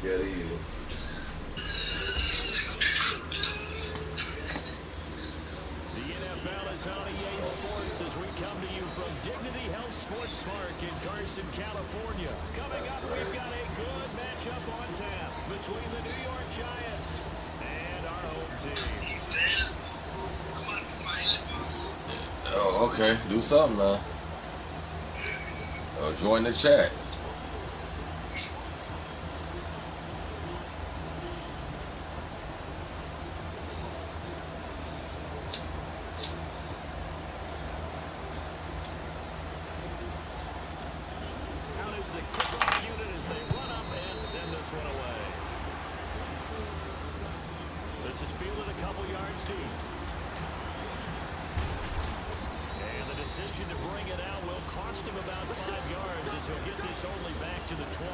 scared of you. The NFL is on EA Sports as we come to you from Dignity Health Sports Park in Carson, California. Coming up, we've got a good matchup on tap between the New York Giants and our home team. Oh, okay. Do something now. Join the chat. The kickoff unit as they run up and send this one away. This is fielded a couple yards deep. And the decision to bring it out will cost him about 5 yards as he'll get this only back to the 20.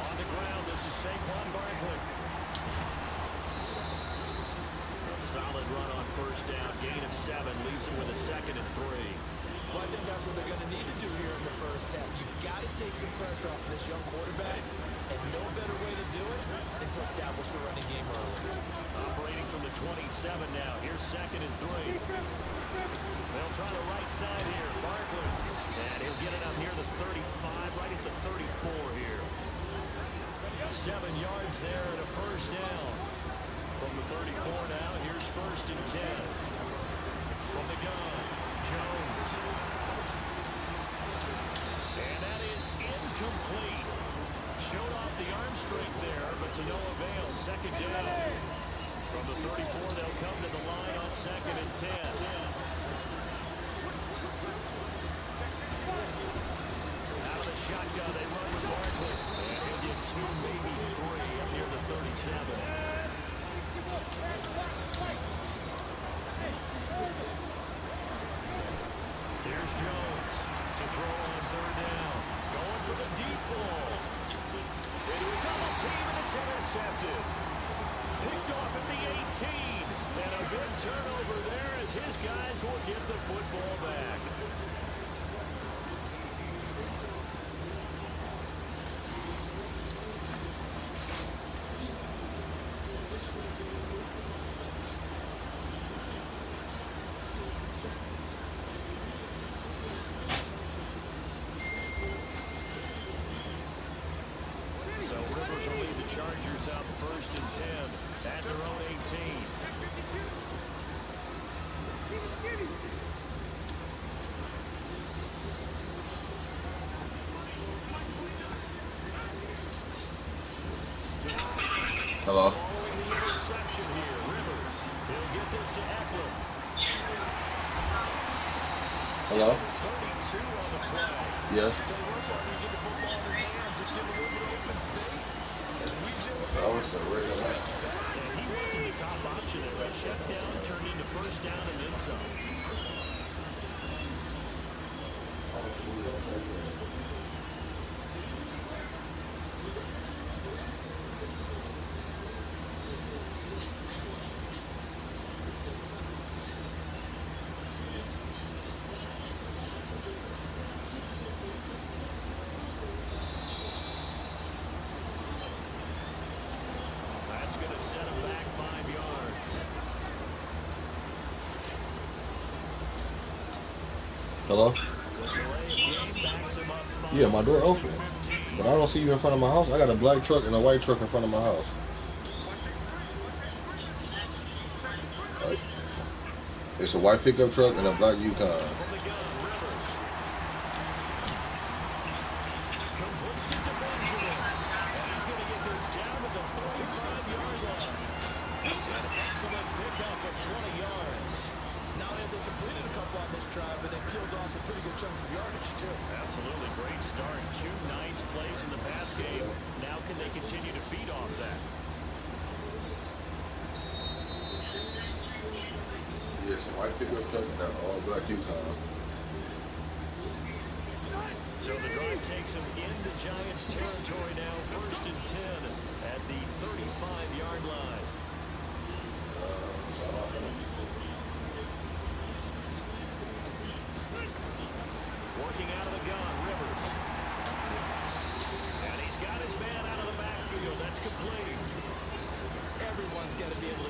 On the ground, this is Saquon Barkley. Solid run on first down. Gain of 7 leaves him with a 2nd and 3. Well, I think that's what they're going to need to do here in the first half. You've got to take some pressure off this young quarterback, and no better way to do it than to establish the running game early. Operating from the 27 now. Here's 2nd and 3. They'll try the right side here. Barkley. And he'll get it up near the 35, right at the 34 here. 7 yards there and a first down. From the 34 now, here's 1st and 10. From the gun, Jones. And that is incomplete. Showed off the arm strength there, but to no avail. 2nd down. From the 34, they'll come to the line on 2nd and 10. Out of the shotgun, they run with Barkley. And he'll get 2, maybe 3 up near the 37. Here's Jones to throw on 3rd down. Going for the deep ball. Into a double team, and it's intercepted. Picked off at the 18. And a big turnover there as his guys will get the football back. Chargers up 1st and 10 at their own 18. Hello. Following the interception here, Rivers. He'll get this to Eckler. Hello. 32 on the play. Yes. Don't work on him. Get the football in his hands. Just give him a little bit of open space. As we just said, I was so ready. And he wasn't the top option there. That shutdown turned into 1st down and then some. That's going to set him back 5 yards. Hello? Yeah, my door open. But I don't see you in front of my house. I got a black truck and a white truck in front of my house. It's a white pickup truck and a black Yukon. But they peeled off some pretty good chunks of yardage, too. Absolutely great start. 2 nice plays in the pass game. Now can they continue to feed off that? Yes, a white pickup truck and an all black Yukon. So the drive takes them into Giants territory now. 1st and 10 at the 35-yard line.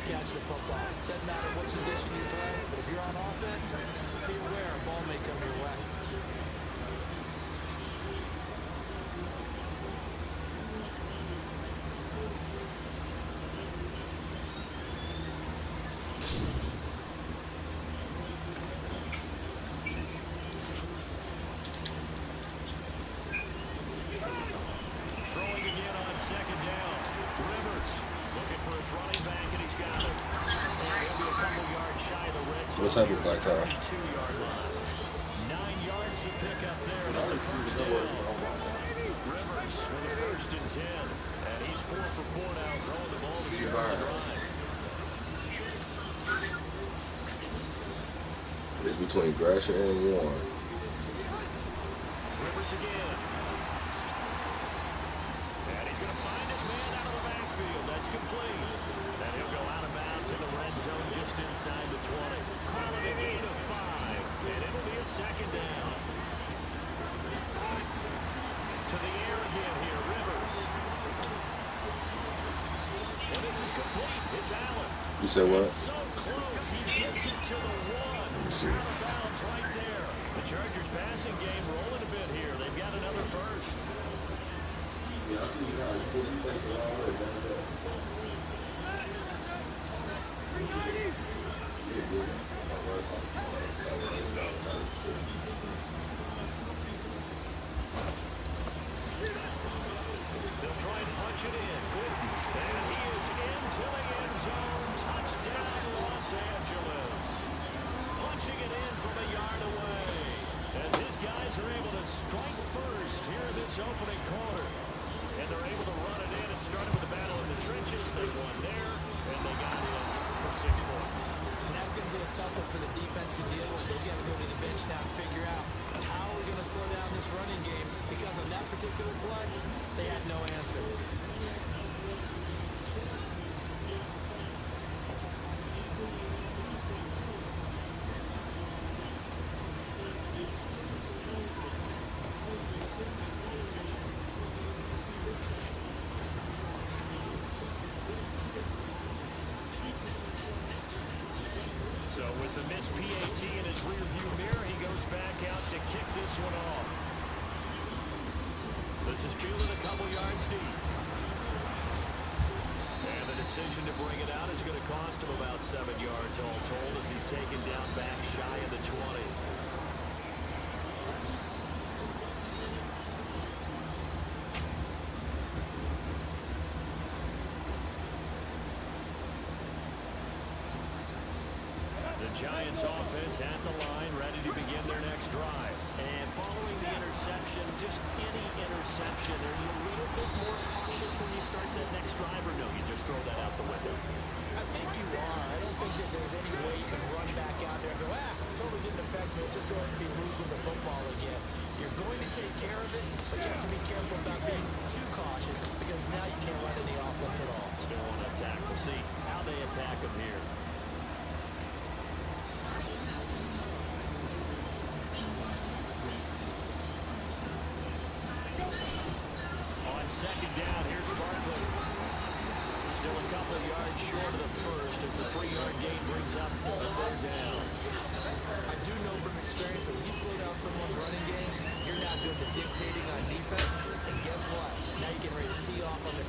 catch the football. Doesn't matter what position you play, but if you're on offense, be aware a ball may come your way. Throwing again on second down. Rivers looking for his running back, and he's got it. And he'll be a couple yards shy of the red zone. What type of black car? 32-yard line. 9 yards to pick up there, and it's a first down. Rivers with a 1st and 10. And he's 4 for 4 now, throwing the ball to start the drive. It's between Grasher and Warren. Rivers again. And he's going to find his man out of the backfield. That's complete. And he'll go out of bounds in the red zone just inside the 20. Call it a gain of 5. And it'll be a second down. To the air again here, Rivers. And this is complete. It's Allen. You said what? So close. He gets it to the 1. See. Out of bounds right there. The Chargers passing game rolling a bit here. They've got another first. Yeah, I see now. You put your face the wrong way down there. They'll try and punch it in. Good. And he is into the end zone. Touchdown, Los Angeles. Punching it in from a yard away. As his guys are able to strike first here in this opening quarter. And they're able to run it in. It started with a battle in the trenches. They won there, and they got in for 6 points. And that's going to be a tough one for the defense to deal with. They've got to go to the bench now and figure out how we're going to slow down this running game, because on that particular play, they had no answer. So with the missed PAT in his rearview mirror, he goes back out to kick this one off. This is fielded a couple yards deep. And the decision to bring it out is going to cost him about 7 yards all told, as he's taken down back shy of the 20. Giants offense at the line, ready to begin their next drive. And following the interception, just any interception, are you a little bit more cautious when you start that next drive, or no, you just throw that out the window? I think you are. I don't think that there's any way you can run back out there and go, totally didn't affect me. Just go ahead and be loose with the football again. You're going to take care of it, but you have to be careful about being too cautious, because now you can't run any offense at all. Still want to attack. We'll see how they attack him here. Second down, here's Barkley. Still a couple of yards short of the first as the 3-yard gain brings up the 3rd down. I do know from experience that when you slow down someone's running game, you're not doing the dictating on defense. And guess what? Now you're getting ready to tee off on the...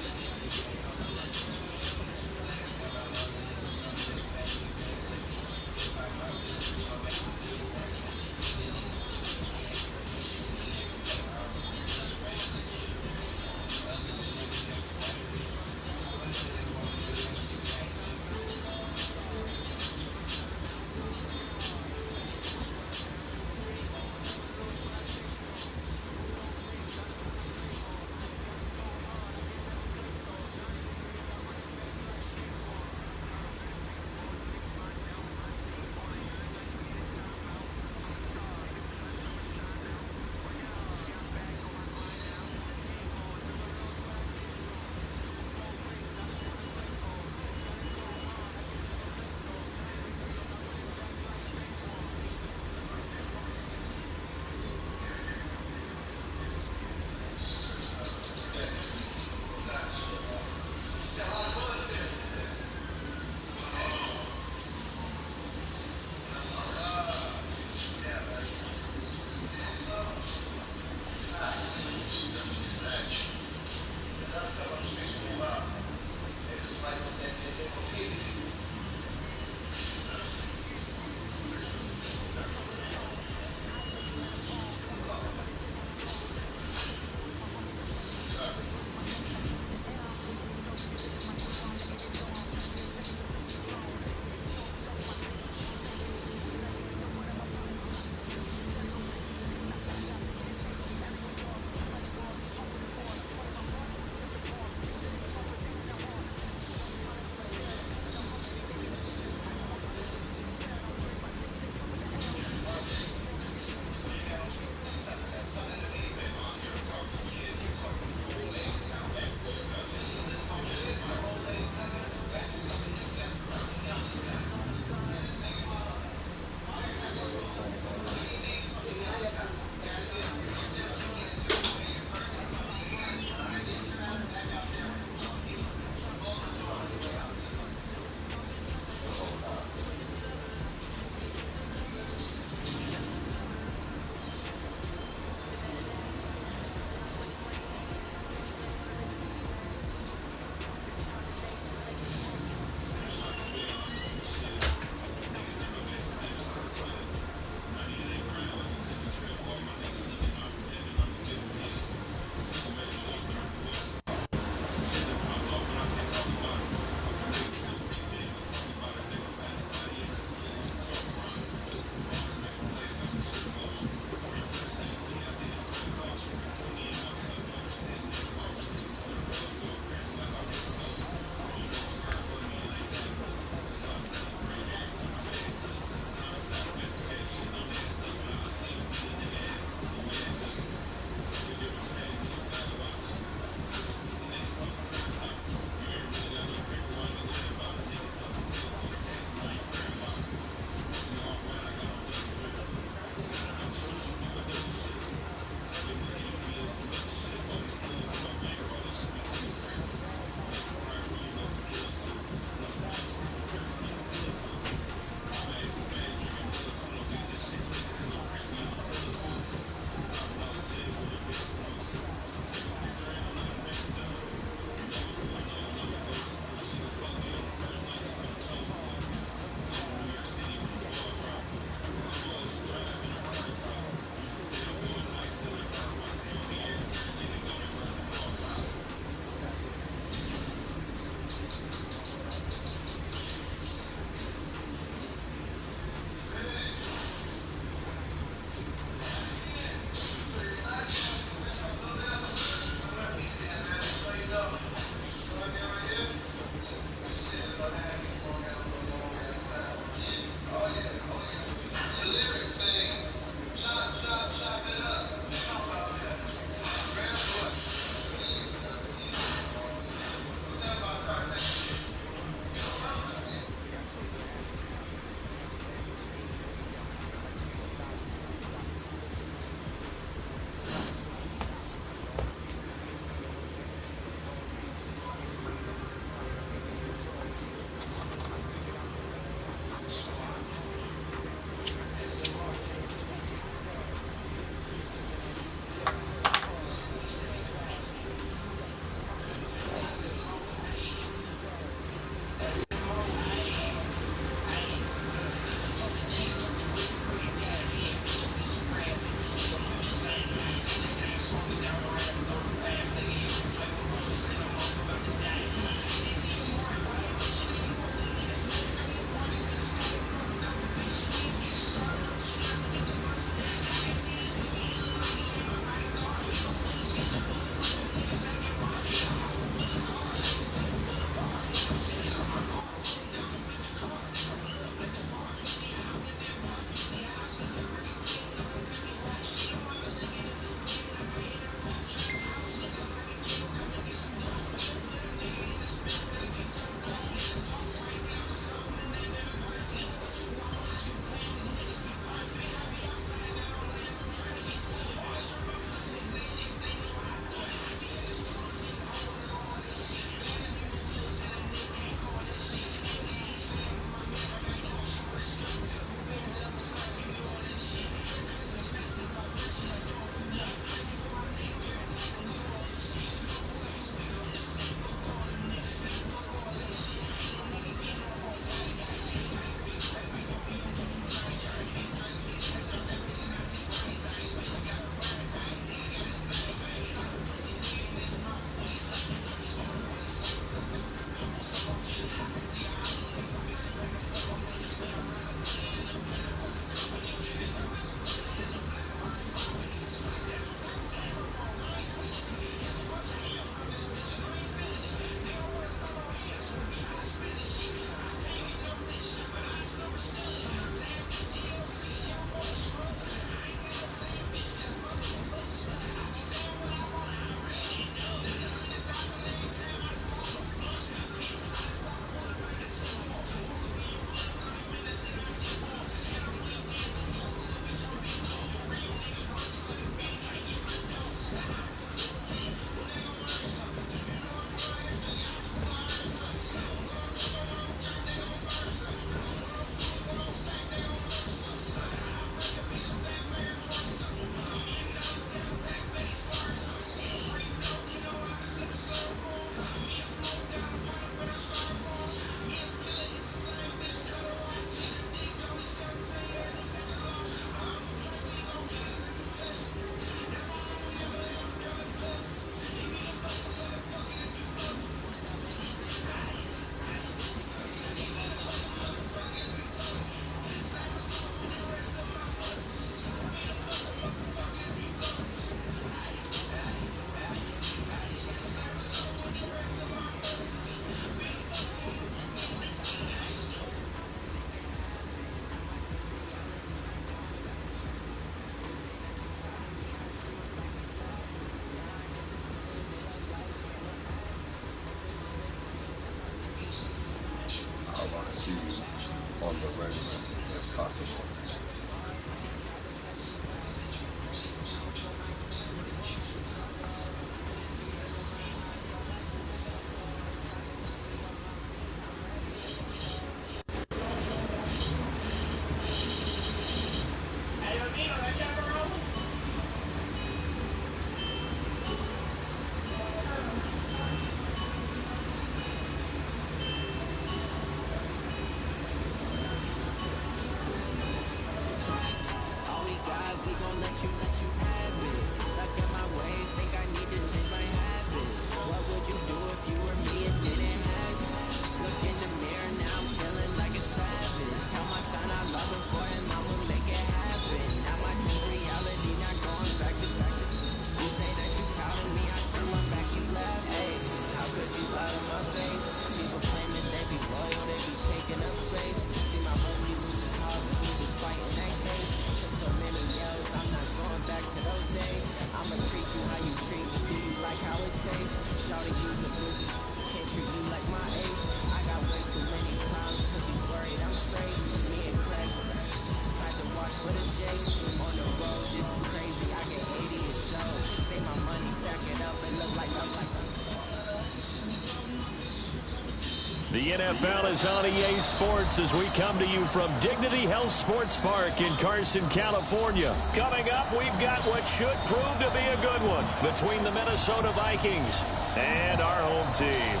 The NFL is on EA Sports as we come to you from Dignity Health Sports Park in Carson, California. Coming up, we've got what should prove to be a good one between the Minnesota Vikings and our home team.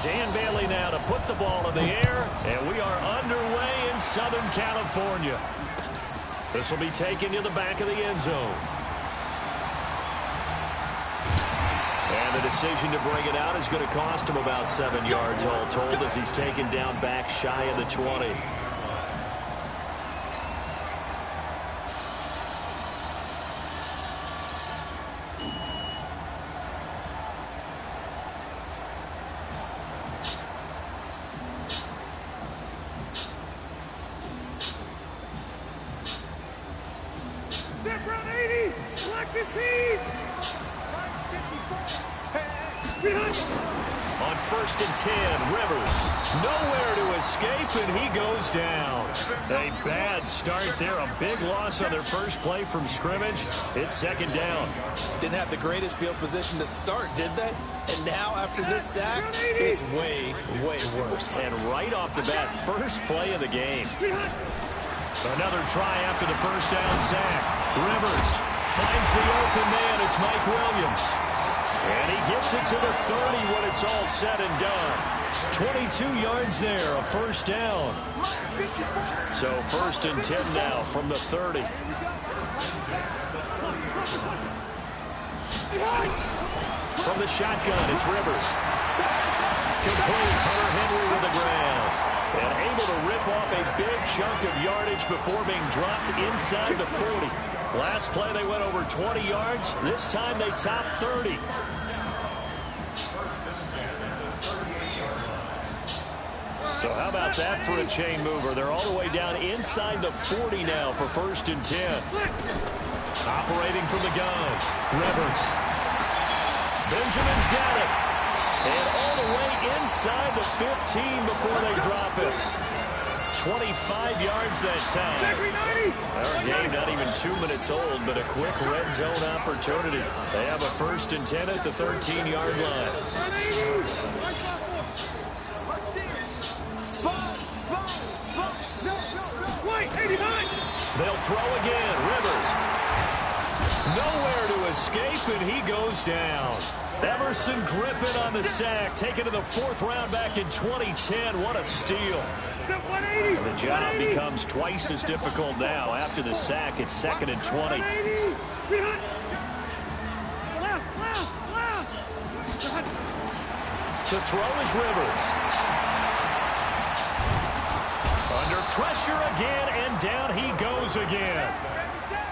Dan Bailey now to put the ball in the air, and we are underway in Southern California. This will be taken to the back of the end zone. And the decision to bring it out is going to cost him about 7 yards all told as he's taken down back shy of the 20. On 1st and 10, Rivers nowhere to escape, and he goes down. A bad start there, a big loss on their first play from scrimmage. It's 2nd down. Didn't have the greatest field position to start, did they? And now after this sack, it's way, way worse. And right off the bat, first play of the game. Another try after the first down sack. Rivers finds the open man. It's Mike Williams. And he gets it to the 30 when it's all said and done. 22 yards there, a first down. So 1st and 10 now from the 30. From the shotgun, it's Rivers. Complete. Hunter Henry with the ground. And able to rip off a big chunk of yardage before being dropped inside the 40. Last play they went over 20 yards. This time they topped 30. So how about that for a chain mover? They're all the way down inside the 40 now for 1st and 10. Operating from the gun. Rivers. Benjamin's got it. And all the way inside the 15 before they drop it. 25 yards that time. Our game not even 2 minutes old, but a quick red zone opportunity. They have a 1st and 10 at the 13-yard line. They'll throw again. Rivers. Nowhere to escape, and he goes down. Everson Griffin on the sack, taken to the 4th round back in 2010. What a steal. The job becomes twice as difficult now. After the sack, it's 2nd and 20. To throw is Rivers. Under pressure again, and down he goes again.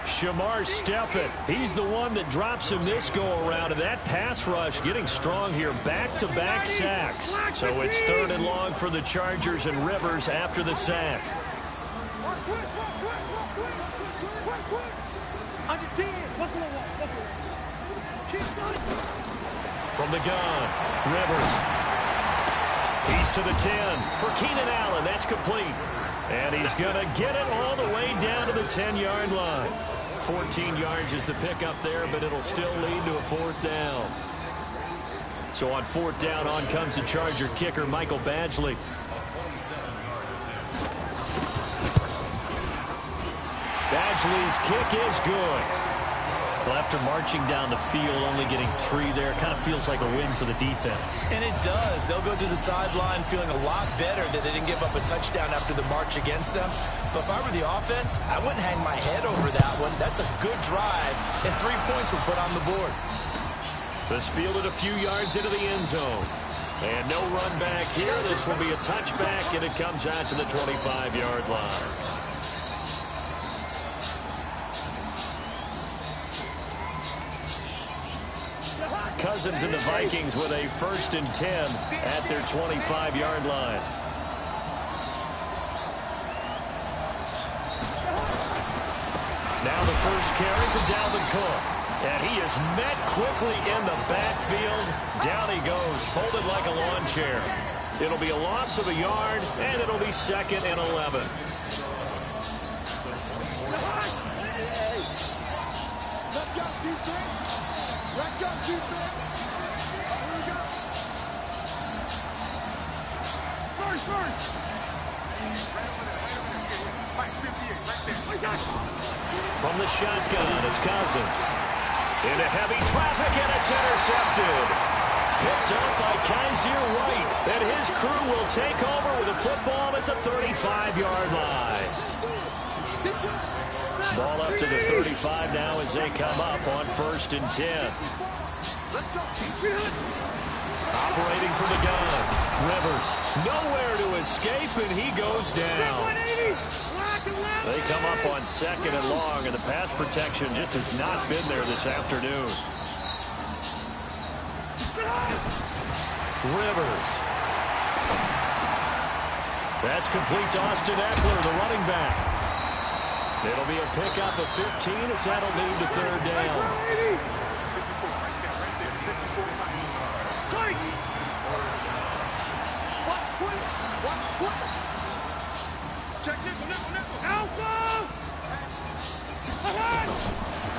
Shamar Steffett, he's the one that drops him this go-around, and that pass rush getting strong here. Back-to-back sacks. So it's 3rd and long for the Chargers and Rivers after the sack. From the gun, Rivers. He's to the 10 for Keenan Allen. That's complete. And he's going to get it all the way down to the 10-yard line. 14 yards is the pickup there, but it'll still lead to a 4th down. So on 4th down, on comes the Charger kicker, Michael Badgley. Badgley's kick is good. Well, after marching down the field, only getting 3 there, kind of feels like a win for the defense. And it does. They'll go to the sideline feeling a lot better that they didn't give up a touchdown after the march against them. But if I were the offense, I wouldn't hang my head over that one. That's a good drive, and 3 points were put on the board. This fielded a few yards into the end zone. And no run back here. This will be a touchback, and it comes out to the 25-yard line. Cousins and the Vikings with a 1st and 10 at their 25-yard line. first carry for Dalvin Cook. And he is met quickly in the backfield. Down he goes, folded like a lawn chair. It'll be a loss of a yard, and it'll be 2nd and 11. From the shotgun, it's Cousins. Into heavy traffic, and it's intercepted. Picked up by Kaiser White, and his crew will take over with the football at the 35-yard line. Ball up to the 35 now as they come up on 1st and 10. Operating from the gun, Rivers, nowhere to escape, and he goes down. They come up on 2nd and long, and the pass protection just has not been there this afternoon. Rivers. That's complete to Austin Eckler, the running back. It'll be a pickup of 15 as that'll lead to 3rd down.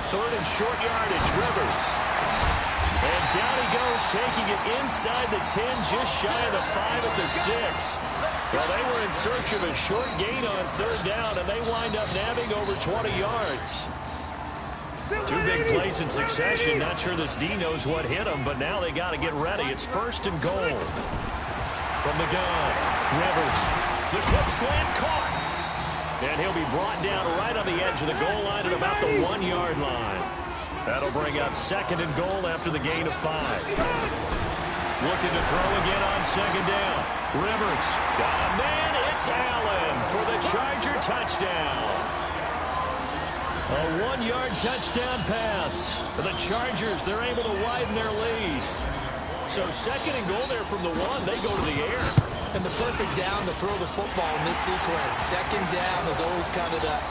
Third and short yardage, Rivers. And down he goes, taking it inside the 10, just shy of the 5 at the 6. Well, they were in search of a short gain on 3rd down, and they wind up nabbing over 20 yards. 2 big plays in succession. Not sure this D knows what hit him, but now they got to get ready. It's 1st and goal. From the gun, Rivers. The quick slant caught. And he'll be brought down right on the edge of the goal line at about the 1-yard line. That'll bring up 2nd and goal after the gain of 5. Looking to throw again on 2nd down. Rivers got a man. It's Allen for the Charger touchdown. A 1-yard touchdown pass for the Chargers. They're able to widen their lead. So 2nd and goal there from the 1. They go to the air. And the perfect down to throw the football in this sequence. 2nd down is always kind of that,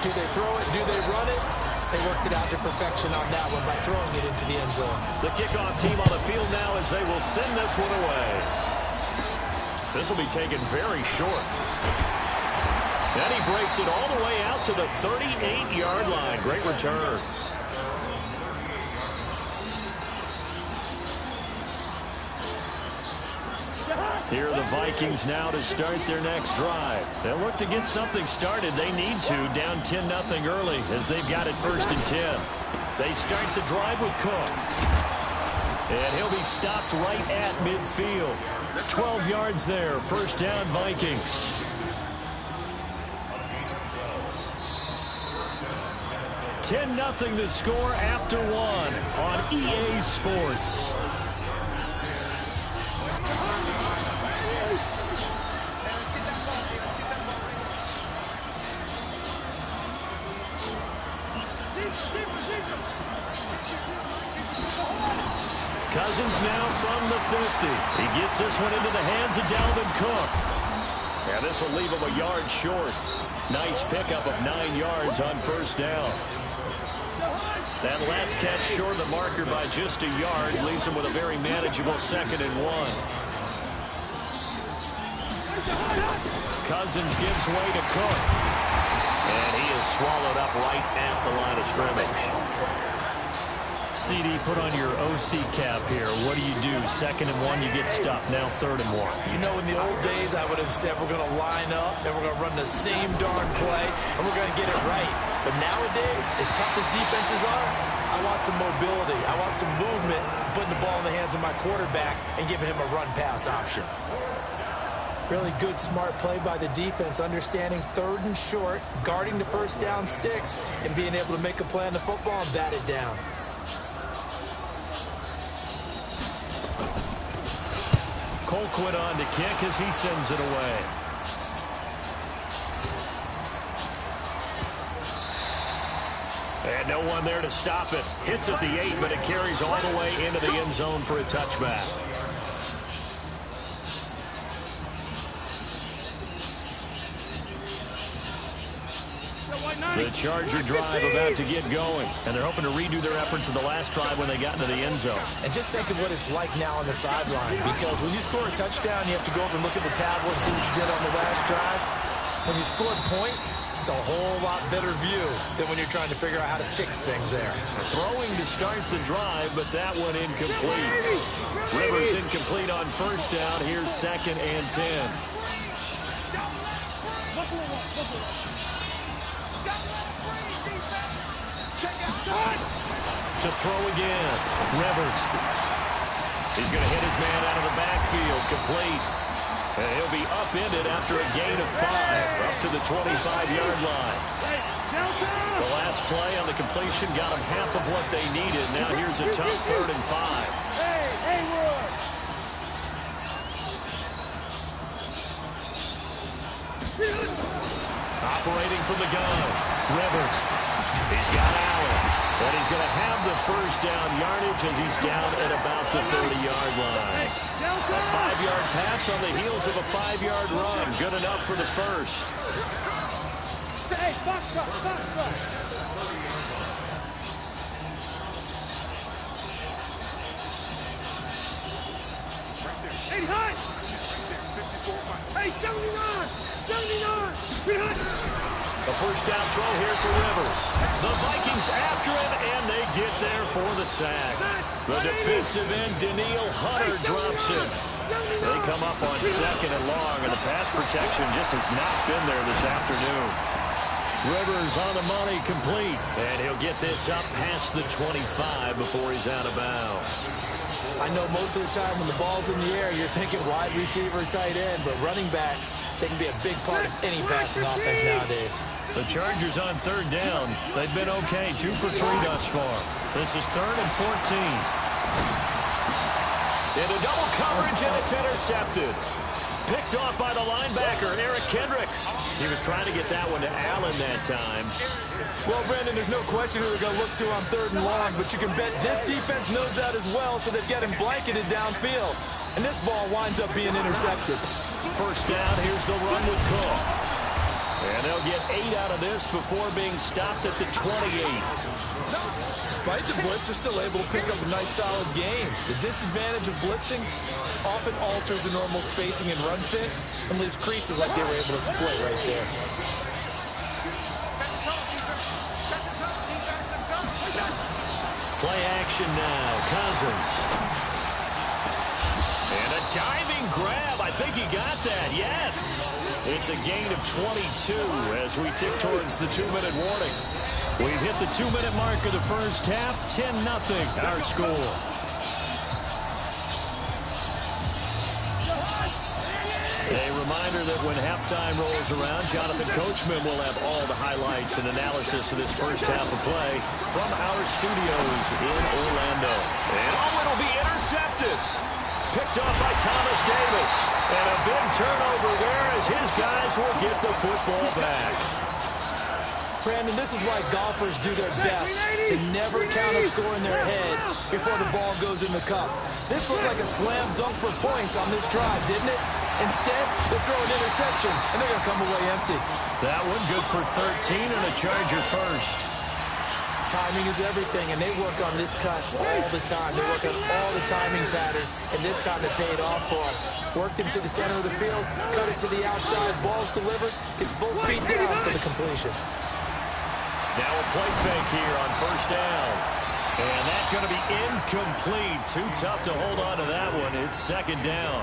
do they throw it, do they run it? They worked it out to perfection on that one by throwing it into the end zone. The kickoff team on the field now as they will send this one away. This will be taken very short. And he breaks it all the way out to the 38-yard line. Great return. Here are the Vikings now to start their next drive. They'll look to get something started. They need to, down 10-0 early as they've got it 1st and 10. They start the drive with Cook. And he'll be stopped right at midfield. 12 yards there, 1st down Vikings. $10-0 to score after 1 on EA Sports. Cousins now from the 50. He gets this one into the hands of Dalvin Cook. And this will leave him a yard short. Nice pickup of 9 yards on 1st down. That last catch short of the marker by just a yard leaves him with a very manageable 2nd and 1. Cousins gives way to Cook. And he is swallowed up right at the line of scrimmage. CD, put on your OC cap here. What do you do? 2nd and 1, you get stuffed. Now 3rd and 1. You know, in the old days, I would have said we're going to line up and we're going to run the same darn play and we're going to get it right. But nowadays, as tough as defenses are, I want some mobility. I want some movement, putting the ball in the hands of my quarterback and giving him a run-pass option. Really good, smart play by the defense, understanding 3rd and short, guarding the 1st down sticks, and being able to make a play on the football and bat it down. Colquitt on to kick as he sends it away. And no one there to stop it. Hits at the 8, but it carries all the way into the end zone for a touchback. The Charger drive about to get going, and they're hoping to redo their efforts in the last drive when they got into the end zone. And just think of what it's like now on the sideline, because when you score a touchdown, you have to go over and look at the tablet and see what you did on the last drive. When you scored points, it's a whole lot better view than when you're trying to figure out how to fix things there. Throwing to start the drive, but that one incomplete. Rivers incomplete on first down. Here's 2nd and 10. To throw again, Rivers. He's going to hit his man out of the backfield, complete. And he'll be upended after a gain of 5, up to the 25-yard line. The last play on the completion got him half of what they needed. Now here's a tough 3rd and 5. Operating from the gun, Rivers. He's got Allen. And he's going to have the first down yardage as he's down at about the 30-yard line. A 5-yard pass on the heels of a 5-yard run. Good enough for the first. A first down throw here for Rivers. The Vikings after him, and they get there for the sack. The defensive end, Daniil Hunter, drops him. They come up on 2nd and long, and the pass protection just has not been there this afternoon. Rivers on the money, complete. And he'll get this up past the 25 before he's out of bounds. I know most of the time when the ball's in the air, you're thinking wide receiver, tight end, but running backs, they can be a big part of any passing offense nowadays. The Chargers on 3rd down. They've been okay, 2 for 3 thus far. This is 3rd and 14. Into double coverage, and it's intercepted. Picked off by the linebacker, Eric Kendricks. He was trying to get that one to Allen that time. Well, Brandon, there's no question who they're going to look to on 3rd and long, but you can bet this defense knows that as well, so they've got him blanketed downfield. And this ball winds up being intercepted. First down, here's the run with Cook. And they'll get 8 out of this before being stopped at the 28. Despite the blitz, they're still able to pick up a nice, solid game. The disadvantage of blitzing often alters the normal spacing and run fits and leaves creases like they were able to exploit right there. Play action now, Cousins. And a diving grab. I think he got that, yes. It's a gain of 22 as we tick towards the 2-minute warning. We've hit the 2-minute mark of the first half, 10-0 our score. A reminder that when halftime rolls around, Jonathan Coachman will have all the highlights and analysis of this first half of play from our studios in Orlando. And it'll be intercepted. Picked off by Thomas Davis. And a big turnover there as his guys will get the football back. Brandon, this is why golfers do their best to never count a score in their head before the ball goes in the cup. This looked like a slam dunk for points on this drive, didn't it? Instead, they throw an interception, and they're going to come away empty. That one good for 13 and a Charger first. Timing is everything, and they work on this cut all the time. They work on all the timing patterns, and this time it paid off for them. Worked him to the center of the field, cut it to the outside, ball's delivered, gets both feet down for the completion. Now a play fake here on first down. And that's going to be incomplete. Too tough to hold on to that one. It's 2nd down.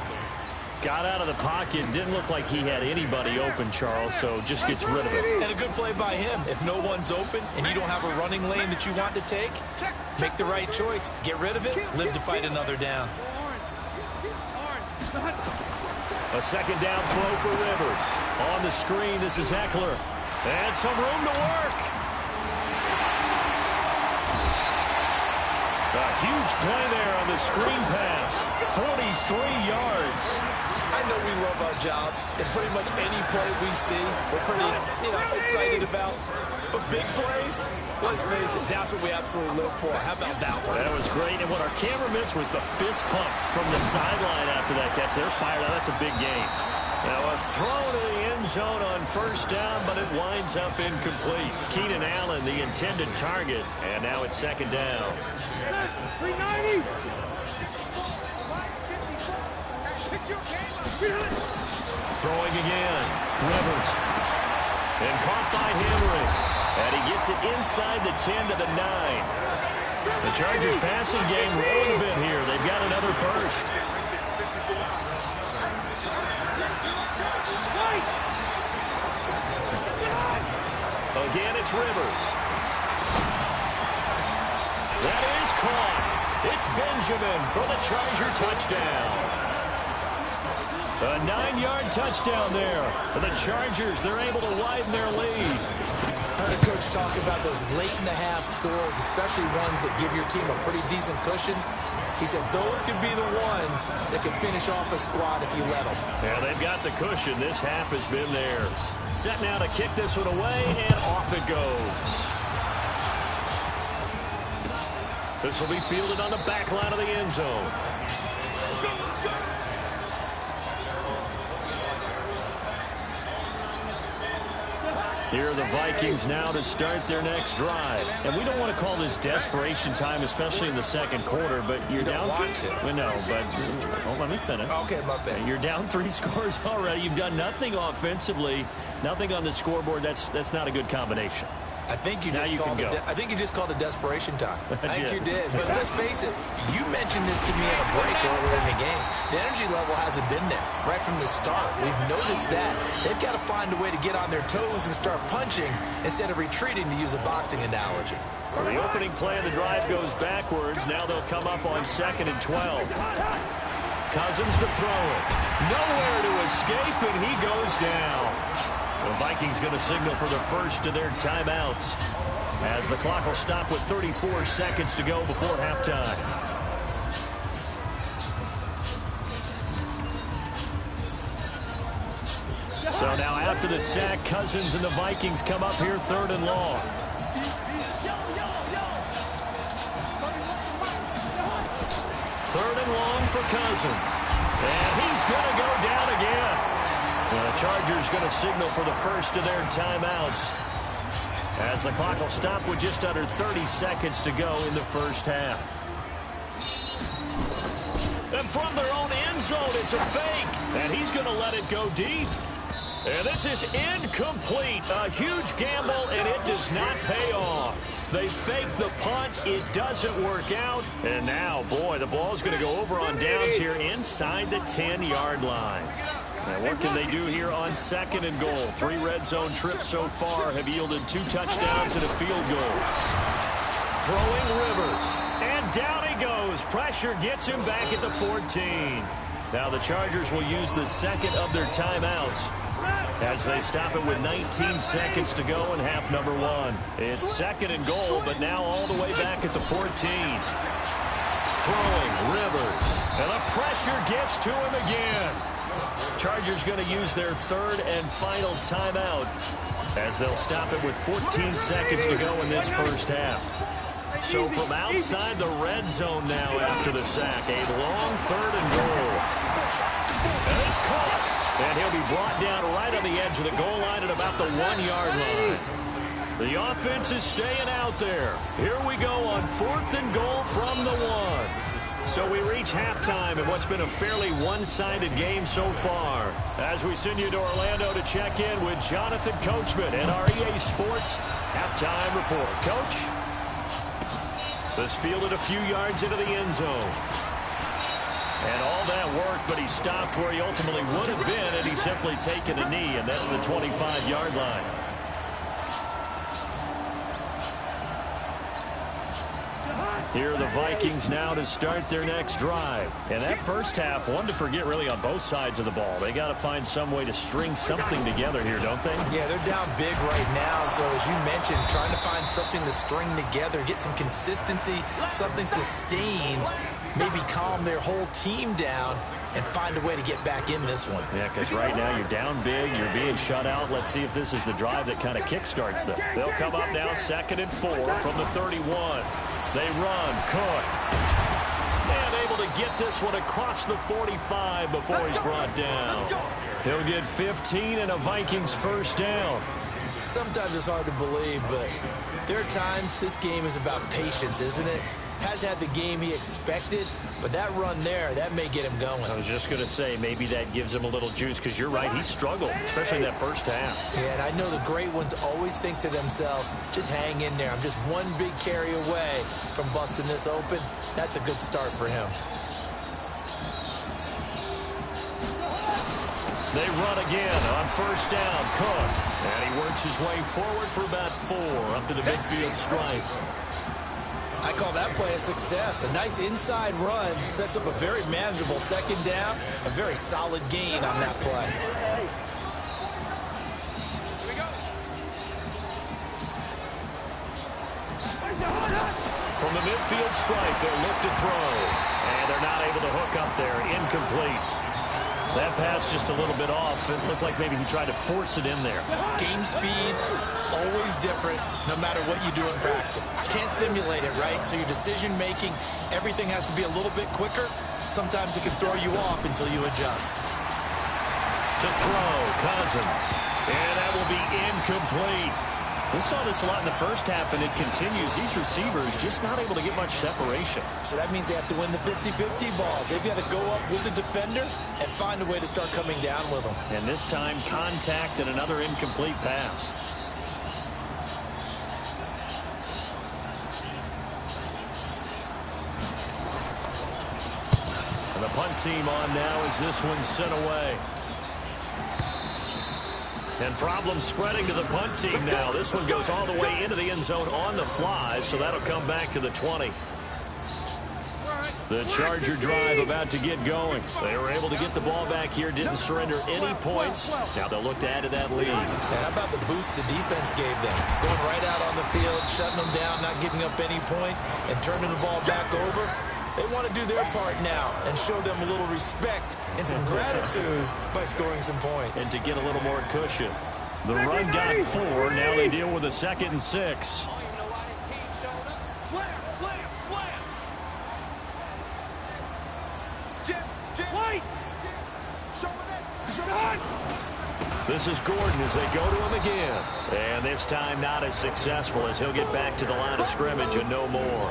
Got out of the pocket. Didn't look like he had anybody open, Charles, so just gets rid of it. And a good play by him. If no one's open and you don't have a running lane that you want to take, make the right choice. Get rid of it. Live to fight another down. A 2nd down throw for Rivers. On the screen, this is Eckler. And some room to work. A huge play there on the screen pass. 43 yards. I know we love our jobs, and pretty much any play we see, we're pretty, excited about. But big plays, let's face it, that's what we absolutely live for. How about that one? That was great, and what our camera missed was the fist pump from the sideline after that catch. They're fired out. That's a big game. Now a throw to the end zone on first down, but it winds up incomplete. Keenan Allen, the intended target, and now it's second down. 390. Throwing again. Rivers. And caught by Henry. And he gets it inside the 10 to the 9. The Chargers passing game rolling a bit here. They've got another first. Again, it's Rivers. That is caught. It's Benjamin for the Charger touchdown. A 9-yard touchdown there for the Chargers. They're able to widen their lead. I heard a coach talk about those late-in-the-half scores, especially ones that give your team a pretty decent cushion. He said those could be the ones that can finish off a squad if you let them. Yeah, they've got the cushion. This half has been theirs. Set now to kick this one away, and off it goes. This will be fielded on the back line of the end zone. Here are the Vikings now to start their next drive. And we don't want to call this desperation time, especially in the second quarter, but you're down. Want to. Well, no, but let me finish. Okay, my bad. You're down 3 scores already. You've done nothing offensively, nothing on the scoreboard. That's not a good combination. I think you Now just you called can it. go. I think you just called it desperation time. I think did. you did. But let's face it. You mentioned this to me at a break earlier in the game. The energy level hasn't been there right from the start. We've noticed that they've got to find a way to get on their toes and start punching instead of retreating, to use a boxing analogy. Well, the opening play of the drive goes backwards. Now they'll come up on 2nd and 12. Cousins to throw it. Nowhere to escape, and he goes down. The Vikings going to signal for the first of their timeouts as the clock will stop with 34 seconds to go before halftime. So now after the sack, Cousins and the Vikings come up here 3rd and long. Third and long for Cousins. And he's going to go down again. And the Chargers going to signal for the first of their timeouts as the clock will stop with just under 30 seconds to go in the first half. And from their own end zone, it's a fake. And he's going to let it go deep. And this is incomplete. A huge gamble, and it does not pay off. They fake the punt. It doesn't work out. And now, boy, the ball's going to go over on downs here inside the 10-yard line. Now, what can they do here on 2nd and goal? 3 red zone trips so far have yielded 2 touchdowns and a field goal. Throwing Rivers. And down he goes. Pressure gets him back at the 14. Now the Chargers will use the second of their timeouts as they stop it with 19 seconds to go in half number 1. It's 2nd and goal, but now all the way back at the 14. Throwing Rivers. And the pressure gets to him again. Chargers going to use their 3rd and final timeout as they'll stop it with 14 seconds to go in this first half. So from outside the red zone now after the sack, a long 3rd and goal. And it's caught. And he'll be brought down right on the edge of the goal line at about the 1-yard line. The offense is staying out there. Here we go on 4th and goal from the 1. So we reach halftime in what's been a fairly one-sided game so far. As we send you to Orlando to check in with Jonathan Coachman at our EA Sports Halftime Report. Coach? This fielded a few yards into the end zone. And all that work, but he stopped where he ultimately would have been had he simply taken a knee, and that's the 25-yard line. Here are the Vikings now to start their next drive. And that first half, one to forget really on both sides of the ball. They got to find some way to string something together here, don't they? Yeah, they're down big right now. So as you mentioned, trying to find something to string together, get some consistency, something sustained, maybe calm their whole team down and find a way to get back in this one. Yeah, because right now you're down big, you're being shut out. Let's see if this is the drive that kind of kickstarts them. They'll come up now 2nd and 4 from the 31. They run, Cook. And able to get this one across the 45 before he's brought down. He'll get 15 and a Vikings first down. Sometimes it's hard to believe, but there are times this game is about patience, isn't it? Has had the game he expected, but that run there, that may get him going. I was just going to say, maybe that gives him a little juice, because you're right, he struggled, especially in that first half. Yeah, and I know the great ones always think to themselves, just hang in there. I'm just one big carry away from busting this open. That's a good start for him. They run again on first down. Cook. And he works his way forward for about 4 up to the midfield stripe. I call that play a success. A nice inside run sets up a very manageable second down. A very solid gain on that play. From the midfield stripe, they'll look to throw. And they're not able to hook up there. Incomplete. That pass just a little bit off. It looked like maybe he tried to force it in there. Game speed, always different, no matter what you do in practice. Can't simulate it, right? So your decision-making, everything has to be a little bit quicker. Sometimes it can throw you off until you adjust. To throw, Cousins. And that will be incomplete. We saw this a lot in the first half, and it continues. These receivers just not able to get much separation. So that means they have to win the 50-50 balls. They've got to go up with the defender and find a way to start coming down with them. And this time, contact and another incomplete pass. And the punt team on now as this one's sent away. And problem spreading to the punt team now. This one goes all the way into the end zone on the fly, so that'll come back to the 20. The Charger drive about to get going. They were able to get the ball back here, didn't surrender any points. Now they'll look to add to that lead. And how about the boost the defense gave them? Going right out on the field, shutting them down, not giving up any points, and turning the ball back over. They want to do their part now and show them a little respect and some gratitude by scoring some points. And to get a little more cushion. The run got 4. Now they deal with a 2nd and 6. This is Gordon as they go to him again. And this time not as successful as he'll get back to the line of scrimmage and no more.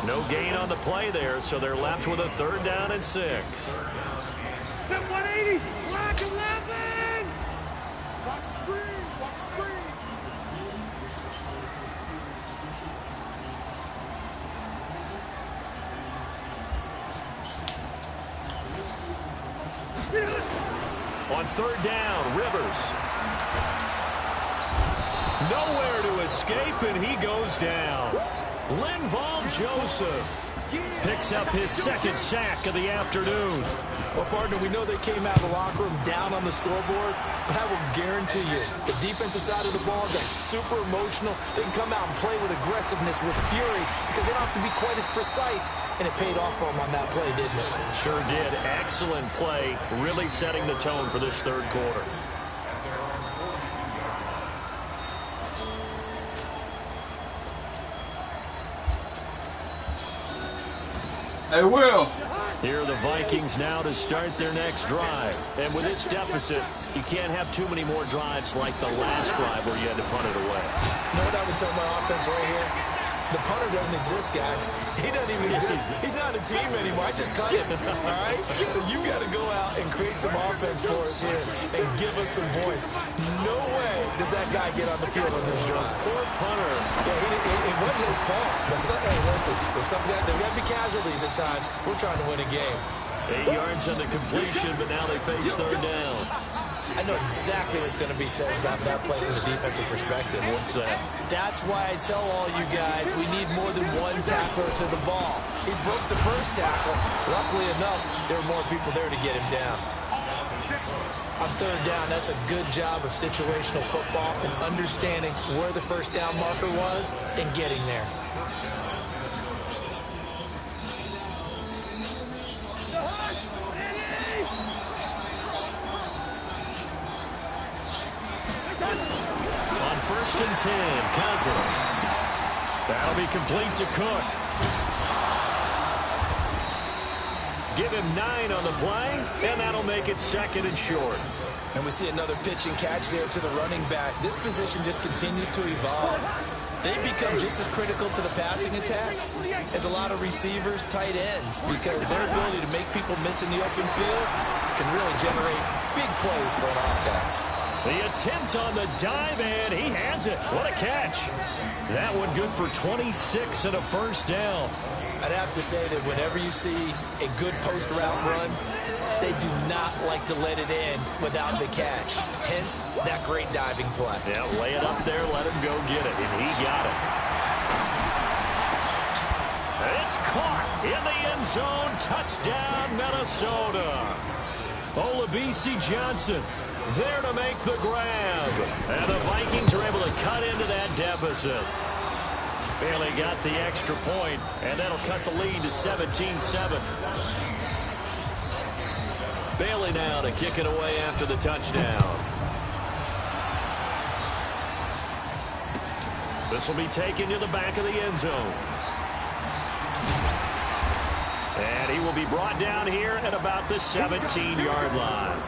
No gain on the play there, so they're left with a 3rd down and 6. Step 180, black 11. Watch the screen, watch the screen. On 3rd down, Rivers. Nowhere to escape, and he goes down. Linval Joseph picks up his 2nd sack of the afternoon. Well, partner, we know they came out of the locker room down on the scoreboard, but I will guarantee you the defensive side of the ball got super emotional. They can come out and play with aggressiveness, with fury, because they don't have to be quite as precise, and it paid off for them on that play, didn't it? Sure did. Excellent play, really setting the tone for this 3rd quarter. Hey, Will. Here are the Vikings now to start their next drive. And with this deficit, you can't have too many more drives like the last drive where you had to punt it away. You know what I would tell my offense right here? The punter doesn't exist, guys. He doesn't even exist. He's not a team anymore. I just cut him, all right? So you got to go out and create some offense for us here and give us some points. No way does that guy get on the field on this drive. Poor punter. Yeah, it wasn't his fault. But hey, listen, there's got to be casualties at times. We're trying to win a game. 8 yards on the completion, but now they face 3rd down. I know exactly what's going to be said about that play from the defensive perspective. What's that? That's why I tell all you guys we need more than one tackler to the ball. He broke the first tackle. Luckily enough, there were more people there to get him down. On 3rd down, that's a good job of situational football and understanding where the first down marker was and getting there. On 1st and 10, Cousins. That'll be complete to Cook. Give him 9 on the play, and that'll make it 2nd and short. And we see another pitch and catch there to the running back. This position just continues to evolve. They become just as critical to the passing attack as a lot of receivers, tight ends, because their ability to make people miss in the open field can really generate big plays for an offense. The attempt on the dive, and he has it. What a catch. That one good for 26 and a first down. I'd have to say that whenever you see a good post route run, they do not like to let it in without the catch. Hence, that great diving play. Yeah, lay it up there, let him go get it, and he got it. It's caught in the end zone. Touchdown, Minnesota. Olabisi Johnson there to make the grab. And the Vikings are able to cut into that deficit. Bailey got the extra point, and that'll cut the lead to 17-7. Bailey now to kick it away after the touchdown. This will be taken to the back of the end zone. And he will be brought down here at about the 17-yard line.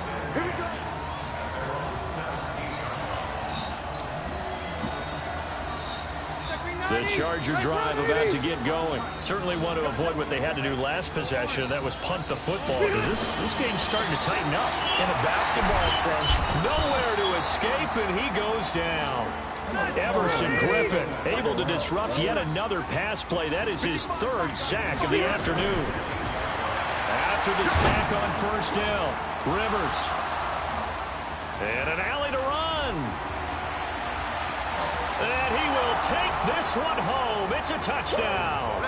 The Charger drive about to get going. Certainly want to avoid what they had to do last possession. That was punt the football. This game's starting to tighten up. In a basketball sense. Nowhere to escape, and he goes down. Everson Griffin able to disrupt yet another pass play. That is his 3rd sack of the afternoon. After the sack on first down, Rivers. And an alley to run. And he will take this one home. It's a touchdown.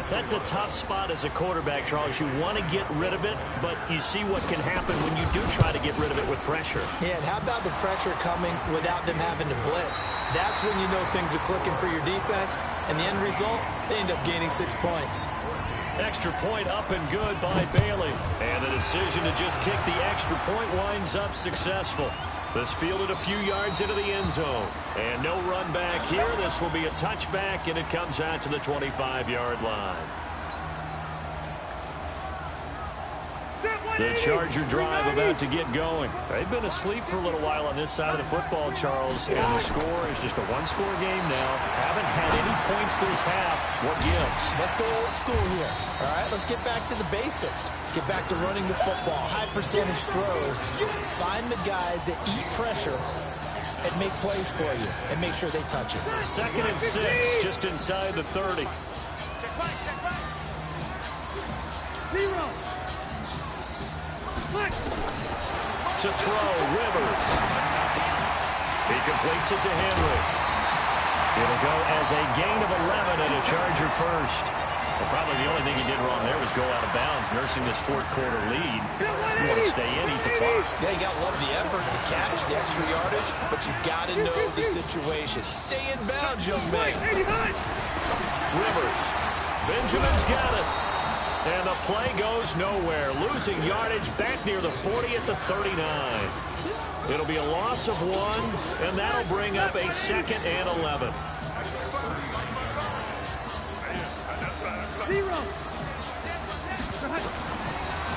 That's a tough spot as a quarterback, Charles. You want to get rid of it, but you see what can happen when you do try to get rid of it with pressure. Yeah, and how about the pressure coming without them having to blitz? That's when you know things are clicking for your defense, and the end result, they end up gaining 6 points. Extra point up and good by Bailey. And the decision to just kick the extra point winds up successful. This fielded a few yards into the end zone. And no run back here. This will be a touchback, and it comes out to the 25-yard line. The Charger drive about to get going. They've been asleep for a little while on this side of the football, Charles, and the score is just a one-score game now. Haven't had any points this half. What gives? Let's go old school here. All right, let's get back to the basics. Get back to running the football, high percentage throws. Find the guys that eat pressure and make plays for you and make sure they touch it. 2nd and 6, just inside the 30. To throw, Rivers. He completes it to Henry. It'll go as a gain of 11 and a Charger first. Well, probably the only thing he did wrong there was go out of bounds, nursing this 4th quarter lead. You want to stay in, eat the clock. Yeah, you got to love the effort, the catch, the extra yardage, but you got to know the situation. Stay in bounds, young man. Rivers. Benjamin's got it. And the play goes nowhere. Losing yardage back near the 40 at the 39. It'll be a loss of 1, and that'll bring up a 2nd and 11.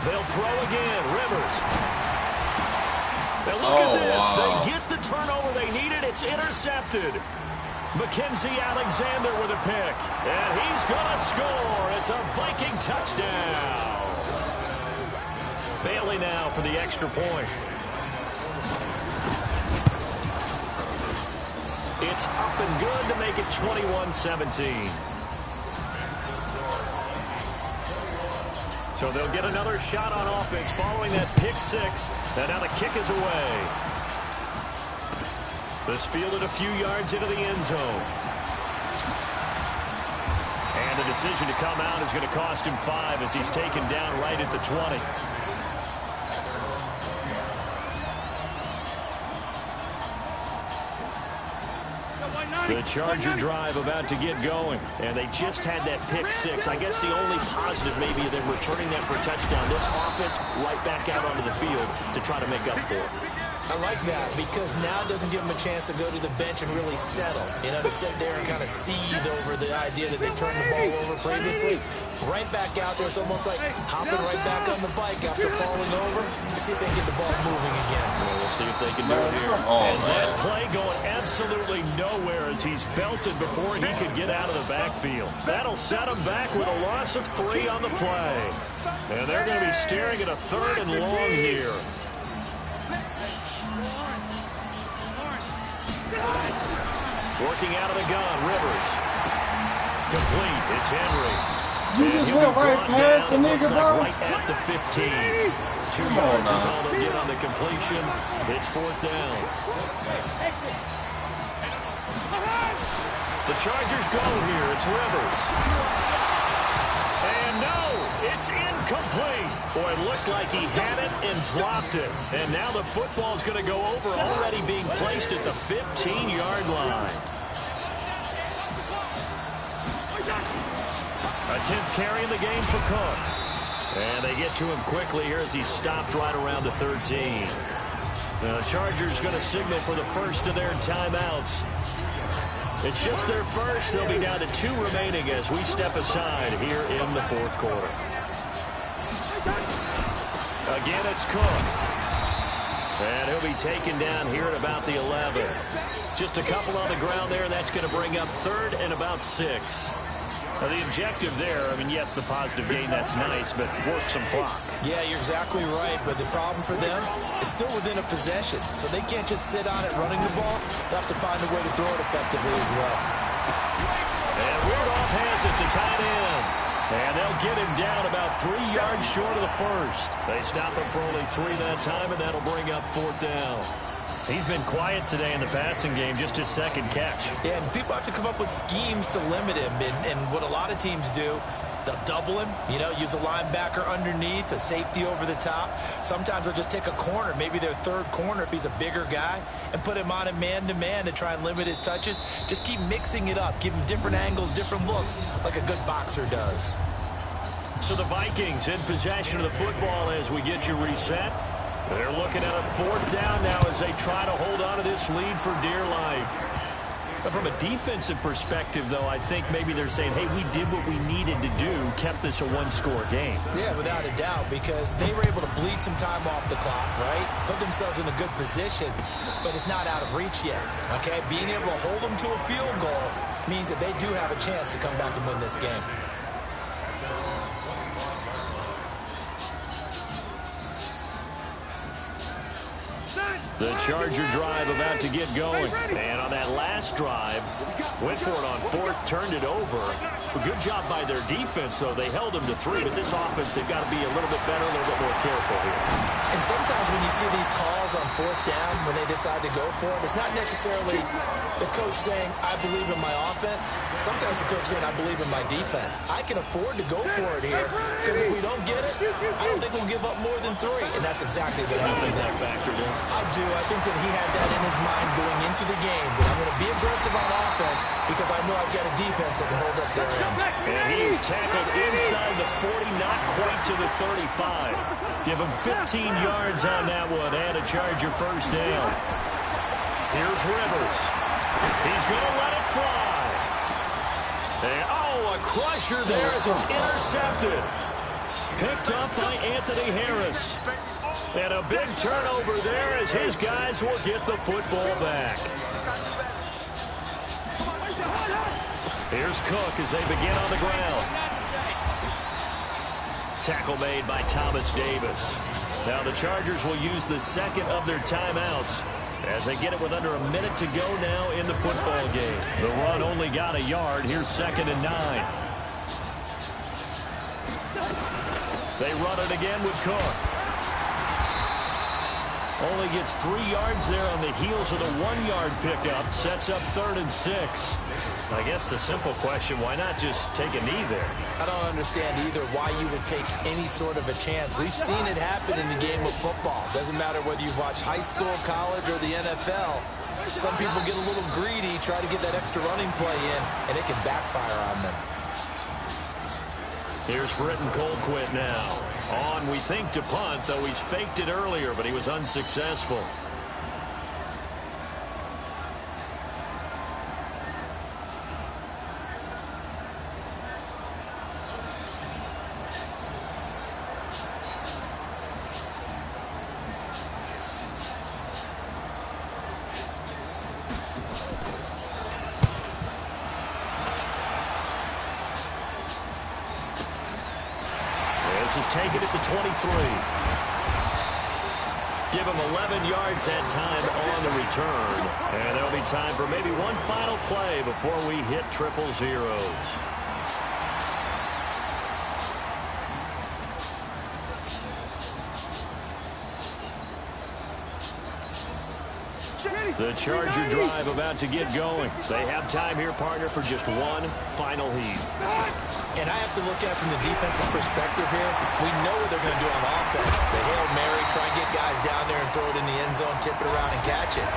They'll throw again. Rivers. Now look at this. Wow. They get the turnover they needed. It's intercepted. Mackenzie Alexander with a pick. And he's going to score. It's a Viking touchdown. Bailey now for the extra point. It's up and good to make it 21-17. So they'll get another shot on offense following that pick 6. And now the kick is away. This fielded a few yards into the end zone. And the decision to come out is going to cost him 5 as he's taken down right at the 20. The Charger drive about to get going. And they just had that pick 6. I guess the only positive maybe of them returning that for a touchdown. This offense right back out onto the field to try to make up for it. I like that because now it doesn't give them a chance to go to the bench and really settle. You know, to sit there and kind of seethe over the idea that they turned the ball over previously. Right back out there. It's almost like hopping right back on the bike after falling over. Let's see if they can get the ball moving again. Well, we'll see if they can do it here. And that play going absolutely nowhere as he's belted before he could get out of the backfield. That'll set him back with a loss of 3 on the play. And they're going to be staring at a 3rd and long here. Working out of the gun, Rivers. Complete, it's Henry. You just went right past the nigga, bro. Right at the 15. 2 yards is all they'll get on the completion. It's 4th down. The Chargers go here. It's Rivers. And no, it's incomplete. Boy, it looked like he had it and dropped it. And now the football's going to go over, already being placed at the 15-yard line. A 10th carry in the game for Cook. And they get to him quickly here as he's stopped right around the 13. The Chargers going to signal for the first of their timeouts. It's just their first. They'll be down to 2 remaining as we step aside here in the 4th quarter. Again, it's Cook. And he'll be taken down here at about the 11. Just a couple on the ground there. That's going to bring up 3rd and about 6. Now, the objective there, I mean, yes, the positive gain, that's nice, but work some clock. Yeah, you're exactly right, but the problem for them is still within a possession, so they can't just sit on it running the ball. They'll have to find a way to throw it effectively as well. And Rudolph has it to tight end. And they'll get him down about 3 yards short of the first. They stop him for only 3 that time, and that'll bring up 4th down. He's been quiet today in the passing game, just his 2nd catch. Yeah, and people have to come up with schemes to limit him. And what a lot of teams do, they'll double him, you know, use a linebacker underneath, a safety over the top. Sometimes they'll just take a corner, maybe their 3rd corner if he's a bigger guy, and put him on a man-to-man to try and limit his touches. Just keep mixing it up, give him different angles, different looks, like a good boxer does. So the Vikings in possession of the football as we get you reset. They're looking at a 4th down now as they try to hold on to this lead for dear life. But from a defensive perspective, though, I think maybe they're saying, hey, we did what we needed to do, kept this a 1-score game. Yeah, without a doubt, because they were able to bleed some time off the clock, right? Put themselves in a good position, but it's not out of reach yet, okay? Being able to hold them to a field goal means that they do have a chance to come back and win this game. The Charger drive about to get going. And on that last drive, went for it on 4th, turned it over. A good job by their defense, though. They held them to 3, but this offense, they've got to be a little bit better, a little bit more careful here. And sometimes when you see these calls on 4th down, when they decide to go for it, it's not necessarily the coach saying, I believe in my offense. Sometimes the coach saying, I believe in my defense. I can afford to go for it here, because if we don't get it, I don't think we'll give up more than 3. And that's exactly what happened there. Factored in. I do. I think that he had that in his mind going into the game, that I'm going to be aggressive on offense because I know I've got a defense that can hold up their end. And he is tackled inside the 40, not quite to the 35. Give him 15 yards on that one and a Charger 1st down. Here's Rivers. He's going to let it fly. And, a crusher there as it's intercepted. Picked up by Anthony Harris. And a big turnover there as his guys will get the football back. Here's Cook as they begin on the ground. Tackle made by Thomas Davis. Now the Chargers will use the 2nd of their timeouts as they get it with under a minute to go now in the football game. The run only got a yard. Here's 2nd and 9. They run it again with Cook. Only gets 3 yards there on the heels of the 1-yard pickup. Sets up 3rd and 6. I guess the simple question, why not just take a knee there? I don't understand either why you would take any sort of a chance. We've seen it happen in the game of football. Doesn't matter whether you watch high school, college, or the NFL. Some people get a little greedy, try to get that extra running play in, and it can backfire on them. Here's Britton Colquitt now. On, we think, to punt, though he's faked it earlier, but he was unsuccessful. This is taken at the 23. Give him 11 yards that time on the return. And there'll be time for maybe one final play before we hit triple zeros. The Charger drive about to get going. They have time here, partner, for just one final heave. And I have to look at it from the defense's perspective here. We know what they're going to do on offense. The Hail Mary, try and get guys down there and throw it in the end zone, tip it around and catch it.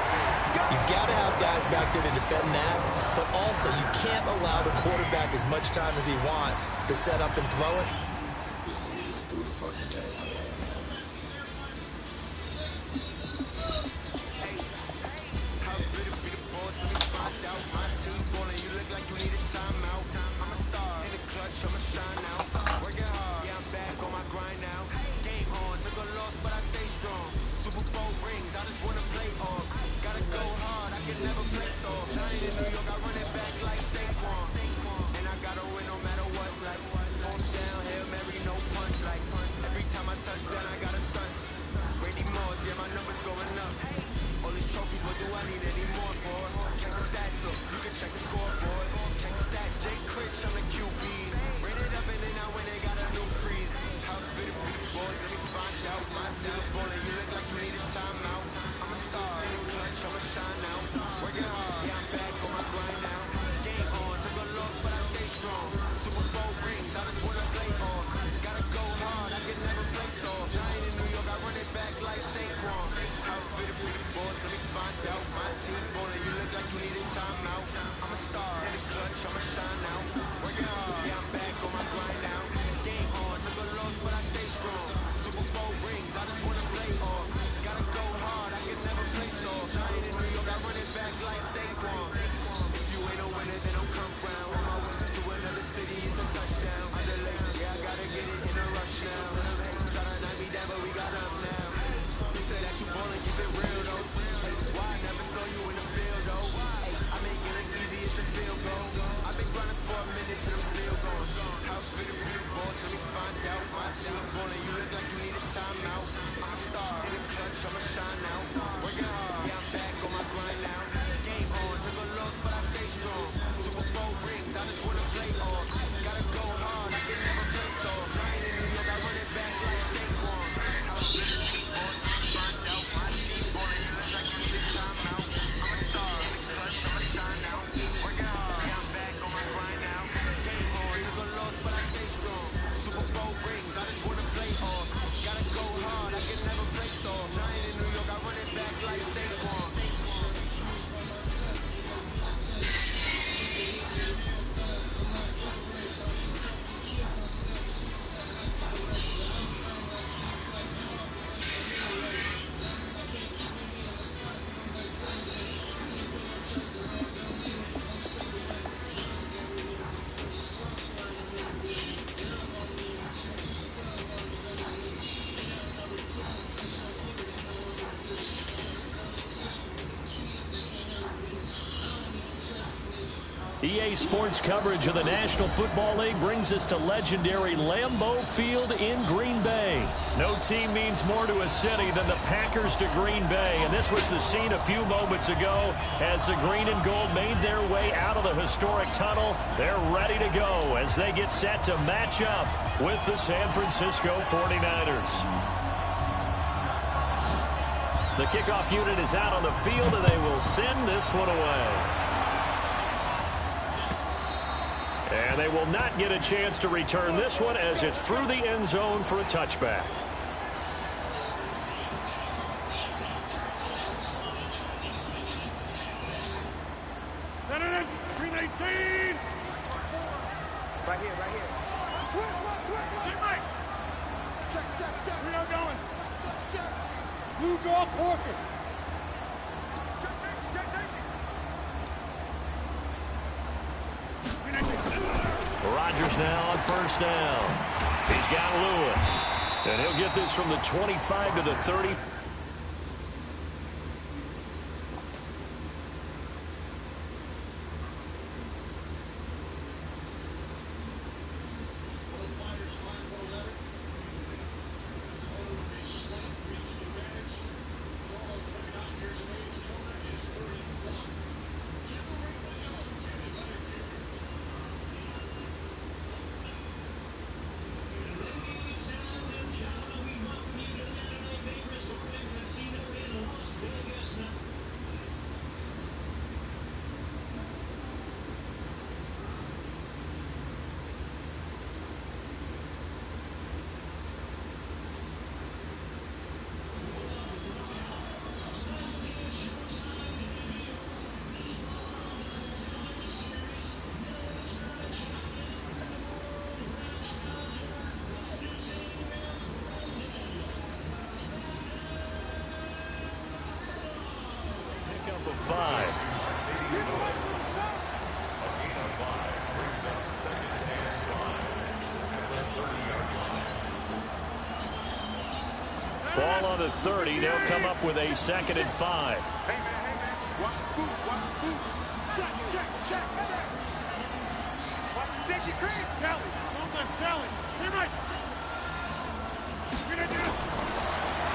You've got to have guys back there to defend that, but also you can't allow the quarterback as much time as he wants to set up and throw it. EA Sports coverage of the National Football League brings us to legendary Lambeau Field in Green Bay. No team means more to a city than the Packers to Green Bay, and this was the scene a few moments ago as the green and gold made their way out of the historic tunnel. They're ready to go as they get set to match up with the San Francisco 49ers. The kickoff unit is out on the field, and they will send this one away. And they will not get a chance to return this one as it's through the end zone for a touchback. Set it in. 319. Right here, right here. Get right. Check. We are going. Check. Blue golf Walker. Rodgers now on first down. He's got Lewis. And he'll get this from the 25 to the 30. the 30. They'll come up with a 2nd and 5. Hey, man. One, two. Check. Watch the safety cream. Kelly. Kelly. Clear right.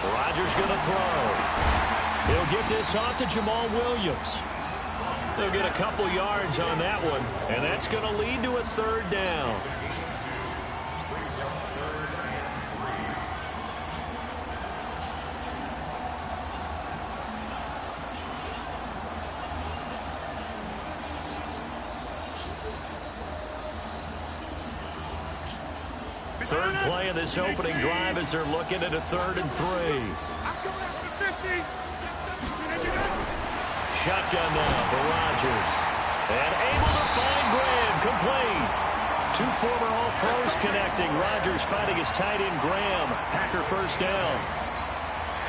Rodgers going to throw. He'll get this off to Jamal Williams. They'll get a couple yards on that one, and that's going to lead to a 3rd down. Third play of this opening drive as they're looking at a 3rd and 3. Shotgun now for Rodgers. And able to find Graham, complete. 2 former All-Pros connecting. Rodgers fighting his tight end Graham. Packer 1st down.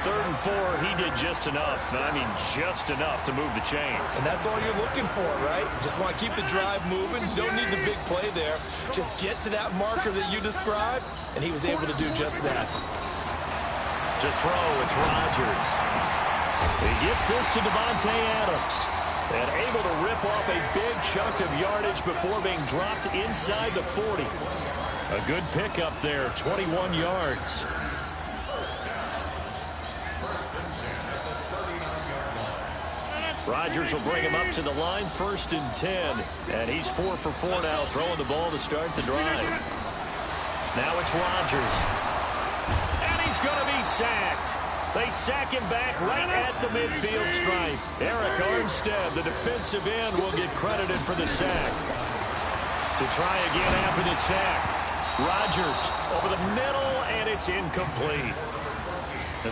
3rd and 4, he did just enough. I mean, just enough to move the chains. And that's all you're looking for, right? Just want to keep the drive moving. You don't need the big play there. Just get to that marker that you described, and he was able to do just that. To throw, it's Rodgers. He gets this to Devontae Adams. And able to rip off a big chunk of yardage before being dropped inside the 40. A good pickup there, 21 yards. Rodgers will bring him up to the line, 1st and 10. And he's 4 for 4 now, throwing the ball to start the drive. Now it's Rodgers. And he's going to be sacked. They sack him back right at the midfield stripe. Eric Armstead, the defensive end, will get credited for the sack. To try again after the sack. Rodgers over the middle, and it's incomplete.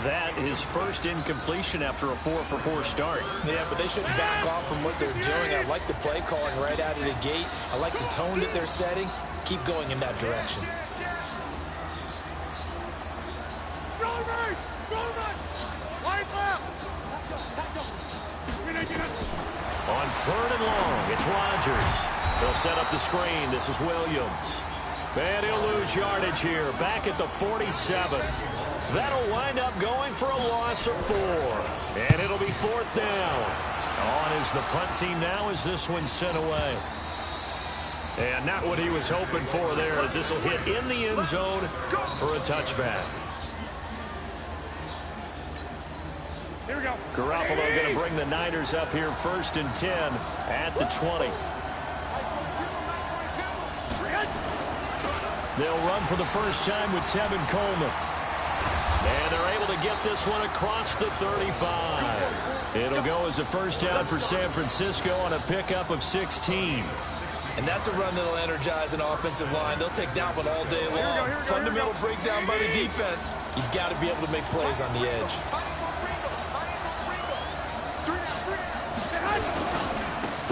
That is first incompletion after a 4 for 4 start. Yeah, but they shouldn't back off from what they're doing. I like the play calling right out of the gate. I like the tone that they're setting. Keep going in that direction. On 3rd and long, it's Rodgers. They'll set up the screen. This is Williams. And he'll lose yardage here, back at the 47. That'll wind up going for a loss of 4. And it'll be 4th down. On is the punt team now as this one's sent away. And not what he was hoping for there, as this will hit in the end zone for a touchback. Here we go. Garoppolo going to bring the Niners up here, 1st and 10 at the 20. They'll run for the first time with Tevin Coleman. And they're able to get this one across the 35. It'll go as a 1st down for San Francisco on a pickup of 16. And that's a run that'll energize an offensive line. They'll take that one all day long. Fundamental breakdown by the defense. You've got to be able to make plays on the edge.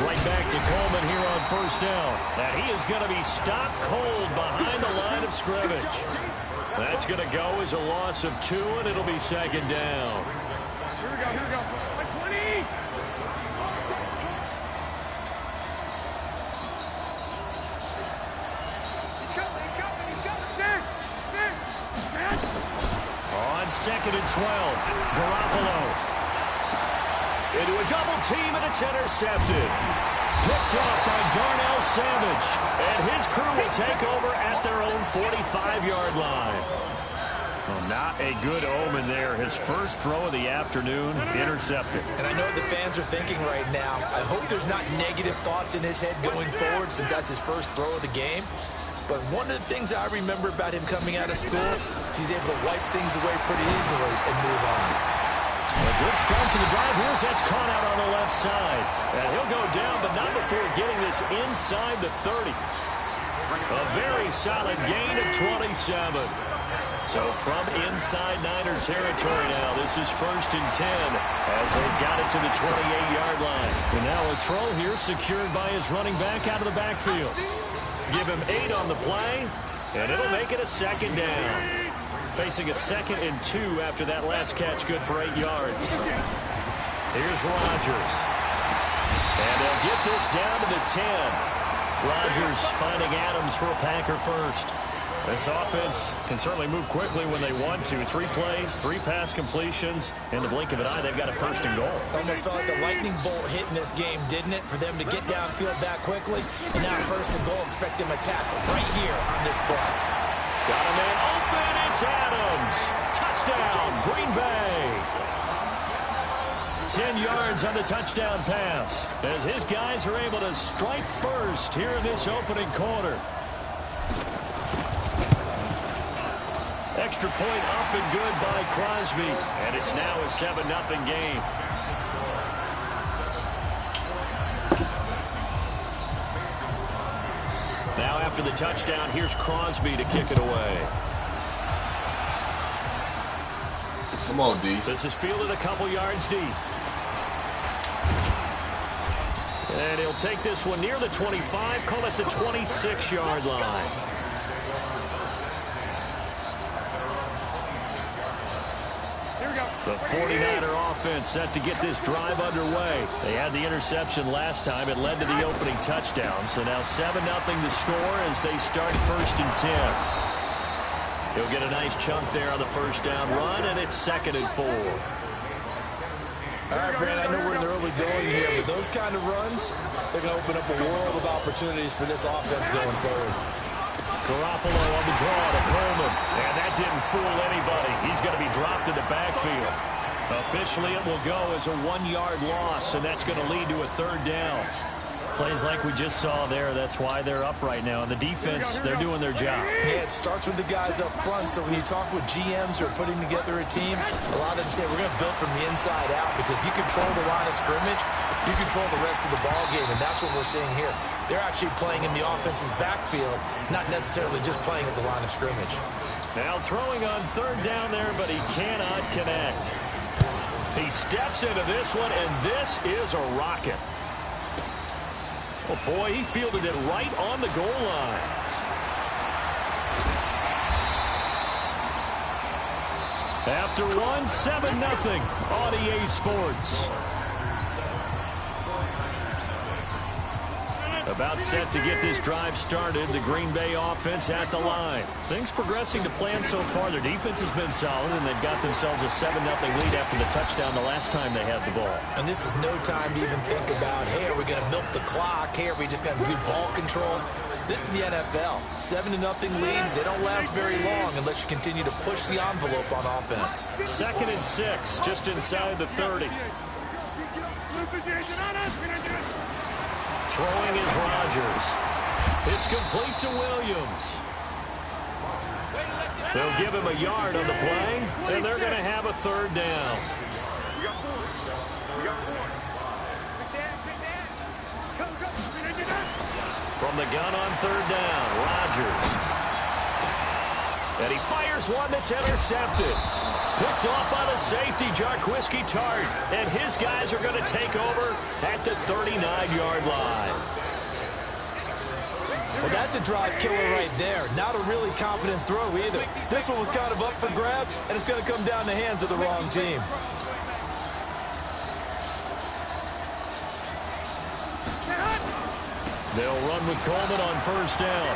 Right back to Coleman here on 1st down. And he is going to be stopped cold behind the line of scrimmage. That's going to go as a loss of 2, and it'll be 2nd down. Here we go. 20. On 2nd and 12, Garoppolo. Into a double team, and it's intercepted. Picked off by Darnell Savage. And his crew will take over at their own 45-yard line. Well, not a good omen there. His first throw of the afternoon, intercepted. And I know what the fans are thinking right now. I hope there's not negative thoughts in his head going forward, since that's his first throw of the game. But one of the things I remember about him coming out of school is he's able to wipe things away pretty easily and move on. A good start to the drive. Here's that's caught out on the left side. And he'll go down, but not before getting this inside the 30. A very solid gain of 27. So from inside Niner territory now, this is 1st and 10 as they got it to the 28-yard line. And now a throw here secured by his running back out of the backfield. Give him 8 on the play, and it'll make it a 2nd down. Facing a 2nd and 2 after that last catch, good for 8 yards. Here's Rodgers. And they'll get this down to the 10. Rodgers finding Adams for a Packer first. This offense can certainly move quickly when they want to. 3 plays, 3 pass completions. In the blink of an eye, they've got a 1st and goal. Almost felt like a lightning bolt hit in this game, didn't it? For them to get downfield that quickly. And now 1st and goal, expect them to tackle right here on this play. Got a man open. It's Adams. Touchdown, Green Bay. 10 yards on the touchdown pass as his guys are able to strike first here in this opening quarter. Extra point up and good by Crosby. And it's now a 7-0 game. Now after the touchdown, here's Crosby to kick it away. Come on, D. This is fielded a couple yards deep. And he'll take this one near the 25, call it the 26-yard line. The 49er offense set to get this drive underway. They had the interception last time. It led to the opening touchdown. So now 7-0 to score as they start 1st and 10. He'll get a nice chunk there on the 1st down run, and it's 2nd and 4. All right, Brand, I know we're in the early going here, but those kind of runs, they're going to open up a world of opportunities for this offense going forward. Garoppolo on the draw to Coleman. And that didn't fool anybody. He's going to be dropped in the backfield. Officially, it will go as a 1-yard loss, and that's going to lead to a 3rd down. Plays like we just saw there. That's why they're up right now. And the defense, they're doing their job. Yeah, it starts with the guys up front. So when you talk with GMs who are putting together a team, a lot of them say we're going to build from the inside out because if you control the line of scrimmage, you control the rest of the ball game, and that's what we're seeing here. They're actually playing in the offense's backfield, not necessarily just playing at the line of scrimmage. Now throwing on 3rd down there, but he cannot connect. He steps into this one, and this is a rocket. Oh, boy, he fielded it right on the goal line. After one, 7-0 on EA Sports. About set to get this drive started. The Green Bay offense at the line. Things progressing to plan so far. Their defense has been solid, and they've got themselves a 7-0 lead after the touchdown the last time they had the ball. And this is no time to even think about, hey, are we going to milk the clock? Hey, are we just going to do ball control? This is the NFL. 7-0 leads. They don't last very long unless you continue to push the envelope on offense. 2nd and 6, just inside the 30. Throwing is Rodgers. It's complete to Williams. They'll give him a yard on the play, and they're going to have a 3rd down. From the gun on 3rd down, Rodgers. And he fires one that's intercepted. Picked off by the safety, Jarquiski Tart. And his guys are going to take over at the 39-yard line. Well, that's a drive killer right there. Not a really confident throw either. This one was kind of up for grabs, and it's going to come down the hands of the wrong team. They'll run with Coleman on 1st down.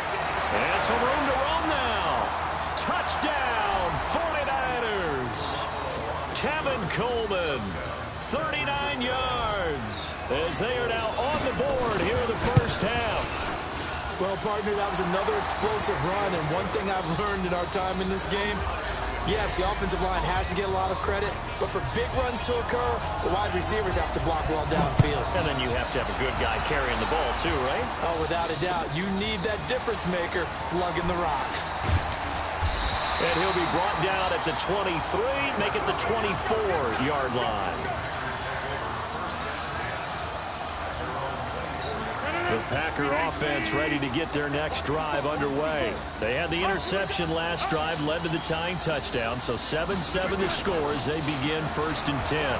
And some room to roam now. Touchdown, 49ers. Tevin Coleman, 39 yards, as they are now on the board here in the 1st half. Well, partner, that was another explosive run, and one thing I've learned in our time in this game, yes, the offensive line has to get a lot of credit, but for big runs to occur, the wide receivers have to block well downfield. And then you have to have a good guy carrying the ball too, right? Oh, without a doubt. You need that difference maker lugging the rock. And he'll be brought down at the 23, make it the 24-yard line. The Packer offense ready to get their next drive underway. They had the interception last drive, led to the tying touchdown, so 7-7 to score as they begin 1st and 10.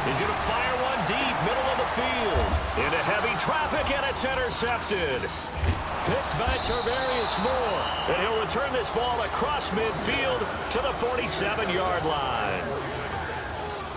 He's going to fire one deep, middle of the field, into heavy traffic, and it's intercepted. Picked by Tarvarius Moore, and he'll return this ball across midfield to the 47-yard line.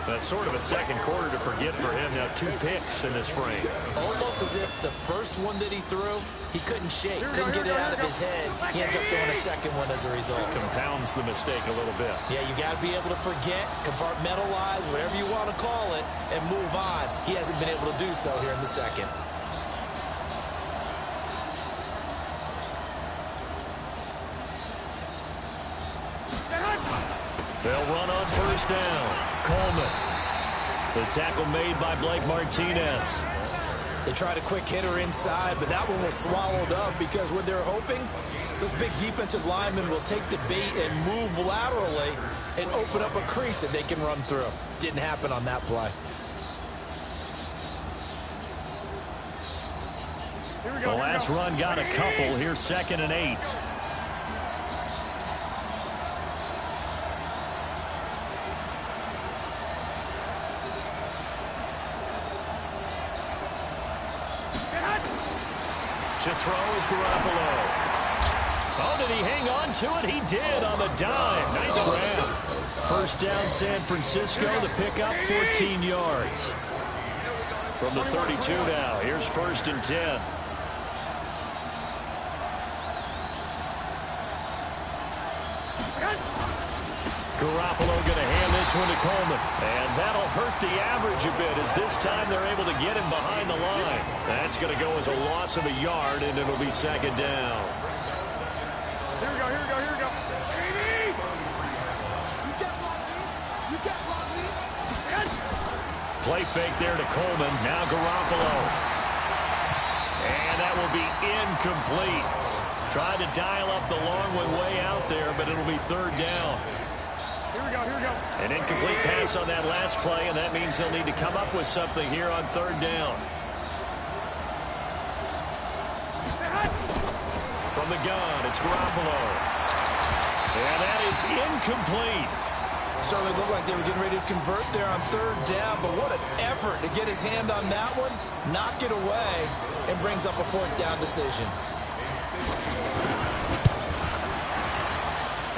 That's sort of a second quarter to forget for him. Now 2 picks in this frame. Almost as if the first one that he threw, he couldn't shake, couldn't get it out of his head. He ends up throwing a second one as a result. Compounds the mistake a little bit. Yeah, you got to be able to forget, compartmentalize, whatever you want to call it, and move on. He hasn't been able to do so here in the second. They'll run on first down. Coleman. The tackle made by Blake Martinez. They tried a quick hitter inside, but that one was swallowed up because what they're hoping, those big defensive linemen will take the bait and move laterally and open up a crease that they can run through. Didn't happen on that play. The last run got a couple. Here's 2nd and 8. To throw is Garoppolo. Oh, did he hang on to it? He did on the dime. Nice grab. First down, San Francisco. The pickup, 14 yards. From the 32 now. Here's 1st and 10. Garoppolo going to hand this one to Coleman. And that'll hurt the average a bit as this time they're able to get him behind the line. That's going to go as a loss of a yard, and it'll be 2nd down. Here we go, here we go, here we go. Baby! You get Rodney. You get Rodney. Yes! Play fake there to Coleman. Now Garoppolo. And that will be incomplete. Tried to dial up the long one way out there, but it'll be 3rd down. Here we go, here we go. An incomplete pass on that last play, and that means they'll need to come up with something here on 3rd down. From the gun, it's Garoppolo. And that is incomplete. Certainly looked like they were getting ready to convert there on 3rd down, but what an effort to get his hand on that one, knock it away, and brings up a 4th down decision.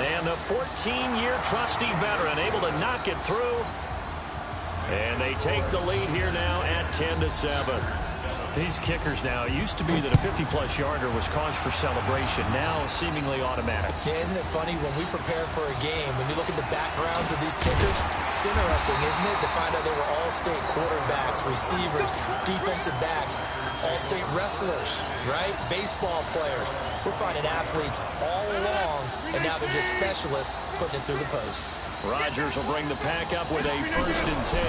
And the 14-year trusty veteran able to knock it through. And they take the lead here now at 10-7. These kickers now, it used to be that a 50-plus yarder was cause for celebration. Now seemingly automatic. Yeah, isn't it funny when we prepare for a game, when you look at the backgrounds of these kickers, it's interesting, isn't it, to find out they were all-state quarterbacks, receivers, defensive backs, all-state wrestlers, right? Baseball players. We're finding athletes all along, and now they're just specialists putting it through the posts. Rodgers will bring the pack up with a 1st and 10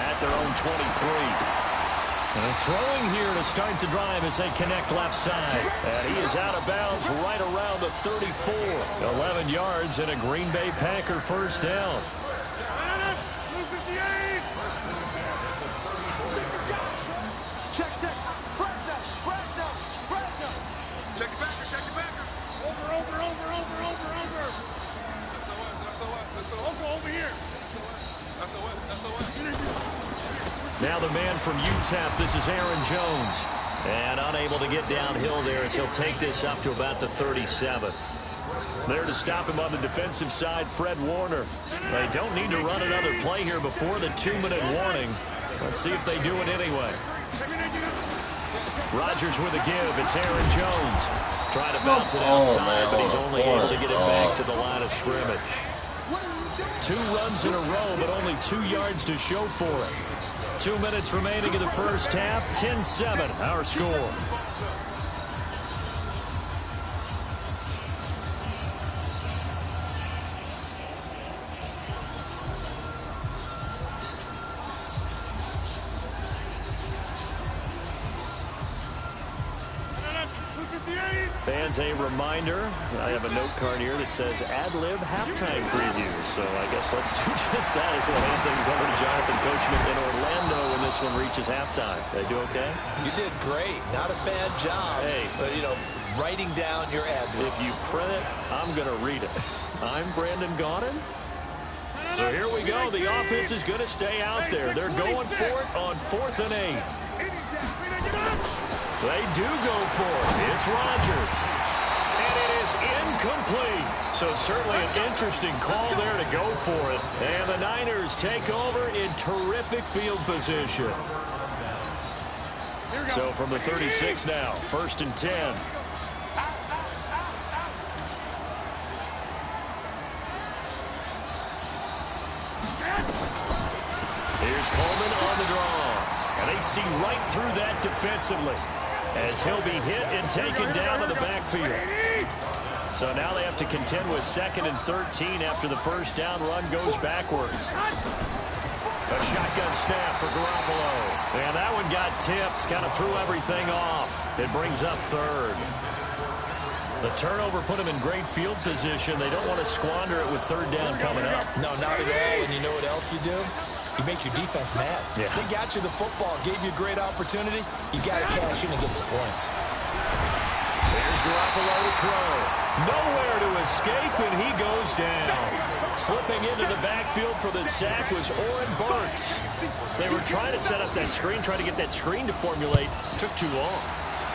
at their own 23. And throwing here to start the drive as they connect left side. And he is out of bounds right around the 34. 11 yards and a Green Bay Packer 1st down. Check, check. Check it back. Over here. Now the man from UTEP, this is Aaron Jones. And unable to get downhill there as he'll take this up to about the 37. There to stop him on the defensive side, Fred Warner. They don't need to run another play here before the 2-minute warning. Let's see if they do it anyway. Rodgers with a give. It's Aaron Jones. Trying to bounce it outside, but he's only able to get it back to the line of scrimmage. 2 runs in a row, but only 2 yards to show for it. 2 minutes remaining in the first half. 10-7, our score. Fans, a reminder, I have a note card here that says ad-lib halftime previews. So I guess let's do just that as we'll hand things over to Jonathan Coachman in Orlando when this one reaches halftime. Did I do okay? You did great. Not a bad job. Hey. But, you know, writing down your ad-lib. If you print it, I'm going to read it. I'm Brandon Gaudin. So here we go. The offense is going to stay out there. They're going for it on 4th and 8. They do go for it. It's Rodgers. And it is incomplete. So certainly an interesting call there to go for it. And the Niners take over in terrific field position. So from the 36 now, 1st and 10. Here's Coleman on the draw. And they see right through that defensively, as he'll be hit and taken down in the backfield. So now they have to contend with 2nd and 13 after the first down run goes backwards. A shotgun snap for Garoppolo. And that one got tipped, kind of threw everything off. It brings up 3rd. The turnover put them in great field position. They don't want to squander it with 3rd down coming up. No, not at all. And you know what else you do? You make your defense mad. Yeah. They got you the football, gave you a great opportunity. You got to cash in and get some points. There's Garoppolo to throw. Nowhere to escape, and he goes down. Slipping into the backfield for the sack was Oren Burks. They were trying to set up that screen, trying to get that screen to formulate. Took too long.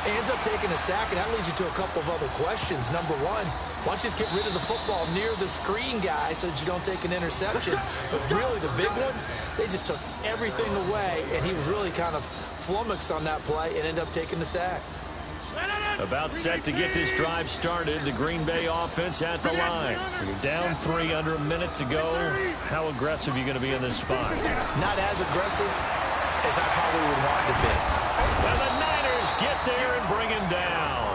He ends up taking a sack, and that leads you to a couple of other questions. Number one, why don't you just get rid of the football near the screen guy so that you don't take an interception? But really, the big one, they just took everything away, and he was really kind of flummoxed on that play and ended up taking the sack. About set to get this drive started. The Green Bay offense at the line. You're down 3 under a minute to go. How aggressive are you going to be in this spot? Not as aggressive as I probably would want to be. Well, the Niners get there and bring him down.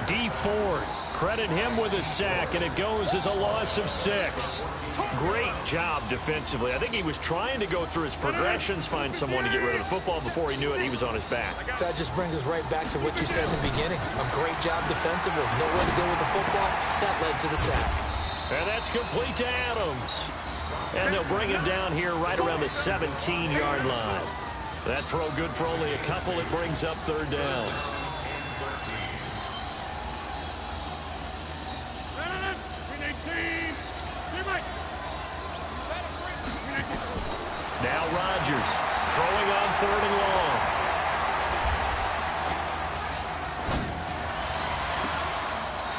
D Ford, credit him with a sack, and it goes as a loss of 6. Great job defensively. I think he was trying to go through his progressions, find someone to get rid of the football. Before he knew it, he was on his back. So that just brings us right back to what you said in the beginning. A great job defensively. No way to go with the football. That led to the sack. And that's complete to Adams. And they'll bring him down here right around the 17-yard line. That throw good for only a couple. It brings up 3rd down. Now Rodgers throwing on 3rd and long.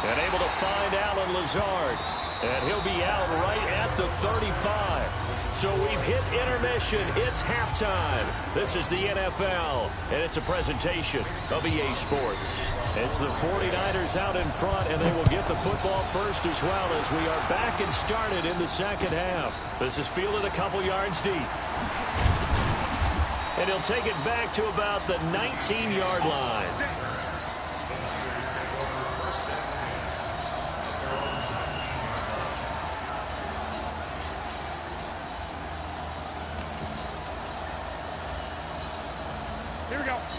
And able to find Allen Lazard. And he'll be out right at the 35. So we've hit intermission. It's halftime. This is the NFL, and it's a presentation of EA Sports. It's the 49ers out in front, and they will get the football first as well as we are back and started in the second half. This is fielded a couple yards deep. And he'll take it back to about the 19-yard line.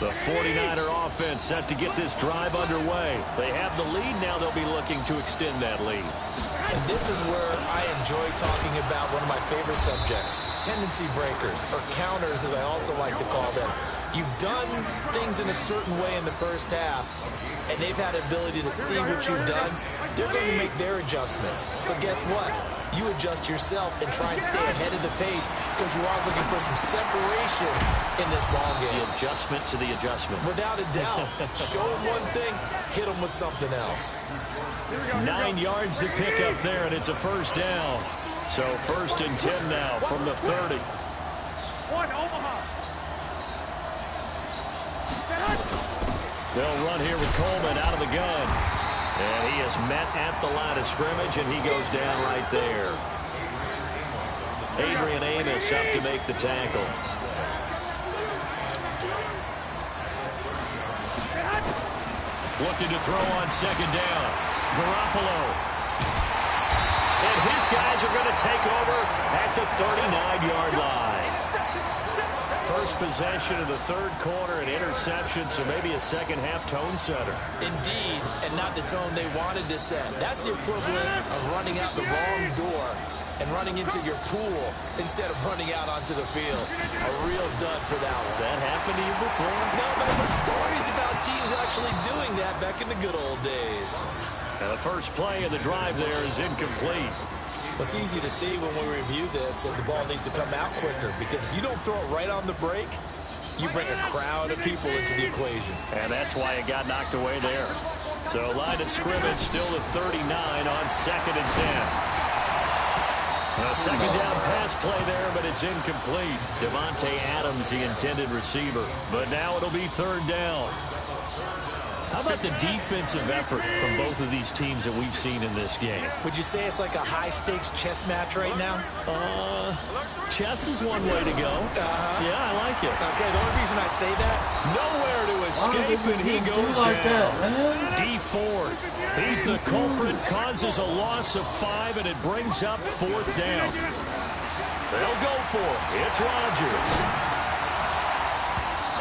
The 49er offense set to get this drive underway. They have the lead now. They'll be looking to extend that lead. And this is where I enjoy talking about one of my favorite subjects, tendency breakers, or counters as I also like to call them. You've done things in a certain way in the first half, and they've had the ability to see what you've done. They're going to make their adjustments. So guess what? You adjust yourself and try and stay ahead of the pace because you are looking for some separation in this ball game. The adjustment to the adjustment. Without a doubt. Show them one thing, hit them with something else. 9 yards to pick up there, and it's a first down. So 1st and 10 now from the 30. They'll run here with Coleman out of the gun. And he is met at the line of scrimmage, and he goes down right there. Adrian Amos up to make the tackle. Looking to throw on 2nd down. Garoppolo. And his guys are going to take over at the 39-yard line. First possession of the 3rd quarter, an interception, so maybe a second-half tone setter. Indeed, and not the tone they wanted to set. That's the equivalent of running out the wrong door and running into your pool instead of running out onto the field. A real dud for that one. Has that happened to you before? No, but I've heard stories about teams actually doing that back in the good old days. And the first play of the drive there is incomplete. It's easy to see when we review this that the ball needs to come out quicker because if you don't throw it right on the break, you bring a crowd of people into the equation. And that's why it got knocked away there. So line of scrimmage still at 39 on 2nd and 10. A second down pass play there, but it's incomplete. Devontae Adams, the intended receiver. But now it'll be 3rd down. How about the defensive effort from both of these teams that we've seen in this game? Would you say it's like a high-stakes chess match right now? Chess is one way to go. Yeah, I like it. Okay, the only reason I say that, nowhere to escape, and he goes like down. that, man? D Ford, he's the culprit, causes a loss of 5, and it brings up 4th down. They'll go for it. It's Rodgers.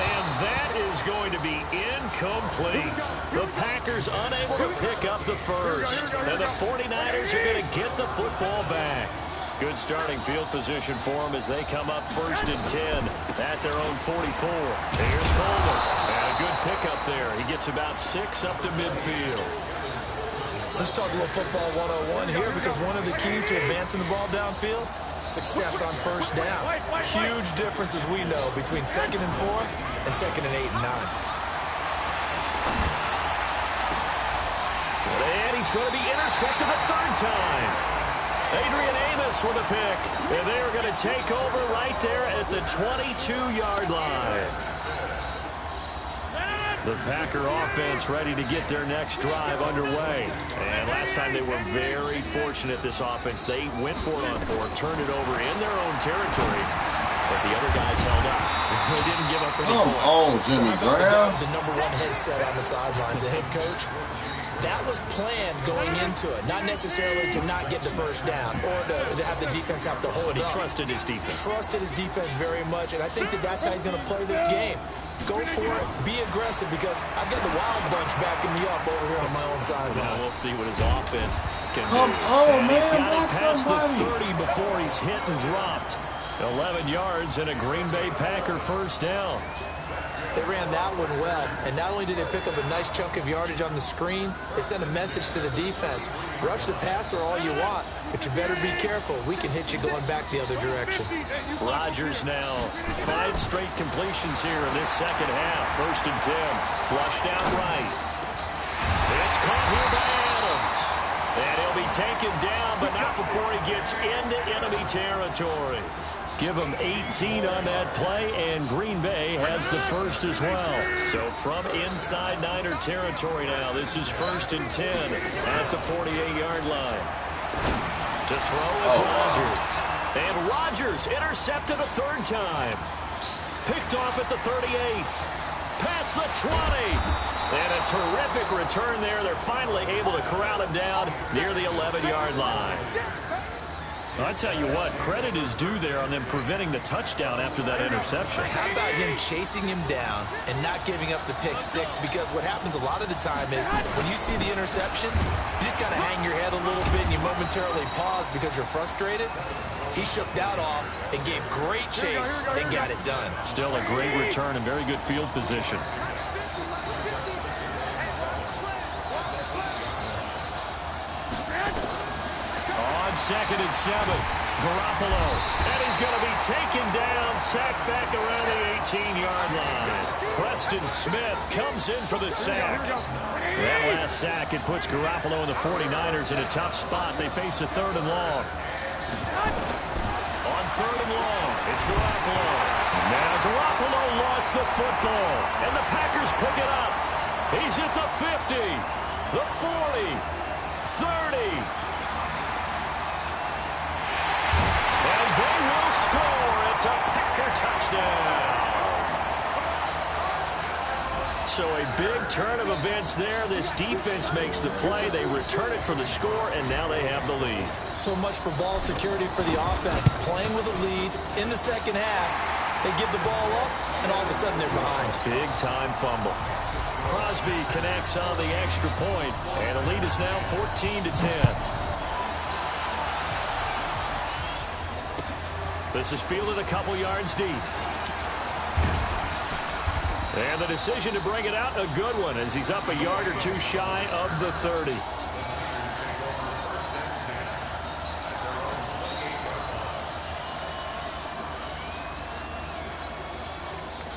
And that is going to be incomplete. The Packers unable to pick up the first. And the 49ers are going to get the football back. Good starting field position for them as they come up 1st and 10 at their own 44. Here's Coleman. And a good pickup there. He gets about 6 up to midfield. let's talk a little football 101 here, because one of the keys to advancing the ball downfield, success on 1st down. Huge difference, as we know, between 2nd and 4 and 2nd and 8 and 9. And he's going to be intercepted a 3rd time. Adrian Amos with a pick. And they are going to take over right there at the 22-yard line. The Packer offense ready to get their next drive underway. And last time they were very fortunate, this offense. They went for it on 4, turned it over in their own territory. But the other guys held up. They didn't give up any points. Oh, Jimmy Graham. The number 1 headset on the sidelines, the head coach. That was planned going into it, not necessarily to not get the 1st down or to have the defense have to hold But he up. trusted his defense. Trusted his defense very much, and I think that's how he's going to play this game. Go for it, be aggressive, because I've got the Wild Bunch backing me up over here on my own sideline. Now we'll see what his offense can Come do. on, And man, he's got it block past somebody. the 30 before he's hit and dropped. 11 yards and a Green Bay Packer 1st down. They ran that one well, and not only did they pick up a nice chunk of yardage on the screen, they sent a message to the defense. Rush the passer all you want, but you better be careful. We can hit you going back the other direction. Rodgers now 5 straight completions here in this 2nd half. 1st and 10. Flushed out right. It's caught here by Adams. And he'll be taken down, but not before he gets into enemy territory. Give him 18 on that play, and Green Bay has the first as well. So from inside Niner territory now, this is 1st and 10 at the 48-yard line. To throw is Rodgers. And Rodgers intercepted a 3rd time. Picked off at the 38. Past the 20. And a terrific return there. They're finally able to corral him down near the 11-yard line. I tell you what, credit is due there on them preventing the touchdown after that interception. How about him chasing him down and not giving up the pick 6? Because what happens a lot of the time is when you see the interception, you just kind of hang your head a little bit and you momentarily pause because you're frustrated. He shook that off and gave great chase and got it done. Still a great return and very good field position. On 2nd and 7, Garoppolo. And he's going to be taken down, sacked back around the 18-yard line. Preston Smith comes in for the sack. That last sack, it puts Garoppolo and the 49ers in a tough spot. They face a 3rd and long. On 3rd and long, it's Garoppolo. Now Garoppolo lost the football, and the Packers pick it up. He's at the 50, the 40, 30. They will score. It's a Packer touchdown. So a big turn of events there. This defense makes the play. They return it for the score, and now they have the lead. So much for ball security for the offense. Playing with a lead in the 2nd half. They give the ball up, and all of a sudden they're behind. Big-time fumble. Crosby connects on the extra point, and the lead is now 14-10. This is fielded a couple yards deep. And the decision to bring it out, a good one, as he's up a yard or 2 shy of the 30.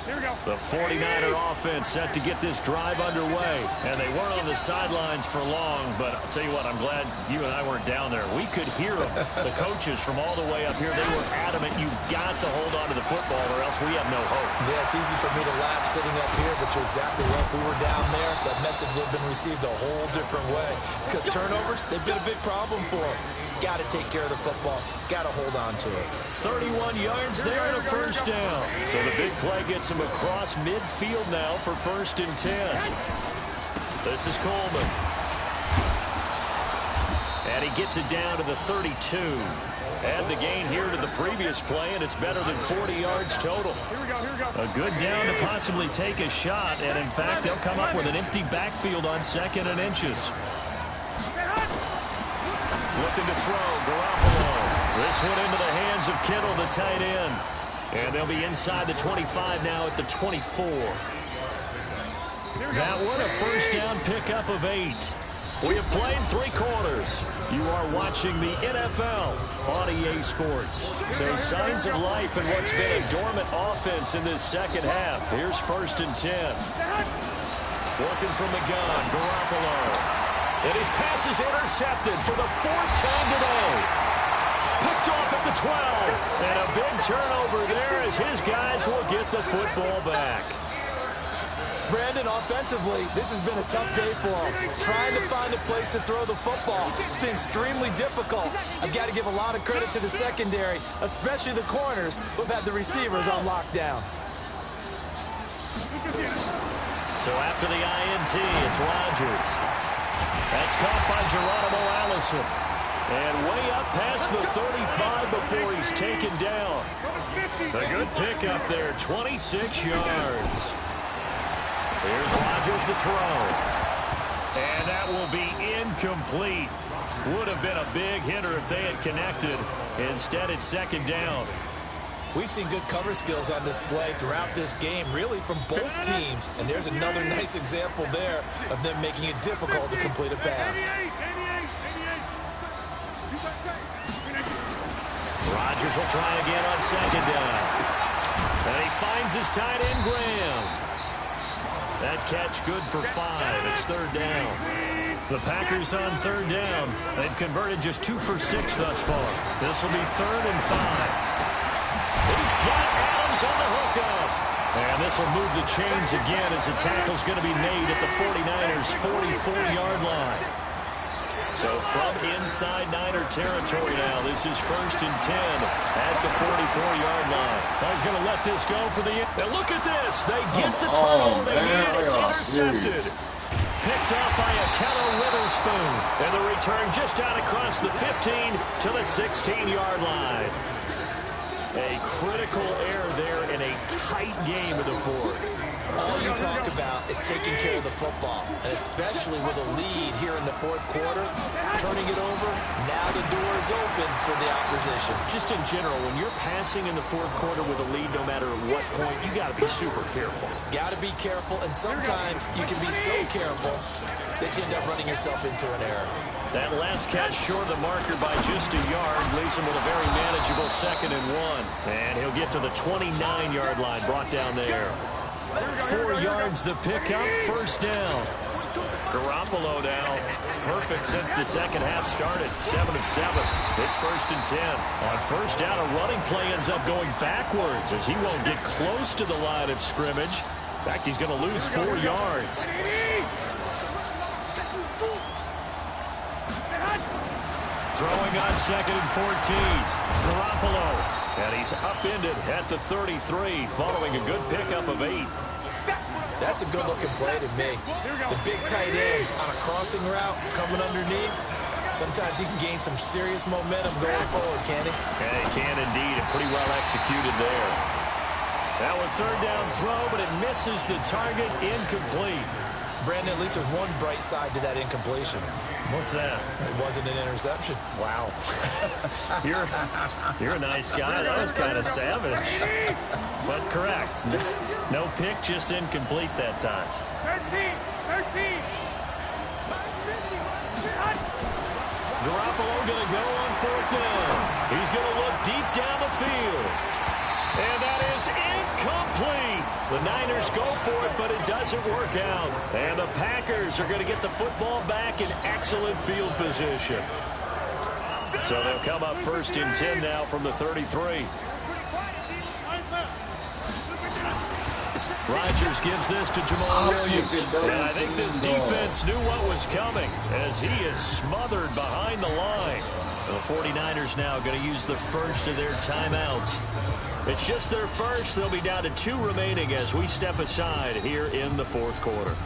Here we go. The 49er offense set to get this drive underway. And they weren't on the sidelines for long, but I'll tell you what, I'm glad you and I weren't down there. We could hear them. The coaches from all the way up here, they were adamant, you've got to hold on to the football or else we have no hope. Yeah, it's easy for me to laugh sitting up here, but you're exactly right. If we were down there, that message would have been received a whole different way. Because turnovers, they've been a big problem for them. Got to take care of the football. Got to hold on to it. 31 yards there and a first down. So the big play gets him across midfield now for 1st and 10. This is Coleman. And he gets it down to the 32. Add the gain here to the previous play, and it's better than 40 yards total. Here we go, here we go. A good down to possibly take a shot, and in fact, they'll come up with an empty backfield on 2nd and inches. Looking to throw, Garoppolo. This one into the hands of Kittle, the tight end. And they'll be inside the 25 now at the 24. That one a first down pickup of 8. We have played 3 quarters. You are watching the NFL on EA Sports. So signs of life in what's been a dormant offense in this second half. Here's 1st and 10. Working from the gun, Garoppolo. And his pass is intercepted for the 4th time today. Picked off at the 12. And a big turnover there as his guys will get the football back. Brandon, offensively, this has been a tough day for him. Trying to find a place to throw the football. It's been extremely difficult. I've got to give a lot of credit to the secondary, especially the corners who've had the receivers on lockdown. So after the INT, it's Rodgers. That's caught by Geronimo Allison. And way up past the 35 before he's taken down. A good pickup there, 26 yards. Here's Rodgers to throw. And that will be incomplete. Would have been a big hitter if they had connected. Instead, it's 2nd down. We've seen good cover skills on display throughout this game, really from both teams. And there's another nice example there of them making it difficult to complete a pass. Rodgers will try again on 2nd down. And he finds his tight end, Graham. That catch good for 5. It's 3rd down. The Packers on 3rd down. They've converted just 2 for 6 thus far. This will be 3rd and 5. He's got Adams on the hookup. And this will move the chains again as the tackle's going to be made at the 49ers' 44-yard line. So from inside Niner territory now, this is 1st and 10 at the 44-yard line. I was going to let this go for the... Now look at this. They get the turnover. It's intercepted. Picked off by Akello Witherspoon. And the return just out across the 15 to the 16-yard line. A critical error there in a tight game of the 4th. All you talk about is taking care of the football, and especially with a lead here in the 4th quarter, turning it over, now the door is open for the opposition. Just in general, when you're passing in the 4th quarter with a lead, no matter what point, you got to be super careful. Got to be careful, and sometimes you can be so careful that you end up running yourself into an error. That last catch short of the marker by just a yard leaves him with a very manageable 2nd and 1. And he'll get to the 29-yard line, brought down there. 4 yards the pickup, 1st down. Garoppolo now, perfect since the second half started, 7 of 7. It's 1st and 10. On 1st down, a running play ends up going backwards as he won't get close to the line of scrimmage. In fact, he's going to lose 4 yards. Throwing on 2nd and 14. Garoppolo. And he's upended at the 33 following a good pickup of 8. That's a good-looking play to me. The big tight end on a crossing route coming underneath. Sometimes he can gain some serious momentum going forward, can he? Yeah, he can indeed, and pretty well executed there. That was 3rd down throw, but it misses the target, incomplete. Brandon, at least there's one bright side to that incompletion. What's that? It wasn't an interception. Wow. You're a nice guy. That was kind of savage. But correct. No pick, just incomplete that time. 13. Garoppolo going to go on 4th down. He's going to look deep down the field. And that is incomplete. The Niners go for it, but it doesn't work out. And the Packers are going to get the football back in excellent field position. So they'll come up first and 10 now from the 33. Rodgers gives this to Jamal Williams. And I think this defense knew what was coming as he is smothered behind the line. The 49ers now going to use the first of their timeouts. It's just their first. They'll be down to 2 remaining as we step aside here in the fourth quarter.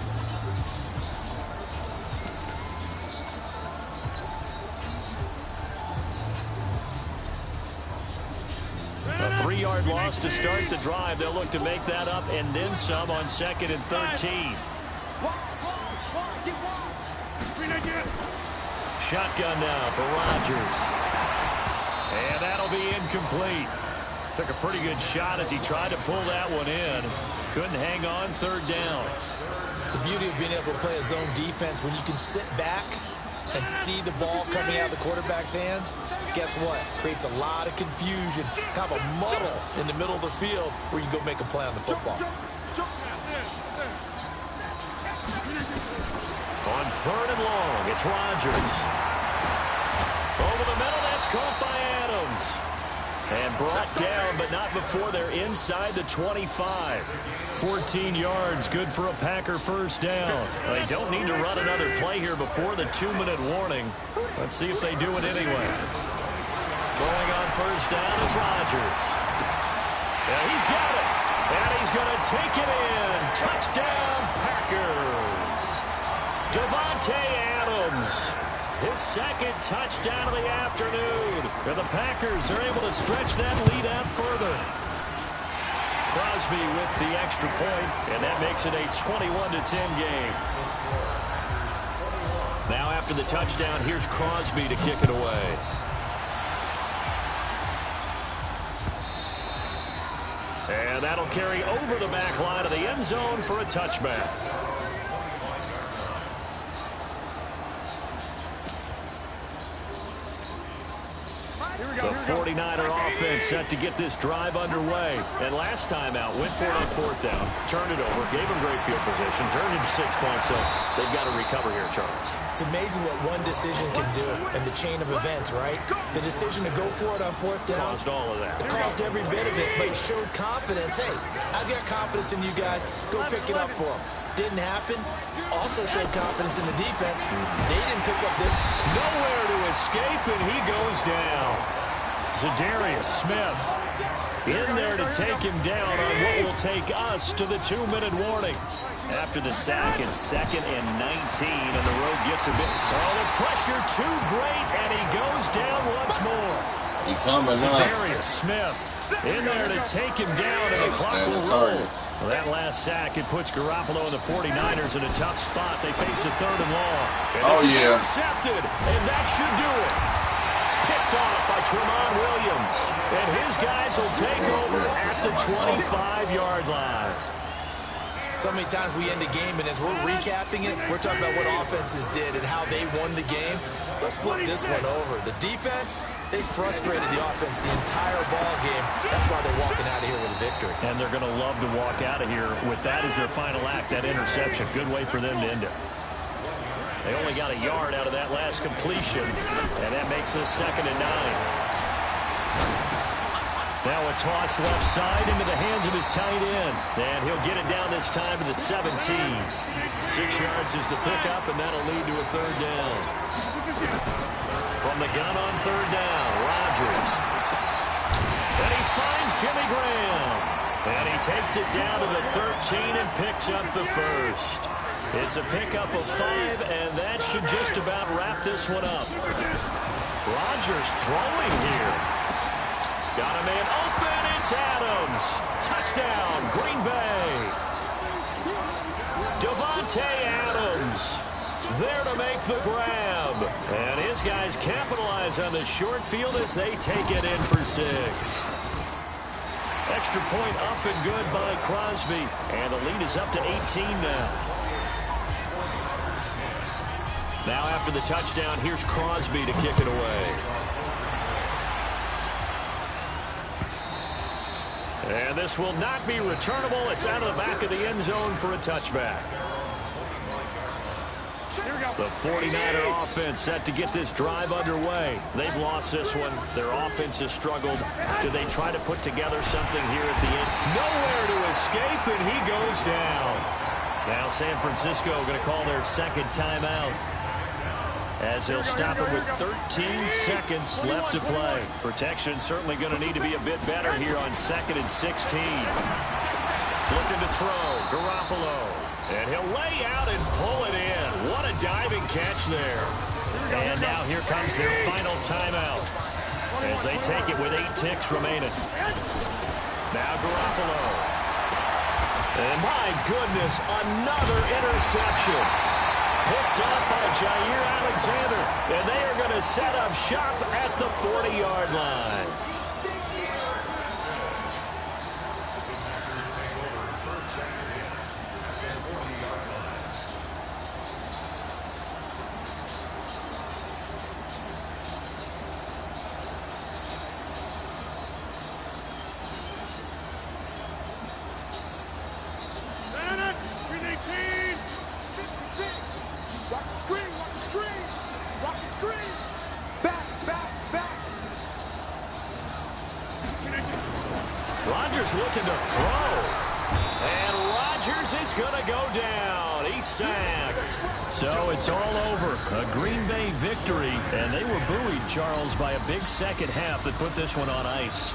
A 3-yard loss to start the drive. They'll look to make that up and then some on 2nd and 13. Shotgun now for Rodgers. And that'll be incomplete. Took a pretty good shot as he tried to pull that one in. Couldn't hang on 3rd down. The beauty of being able to play a zone defense when you can sit back and see the ball coming out of the quarterback's hands, guess what? Creates a lot of confusion, kind of a muddle in the middle of the field where you go make a play on the football. On 3rd and long, it's Rodgers. Over the middle, that's caught by Adams. And brought down, but not before they're inside the 25. 14 yards, good for a Packer first down. They don't need to run another play here before the 2-minute warning. Let's see if they do it anyway. Throwing on first down is Rodgers. Yeah, he's got it. And he's going to take it in. Touchdown, Packers. Davante Adams. His 2nd touchdown of the afternoon. And the Packers are able to stretch that lead out further. Crosby with the extra point, and that makes it a 21-10 game. Now after the touchdown, here's Crosby to kick it away. And that'll carry over the back line of the end zone for a touchback. The 49er offense set to get this drive underway. And last time out, went for it on 4th down, turned it over, gave them great field position, turned into 6 points, so they've got to recover here, Charles. It's amazing what one decision can do in the chain of events, right? The decision to go for it on 4th down. Caused all of that. It caused every bit of it, but he showed confidence. Hey, I've got confidence in you guys. Go pick it up for him. Didn't happen. Also showed confidence in the defense. They didn't pick up this. Nowhere to escape, and he goes down. Za'Darius Smith in there to take him down on what will take us to the 2-minute warning. After the sack, it's 2nd and 19, and the road gets a bit. Oh, the pressure too great, and he goes down once more. He coming up. Za'Darius Smith in there to take him down, and the clock will roll. Well, that last sack, it puts Garoppolo and the 49ers in a tough spot. They face a 3rd and long. And this is intercepted, and that should do it. Picked off by Tramon Williams. And his guys will take over at the 25-yard line. So many times we end a game, and as we're recapping it, we're talking about what offenses did and how they won the game. Let's flip this one over. The defense, they frustrated the offense the entire ball game. That's why they're walking out of here with a victory. And they're going to love to walk out of here with that as their final act, that interception. Good way for them to end it. They only got a yard out of that last completion, and that makes this 2nd and 9. Now a toss left side into the hands of his tight end. And he'll get it down this time to the 17. 6 yards is the pickup, and that'll lead to a 3rd down. From the gun on 3rd down, Rodgers. And he finds Jimmy Graham. And he takes it down to the 13 and picks up the first. It's a pickup of 5, and that should just about wrap this one up. Rodgers throwing here. Got a man open. It's Adams. Touchdown, Green Bay. Davante Adams there to make the grab. And his guys capitalize on the short field as they take it in for 6. Extra point up and good by Crosby. And the lead is up to 18 now. Now after the touchdown, here's Crosby to kick it away. And this will not be returnable. It's out of the back of the end zone for a touchback. The 49er offense set to get this drive underway. They've lost this one. Their offense has struggled. Do they try to put together something here at the end? Nowhere to escape, and he goes down. Now San Francisco going to call their second timeout, as he'll stop it with 13 seconds left to play. Protection certainly going to need to be a bit better here on 2nd and 16. Looking to throw, Garoppolo. And he'll lay out and pull it in. What a diving catch there. And now here comes their final timeout, as they take it with 8 ticks remaining. Now Garoppolo. And my goodness, another interception. Picked up by Jair Alexander. And they are going to set up shop at the 40-yard line. Rodgers looking to throw. And Rodgers is going to go down. He's sacked. So it's all over. A Green Bay victory. And they were buoyed, Charles, by a big second half that put this one on ice.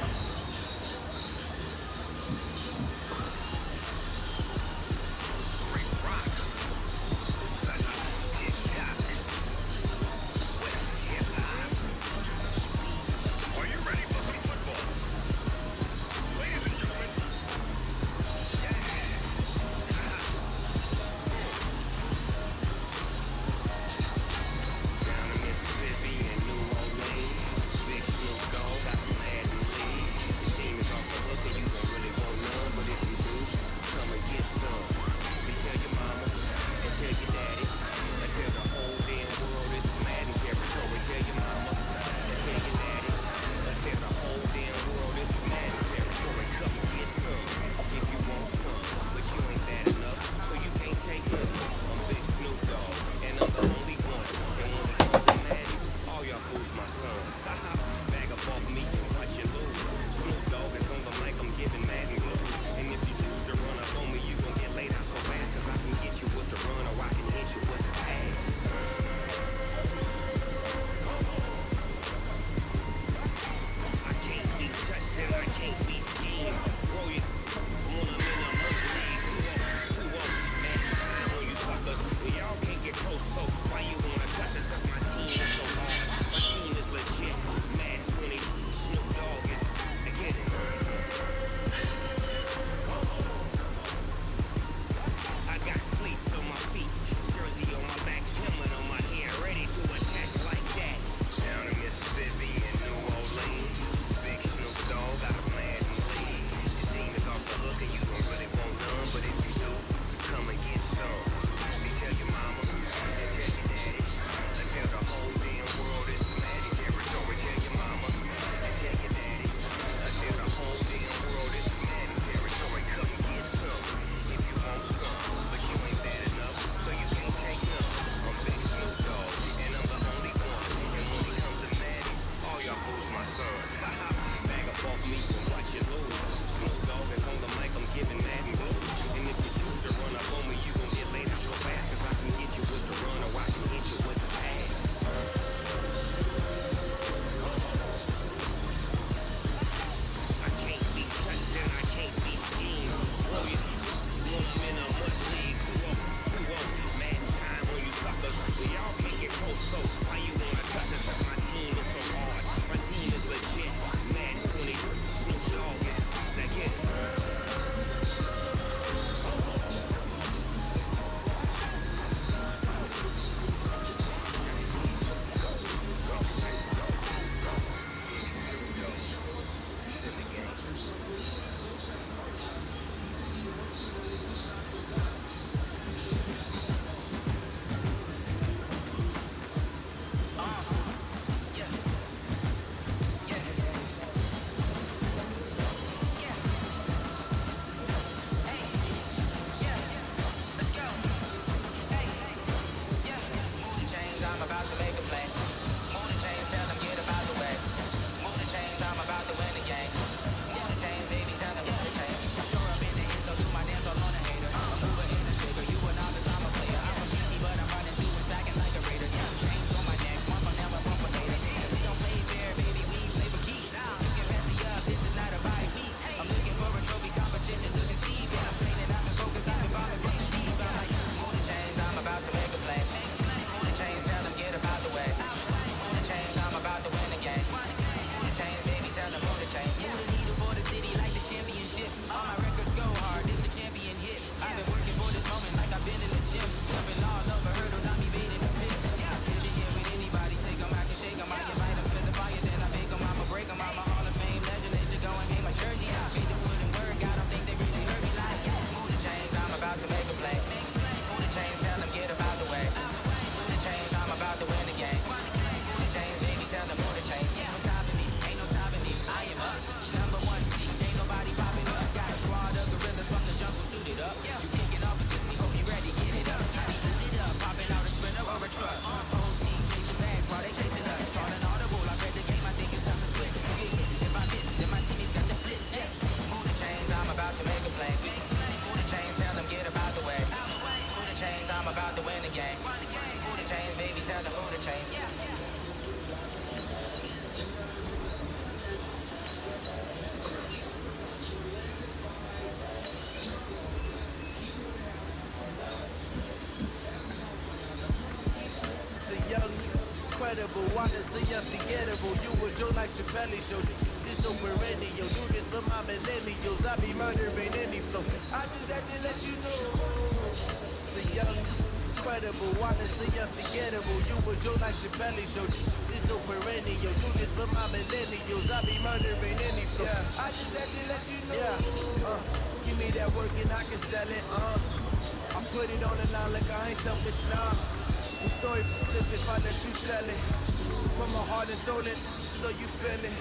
incredible, honestly unforgettable. You were Joe like your belly show. This so perennial, do this for my millennials. I be murdering any flow. I just had to let you know. The young, incredible, honestly unforgettable. You were Joe like your belly show. This so perennial, do this for my millennials. I be murdering any flow. Yeah. I just had to let you know. Yeah. Give me that work and I can sell it. I put it on the line like I ain't selfish, nah. The story flip if I let you tell it. From my heart and soul it, so you feel it.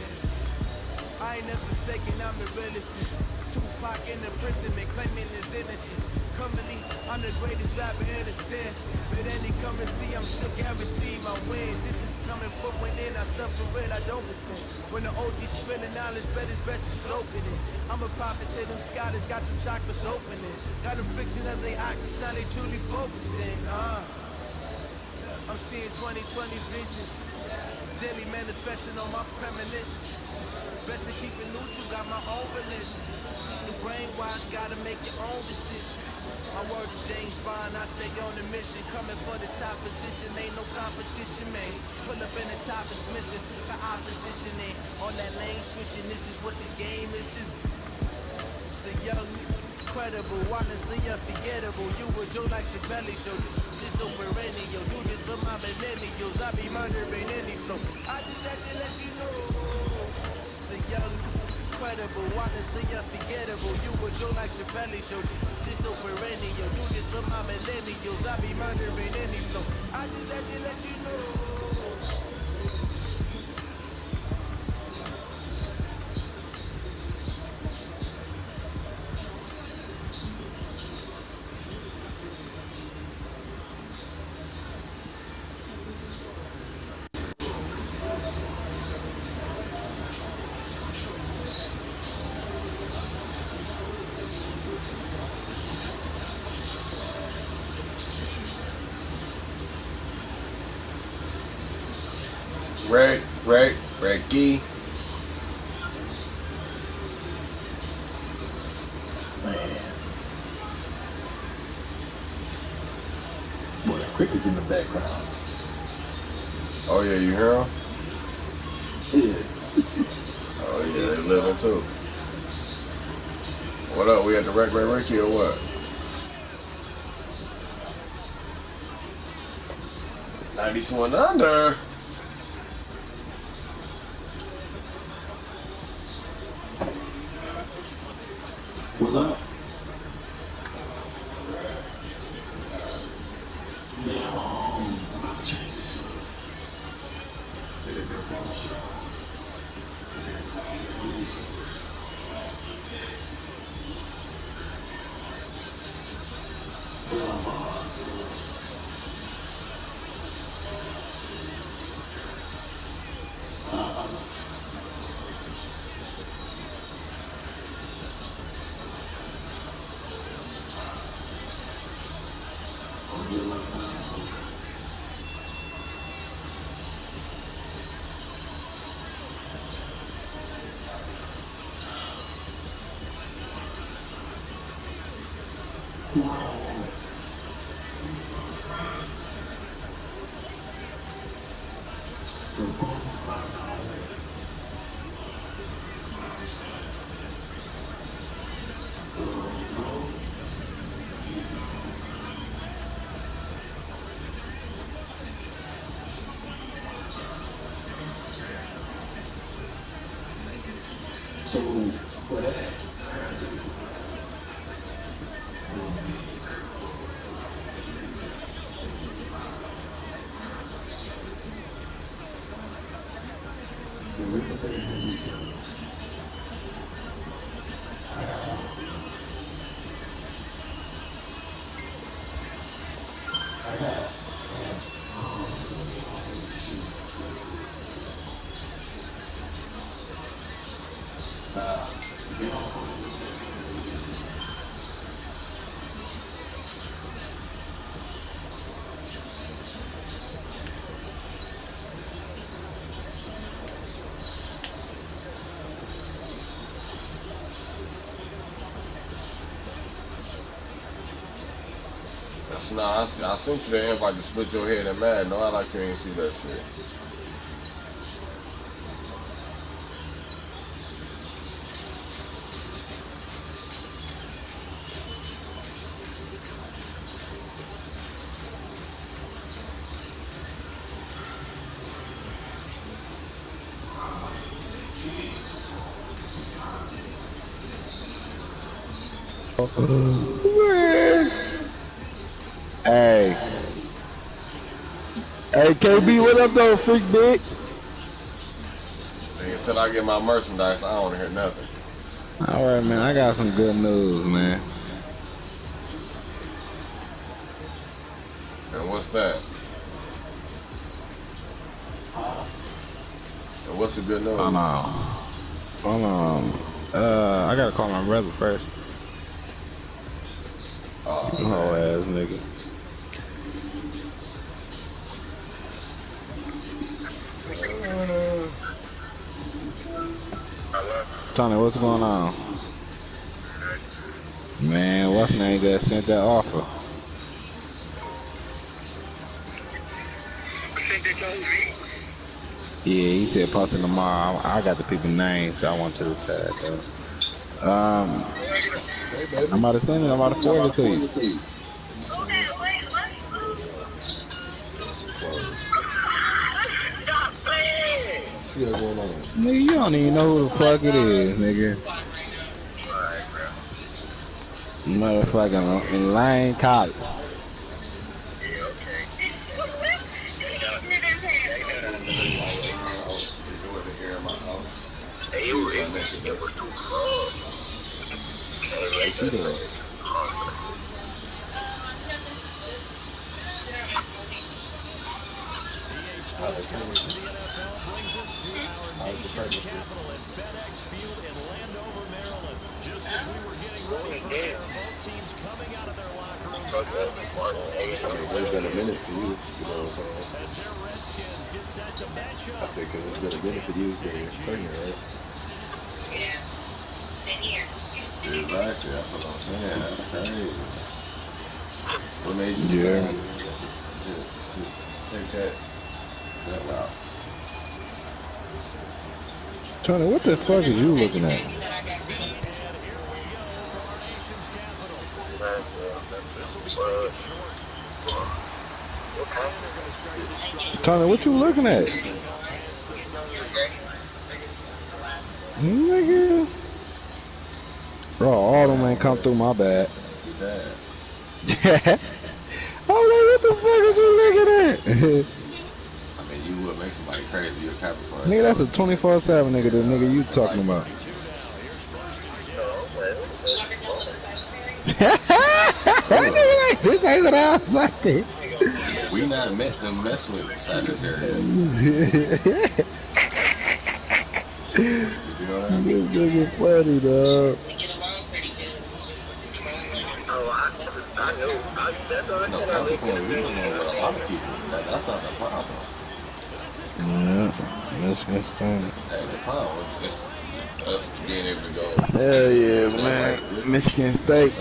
I ain't never faking, I'm the realest. Tupac in the prison and claiming his innocence. Currently, I'm the greatest rapper in a sense. But any currency, I'm still guaranteed my wins. This is coming from within, I stuff for real, I don't pretend. When the OG spilling knowledge, bet it's best to soak in it. I'm a prophet to them scholars, got them chakras opening. Got them fixing up their octaves, now they truly focused in. I'm seeing 2020 visions. Daily manifesting on my premonitions. Best to keep it neutral, got my own religion. The brainwash, gotta make your own decision. My word is James Bond, I stay on the mission. Coming for the top position, ain't no competition, man. Pull up in the top, it's missing, the opposition ain't. On that lane switching, this is what the game is. The young, incredible, honestly unforgettable. You were Joe like your belly show. This so perennial, do this for my millennials. I be murdering any flow. I just had to let you know. The young, incredible, honestly unforgettable. You were Joe like your belly show. This so perennial, do this for my millennials. I be murdering any flow. I just had to let you know. Ricky. Man. Boy, the crickets in the background. Oh yeah, you hear him? Yeah. Oh yeah, they living too. What up? We at the Red Ricky or what? 92 and under. What's up? Yeah. Change this up. Let it go down the show. So, what happened? Nah, I sent you the invite to split your head and mad. No, I like you ain't see that shit. Man. Hey. Hey, KB, what up, though, freak bitch? Until I get my merchandise, I don't want to hear nothing. All right, man. I got some good news, man. And what's that? And what's the good news? Hold on. Hold on. I gotta call my brother first. Oh, ass nigga. Tony, what's going on? Man, what's name just sent that offer? Yeah, he said post it tomorrow. I got the people names, so I want to chat though. I'm about to send it. I'm about to forward it to you. Nigga, you don't even know who the fuck it is, nigga. Motherfucking in Lane College. Sports coverage of the NFL brings us to our nation's capital at FedEx Field in Landover, Maryland. Just as we were getting ready for air, both teams coming out of their locker rooms out of the tunnel. It's been a minute for you, you know what I'm saying? As their Redskins get set to match up. I said, because it's been a minute for you being pregnant, right? Yeah. 10 years. Exactly, that's what I'm saying. That's crazy. What made you Yeah. decide to take that route? Tony, what the fuck is you looking at? Tony, what you looking at? Nigga. Bro, all them ain't come through, my bad. I'm like, what the fuck is you looking at? I mean, you would make somebody crazy. You're a Capricorn. Nigga, that's a 24/7 nigga, the nigga you talking about. Nigga, like, this ain't what I was like. We not meant to mess with Sagittarius. You know that? This nigga funny, dog. No, Capricorn, we don't know a lot of people. That's not the problem. Yeah, Michigan State. Hey, the problem is us being able to go. Hell yeah, man. Michigan State.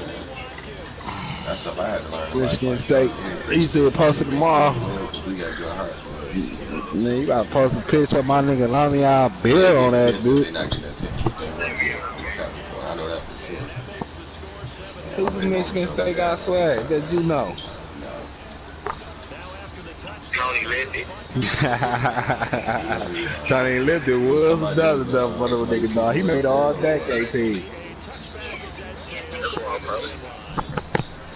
That's stuff I had to learn. Michigan State. He said post it tomorrow. We got good hearts. Man, you gotta post a picture of my nigga Lonnie out bill on that dude. They're not getting attention. They want to be a Capricorn. I know that for sure. Who's the Michigan State guy swag that you know? Tony Lindy. Tony Lindy was another dumb for the nigga, dog. He made all decade team. That's why I'm probably.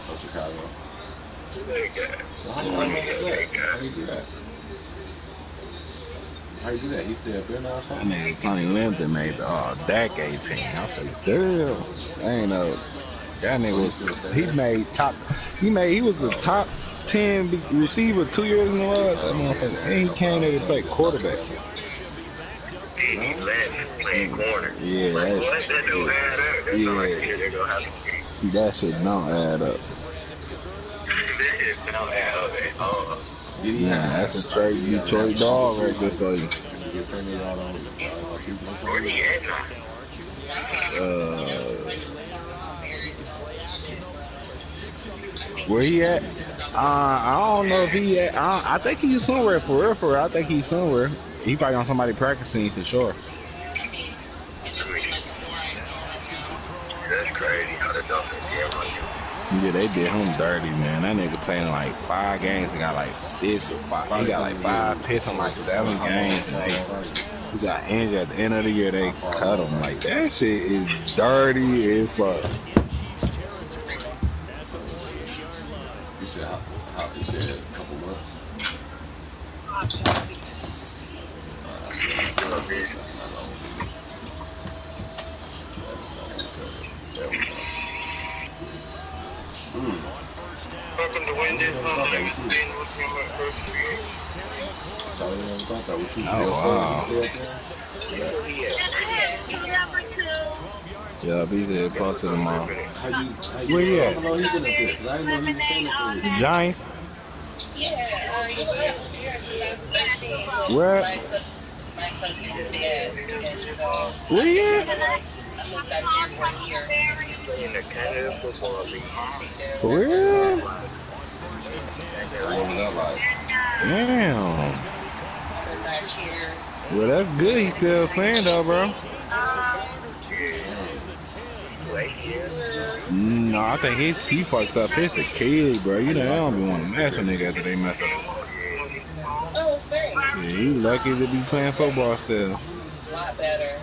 Oh, Chicago. So how you do that? How you do that? He still up there now or something? I mean, Tony Lindy made the all decade team. I said, damn. I ain't know. That nigga was, he was the top 10 receiver 2 years in a row. That motherfucker. And he came there to play quarterback. He left playing corner. Yeah, that shit don't add up. Yeah, that's a trade Detroit dog right there for you. Where he at? I don't know if he at. I think he's somewhere for real. I think he's somewhere. He probably on somebody practice team for sure. That's crazy how the Dolphins get on you. Yeah, they did him dirty, man. That nigga playing like 5 games and got like 6 or 5. He got like 5 picks on like 7 games. And he got injured at the end of the year. They cut him. Like, that shit is dirty as fuck. thought that was you. Charlie never thought that was you. Oh Your son, he wow. stay up there? Yeah, he said posted them all. How you, Where you how at? long he been up there? Because I didn't know he was staying up there with The you. Giants? Yeah, you know, I moved here in 2013 with Where? my husband's dad, and so Where you I at? moved out here for a year. That's it. For real? How long was that like? Damn. Been back here. Well, that's good. He's still playing though, bro. No, I think he fucked up. It's the kid, bro. You know they don't be want to mess with nigga after they mess up. Oh, it's great. Yeah, he lucky to be playing football still. A lot better.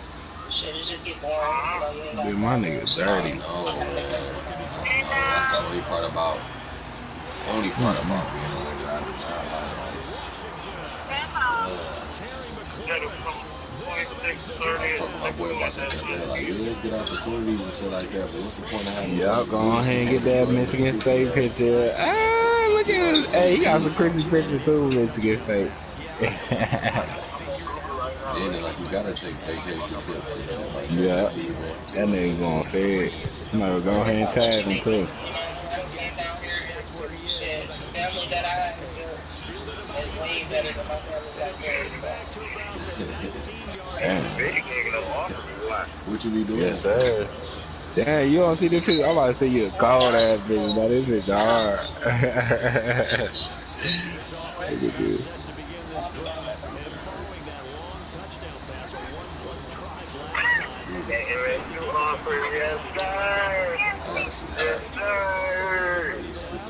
Shit, it just get boring. You know, you ain't got Dude, my fun. nigga I dirty. know, man. That's the only part about being a nigga that I like. I was talking to my boy about that. They're like, yeah, let's get opportunities and shit like that, but what's the point of having Yup, go on ahead and get that Michigan State picture. Ah, look at him. Hey, he got some crazy pictures too, Michigan State. Yeah, like you gotta take vacation trips and shit like that. Yeah, that nigga going fed. I'm gonna go ahead and tag him too. You know, I came down here and shit, the family that I have here is way better than my family back here. So. Damn. What you be doing? Yes, sir. Damn, you don't see this picture? I'm about to see you a cold ass bitch, but this bitch hard. Look at this.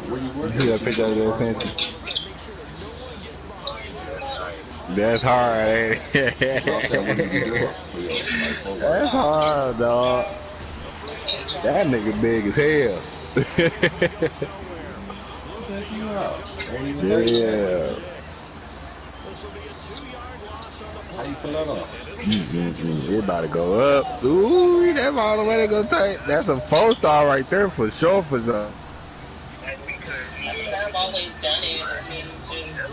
Where you You working? see that picture of that fancy? That's hard, ain't it? That's hard, dog. That nigga big as hell. Yeah. How you pull that off? It about to go up. Ooh, that's all the way to go tight. That's a 4-star right there for sure. For sure. I mean, I've always done it. I mean, just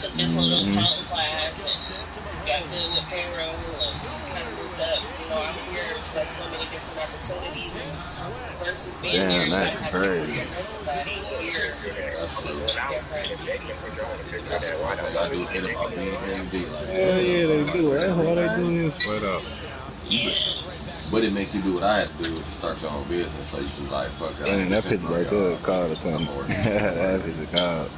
took this little accounting class and got good with payroll and kind of moved up. You know, I'm here for so many different opportunities versus being Damn, here. You that's have to crazy. for somebody here. That's what I do hate about being here in D-Line. Hell yeah, they do. That's why they do this. Split up. But it make you do what I had to do to start your own business, so you can like fuck it. Dang, that picture right there, called or something. That picture called.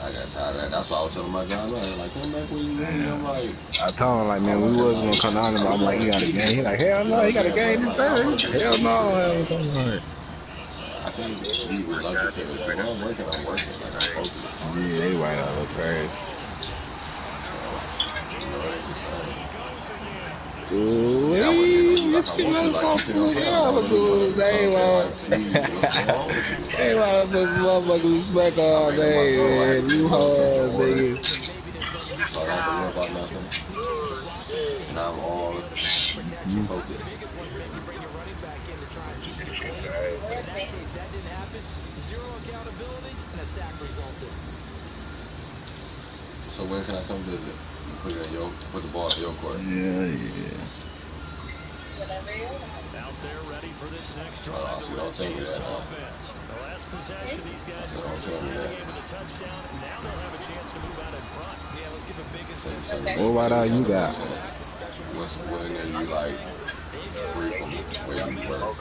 I got tired of that. That's why I was telling my job, like, come back when you want. I'm like, I told him like, man, we wasn't gonna come down there. I'm like, he got a game. He like, hell no, he got a game this Thursday. Hell no, hell no. I can't be reluctant to it. When I'm working. Like, I'm focused. Yeah, they white all over crazy. Ooh, Yeah, I wouldn't even do like I Michigan want to, like, you know what I'm saying? I motherfuckers, they want, see what's going on with you. they want to put motherfuckers respect all day, man. You hard, nigga. So I don't have to worry about nothing. And I'm all focused. So when can I come visit? You put it in put the ball in your court. Yeah. Out there ready for this next drive. So don't tell me that. The last possession, these guys So are don't tell me that. game with a touchdown. Now they'll have a chance to move out in front. Yeah, let's give a big assist. What white eye you got? When are you like free from where you work?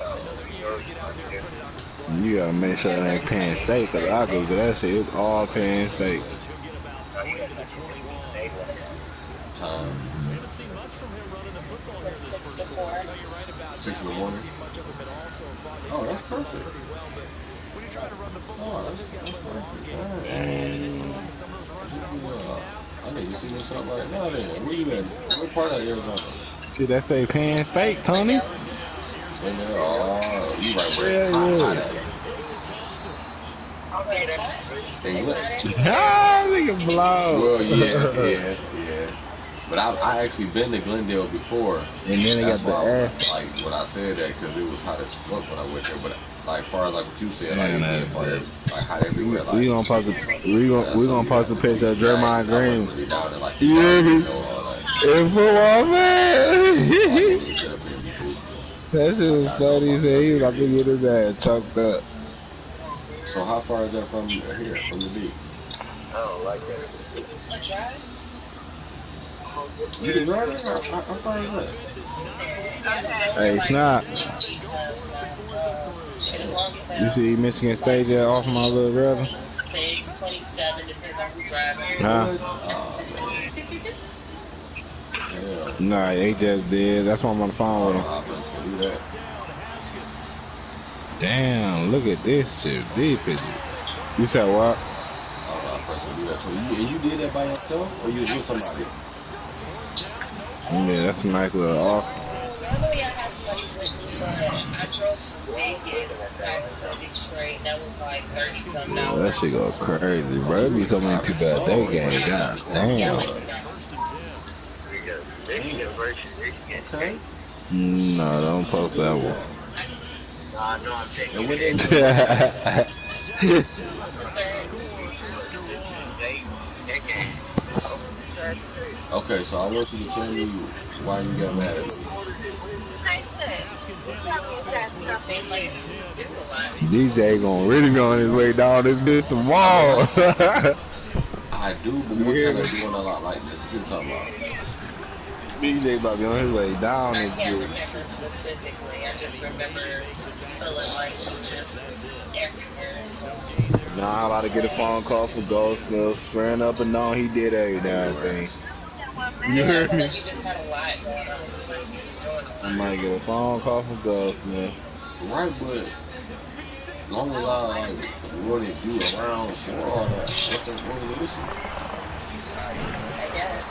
You gotta make sure it ain't Penn State, cause I go to that shit, it's all Penn State. Time. 6 to 4. 6 in the morning. Oh, that's perfect. Oh, that's perfect. I need to see what's up right now then. Where you at? What part of Arizona? Shit, that say Penn State, Tony? Oh, you right where Yeah, hot Okay. English. Ah, nigga blow. Well, yeah. But I actually been to Glendale before. And then they got That's the why I was ass. like when I said that because it was hot as fuck when I went there. But like far as like what you said, like Man, it being that's far, good. like hot everywhere. We Like gonna post a that's we gonna something you post have a to picture keep of your eyes. Jeremiah I wasn't Green. really down there like you down there, Yeah, you know, all that. and football So I man. didn't even sit up here and be boostful. That shit Like was I know funny. He about said he was nothing about to really. get his ass choked up. So how far is that from here, from the D? A drive? You can drive it? How far is that? Yeah, I've drove there Hey, like Snap. at least 3 times now. Shit, as long as You hell. see Michigan Like State there off my 20, little brother? 26, 27, depends on who's driving. Huh? What? Oh man. Hell. Nah, they just did. That's why I'm on the phone I don't with know him. how folks can do that. Damn, look at this shit. These pictures. You said what? I don't know how folks can do that to you. And you did that by yourself or you was with somebody? Yeah, that's a nice little off. I know y'all had somebody with me, but I drove from Vegas back to Detroit. That was like 30 something Yeah, that shit hours. go crazy, Oh, bro. There you be was so many driving people at that slow. You game. was God actually going Yeah, damn. like good. Damn. Okay. No, don't You post that did one. that. And when they win, what game? Okay, so I want you to tell me why you got mad at me. it seemed like you do a lot. DJ gonna really be on his way down this bitch I mean, tomorrow. I do, but You what hear kind me? of doing a lot like this? What you talking about? DJ about to be on his way down I this can't bitch. remember specifically. I just remember feeling like he just was everywhere. So Now I'm about to get a phone call from Goldsmith swearing up and down he did every damn Everywhere. thing. You yeah, I hear felt me? like you just had a lot going on. Like you were doing a I lot. might get a phone call from Goldsmith. Right, but long as I like wanted you around for all that, what was the issue? I guess.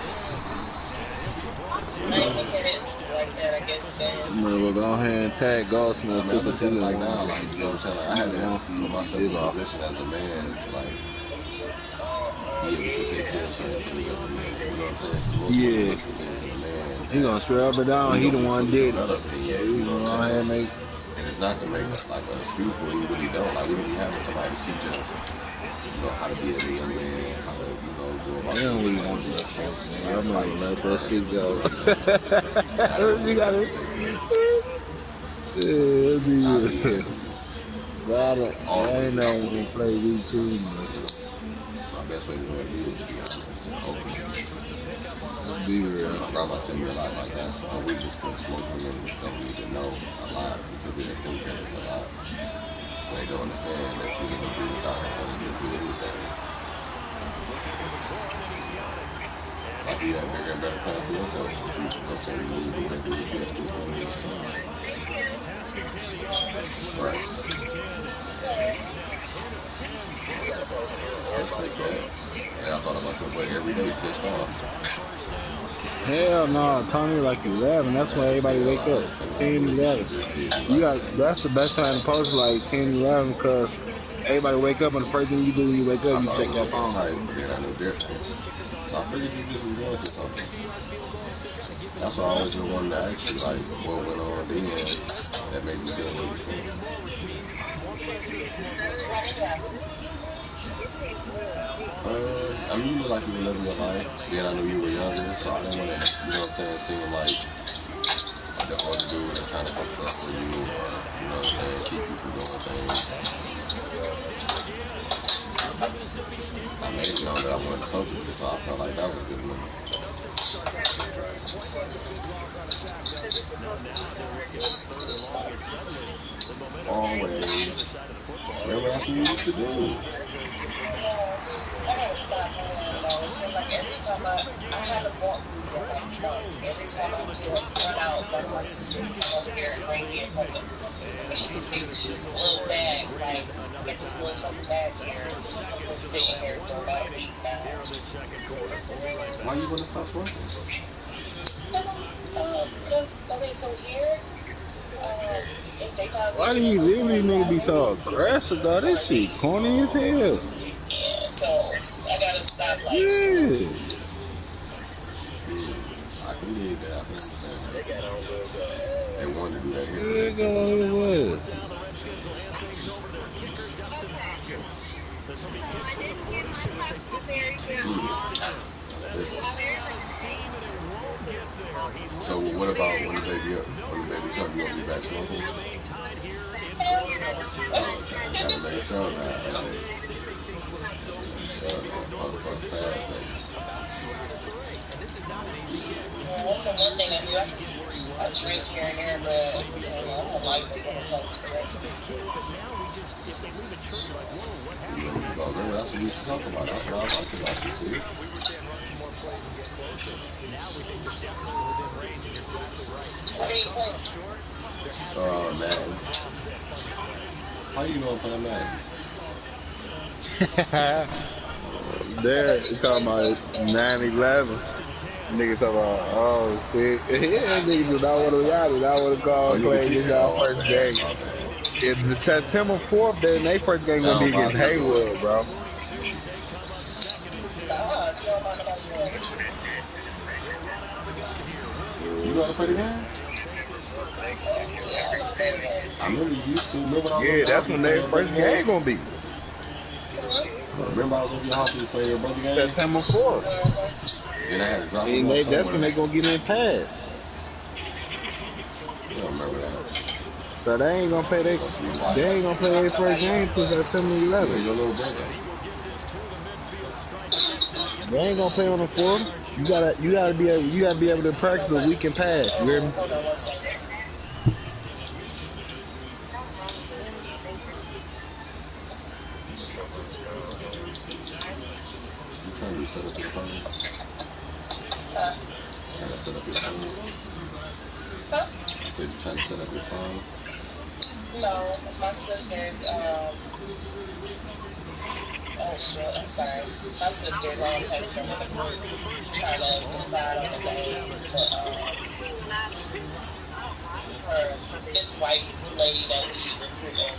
I didn't look at it like that. I guess then. We'll go ahead and tag I Goldsmith mean, too I because looked he at it the like one now, that, like you know what I'm saying. Like I he had the to one put myself is in a off. position as a man to like be able to take care of certain things as a man. You know what I'm saying? 'Cause most women Yeah, look at things as a man he gonna that swear up and down we he don't the be one fully did it. developed in So yet. we You know gonna what go I'm ahead and saying? make And it's not to make like an excuse, but we really don't. Like we don't be having somebody to teach us, you know, how to be as a young man, how to, you know, go about we don't things in really life. want You know what that I'm saying? shit, So man. like I'm how not you gonna let should that earn shit things, go. how you should handle You women, how gotta you take care of them. yeah, And be not me good. handle you. But I ain't Always. never gonna play you too much. My best way to win you is to be honest and open. Be real. My grandma tell me a lot like that's a weakness because most women don't need to know a lot because they think that it's a lot. But they don't understand that you can do without having to just do anything. Like you have bigger and better plans for yourself, but you know what I'm saying, you need to do what you have to do for you. Right. I respect that. And I thought about your boy every day pissed off. Hell no, Tony like 11. That's why Mad as everybody hell. wake I up. ain't cannot 10, believe she 11. just did you You like got that. that's the best time to post like 10, 11 because everybody wake up and the first thing you do when you wake up, I you thought it check was your getting phone. tight, but then I knew different. So I figured you just was going through something. That's why I always been wanting to ask you, like, what went on then that made you feel the way you feel. Why did you ask me? I mean, you look like you were living your life. Then I knew you were younger, so I didn't want to, you know what I'm saying, seem like the older dude that's trying to come stuff for you or, you know what I'm saying, keep you from doing things. I made it known that I wanted to coach with you, so I felt like that was a good move. Always. Remember that's what we used to do. I gotta stop doing that though. It seems like every time I haven't walked through here in like months. Every time I do run out, one of my sisters come over here and bring me a fucking little bag. Like, get this little fucking bag here. It's been sitting here for about a week now. Why you want to stop smoking? Because okay, so here, if they find weed Why do in the you system literally when nigga be driving, so aggressive, dog? you This want to shit leave. corny as Oh, hell. Yeah, so I gotta stop like Yeah. yeah. think they did that. I think they wanted to do that here. There you go. Down, the Redskins will hand things over to their kicker, Dustin Hopkins. This will be kicked from the 42. It's a 52-yard attempt. That's running out of steam, and it won't get there. So what about when the baby come? You gonna be back smoking? Tied here in Hell quarter number 2. Gotta make sure now. They make things look so easy because normally in this range, about 2 out of 3. And this is not an easy kick. Well, the one thing I do, I drink here and there, but I'm a lightweight when it comes to It's a big kick, but now we just, if they leave it short, you're like, whoa, what happened? Remember, that's what we used to talk about. That's what I like about this. We were saying run some more plays and get closer. Now we think they're definitely within range, and you're exactly right. If it comes up short, there has to be some Madden. problems that come your way. How you know I'm playing Madden? There, you talking about 9/11. Niggas talking about, oh shit. Yeah, niggas do not want to ride it. I want to go and play this our first game. It's the September 4th, then their first game gonna be against Haywood, bro. You know how to play the game? I remember you used to. Yeah, that's when their first game gonna be. Remember I was over your house and you played your brother game? September 4th. And I had to drop And that's when they gonna get in pass. You don't remember that. So they ain't gonna play their first game till September 11th. Your little brother. They ain't gonna play on the 4th. You gotta be able to practice a week and pass. You hear me? You trying to set up your phone? Trying to set up your phone? I said you trying to set up your phone? No, my sister's, oh shit, I'm sorry. My sister's on texting with a group trying to decide on the game for, this white lady that we recruiting.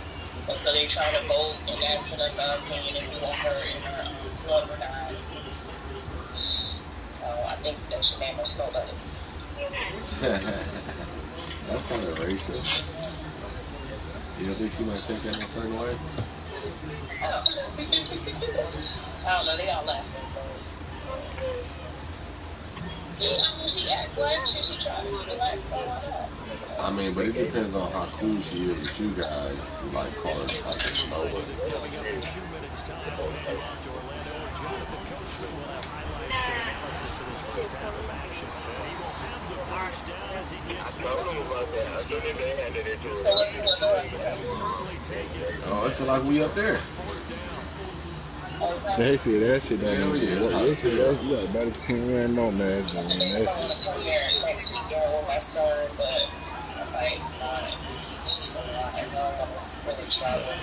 And so they trying to vote and asking us our opinion if we want her in our club or not. So I think they should name her Snow Bunny. That's kind of racist. You don't think she might take that in a certain way? I don't know, they all laughing. She act like she try to be relaxed, so why not? I mean, but it depends on how cool she is with you guys to like call her like a snow bunny. Coming up in 2 minutes' time, we'll head off to Orlando, where Jonathan Coachman will have highlights and analysis of this first half of action. And he will have the first down as he gets this Oh, it's like we up there. They see that shit down Hell yeah, that's how there. it is. You got about 10 rand on that. I think I'm gonna come here next weekend with my son, but I might not. It's just a lot, and I don't want to really travel.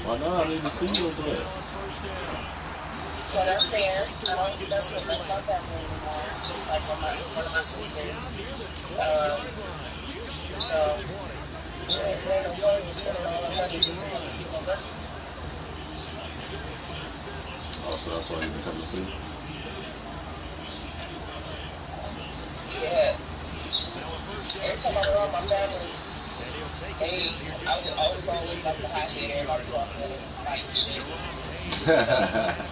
Why not? I need to see you over there. When I'm there, I don't mess with like my family anymore, just like one of my sisters. So, they're no fun to spend all the money just to come and see my person. Oh, so that's why you been coming to see? Yeah. Every time I'm around my family, I was always like the hot head, everybody walking in and fighting shit. So,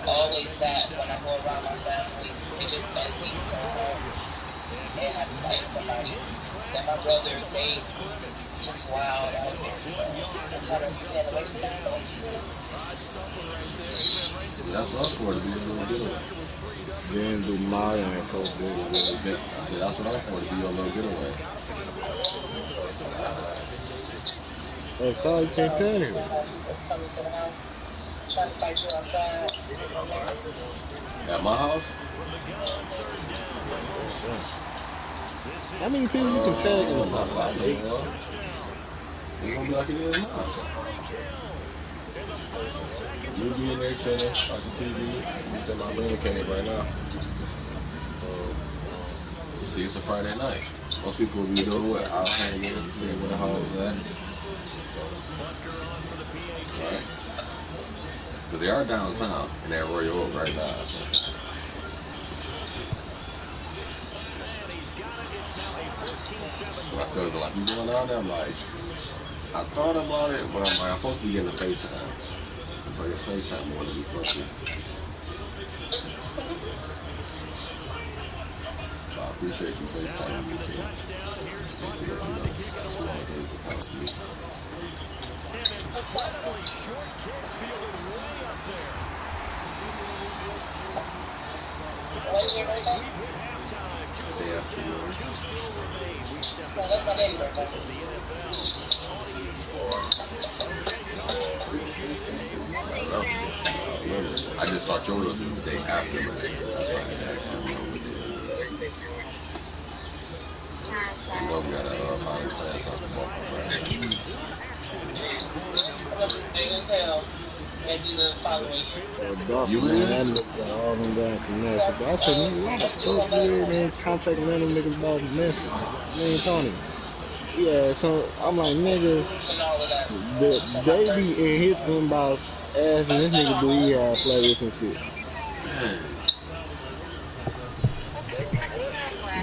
always that when I go around my family, it just messy. So, they have to fight somebody. Then my brothers, they just wild out there. So, I'm kind of staying away from that stuff. That's what I was for, to be a little getaway. Then do Mario and Coach I said, that's what I was for, to be your little getaway. Oh, sorry, you can't tell him. Coming to the house, trying to fight you outside. At my house? How many people you can tag in the house? It's gonna be like it is now. You'll be in there chilling, watching TV. It's in my little cave right now. See, it's a Friday night. Most people will be doing what? Out hanging, seeing where the hoes at. Right? Because they are downtown in that Royal Oak right now. So. My cousin like, you going down there? I'm like, I thought about it, but I'm like, I'm supposed to be getting a FaceTime. But your FaceTime more than me focus. So I appreciate you FaceTiming me too. Just to let you know, that's one of the days that count for me. Incredibly short kick fielded way up there. When's your birthday? The day after yours. No, that's my baby birthday. This is the NFL on EA Sports. Okay, Coach, appreciate it. A I wonderful show. remember. I just thought yours was the day after my day. That's why I had asked you, know what day it was. You know we got a final class on tomorrow, right? I'm gonna be big as hell. Maybe the following Duff, You man, that is? nigga got all them damn from Memphis. But I said, nigga, why the fuck you in there contacting random niggas about Memphis? I mean, Tony. Yeah, so I'm like, nigga, and all of that. So my they be 30. in his inbox asking But this still, nigga I'm do he home. have players and shit. Man,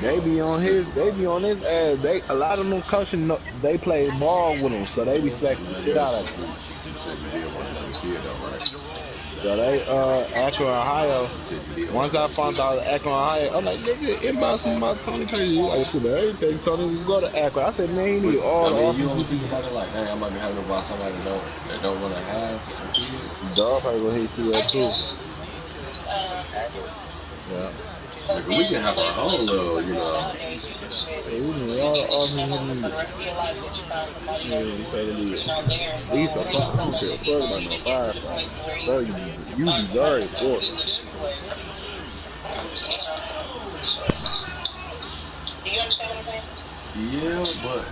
They be on his ass. A lot of them coaches, they play ball with him, so they respect the let shit me out ask of you, him. you said you did want another kid though, right? So they, Akron, Ohio. You said you did want Once I another found kid. out Akron, Ohio, I'm like, nigga, inbox me about Tony crazy. You like, shit, everything. Tony, you go to Akron. I said, man, he But need all I the mean, you offers don't he think can about get. it like, dang, I might be having about somebody that don't want to have a kid. Dog probably gonna hit you I up do. too. Yeah. But Like we then can the have way our own relationships little, are going nowadays, you can shit. Hey, we need You all can the be offers at he home for need. the rest of your life, but you find somebody Yeah, that's, you say to be there. at So least a it fire. ain't I so don't much give a as, fuck about no even get to the point firefighter. to where Bro, you find somebody deserve that's it. gonna be with you, but shit. Do you understand what I'm saying? Yeah, but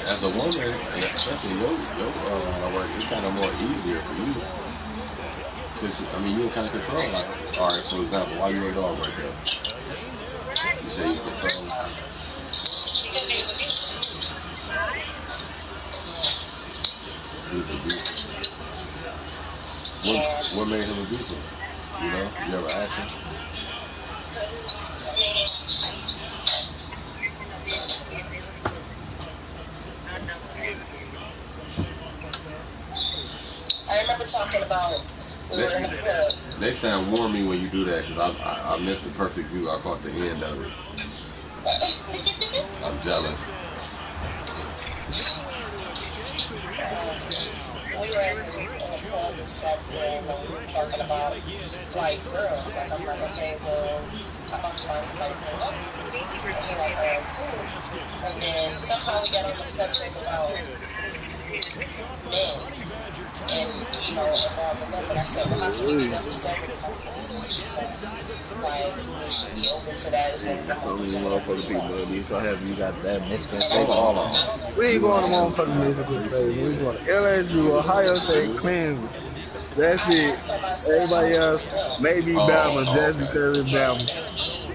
as a woman, and especially your line of work, it's kind of more easier for you. Cause I mean, you in kind of control. Like, all right, for example, why you a dog right there? You say you control. Because he was abusive. He's abusive. What Yeah. what made him abusive? You know, you ever ask him? I mean, I remember talking about we They, were in a club. they sound warn me when you do that because I missed the perfect view. I caught the end of it. I'm jealous. We were in a club in Scottsdale and we were talking about like girls. Like I'm like, okay, well, I'm about to find somebody for a woman. And he's like, all right, cool. And then somehow we got on the subject about men and involving them. And I said, well, how can you be understanding about a woman that you want? Like you should be open to that instead of So open many to whatever motherfucking you people want. that be so happy you got that Michigan And I State. Hold on, think hold I on. don't know. We ain't You going to gonna motherfucking have a Michigan face State. We going to with LSU, Ohio State, who? Clemson. That's I it. asked him. I said, how Everybody would you else, feel? maybe Oh, Bama, oh, just okay. because it's Bama. Yeah.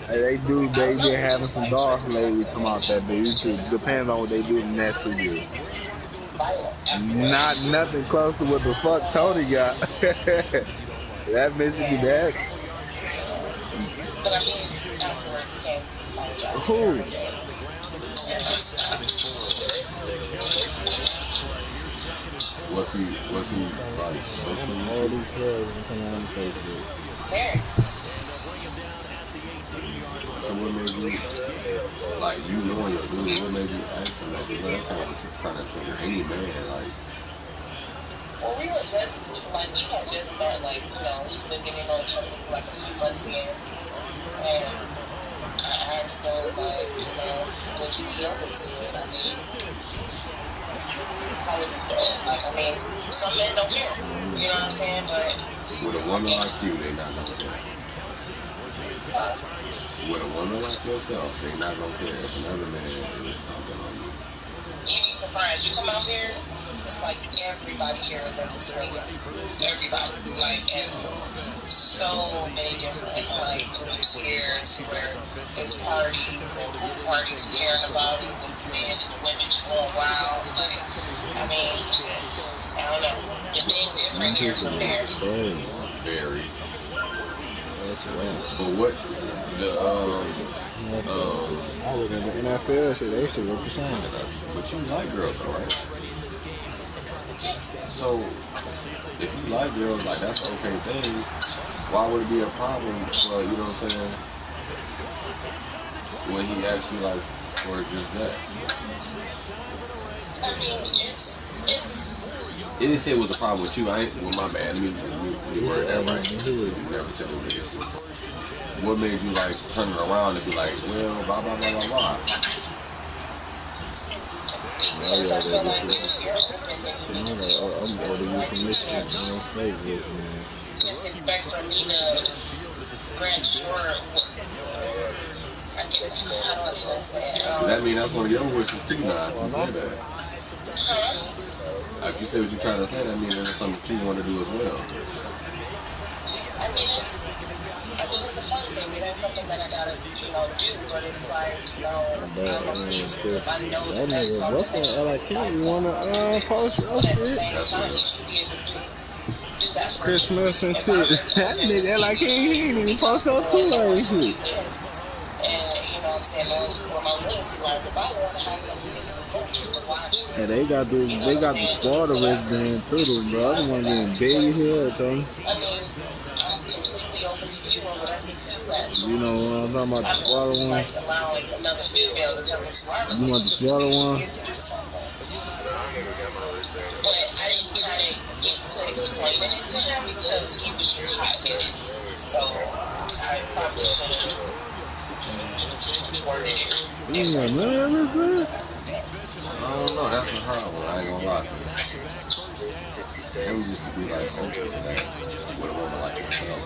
Hey, I they don't know been if he having just some likes you dogs or lately something. come out that bitch. He's It just just depends on what they do the next 2 years. violent Not afterwards. nothing close to what the fuck So, Tony got. that Michigan, yeah. that But I mean, afterwards he came apologized and who? everything. So, Was he like I'm sexually with all you? these players gonna come on Facebook. very. So what made you like you knowing your dude? What made you ask him that? You know that kind of trying to trigger any man. Like, Well, we were just, like, we had just met, like, we still getting to know each other maybe like a few months in. And I asked him, like, would you be open to it? I mean, how would you feel? Like, I mean, some men don't care. You know what I'm saying? But, with a woman like you, they not gonna care. uh, With a woman like yourself, they not gonna care if another man is stomping on you. you'd be surprised. You come out here, it's like everybody here is into swinging. Everybody. Like, and so many different, like, groups here to where it's parties and pool parties you hearing about it with the men and the women just going wild. Like, I mean, I don't know. The thing different here Memphis from is there. crazy. Very. But what the I look at the NFL shit, they should look the same. but you like girls though, right? So if you like girls, like that's an okay thing. Why would it be a problem for you know what I'm saying? When he asks you like for just that? I mean, it's It didn't say it was a problem with you. I ain't. Well, my bad. Let me word that right. You never said it was an issue. What made you like turn it around and be like, well, blah blah blah blah blah? because I feel like if you're open, then you need to be open I'm too. I older feel you like from you Michigan, can't man. Facebook, man. just expect for me to grant short. I get how do I say it? Does that mean that's one of your wishes too now? If you say that, Huh? if you say what you're trying to say, that means that's something that you want to do as well. I mean, it's a fun thing. It ain't something that I gotta, do. But it's like, I'm appreciative if I know that That that's nigga something that Buffalo, you like, like he doing. wanna post your But at the shit. same That's time, real. you should be able to do that for Chris me. Smith and If I'm shit. just That open with nigga you, like you he should ain't be even post your comfortable and two knowing and who shit. he is. And you know what I'm saying, where my loyalty lies. If I want to have nothing to do with coach, just to watch you, And they got you know what I'm the saying, do spoiler whatever, wristband too, though, be bro. all The for one that. getting big as Because hell, Tony. I mean, I'm completely open to you and whatever you do. That You know what I'm talking about, I the don't spoiler one? like allowing another female to come into our You want the relationship. So spoiler you should be one? able to do the same thing. But I didn't kind of get to explaining it to him because he was just hot headed. So I probably should have worded it You ain't got none differently. of this, man? I don't know. That's a hard one. I ain't gonna lie. Cause they used to be like open to that with a woman like yourself.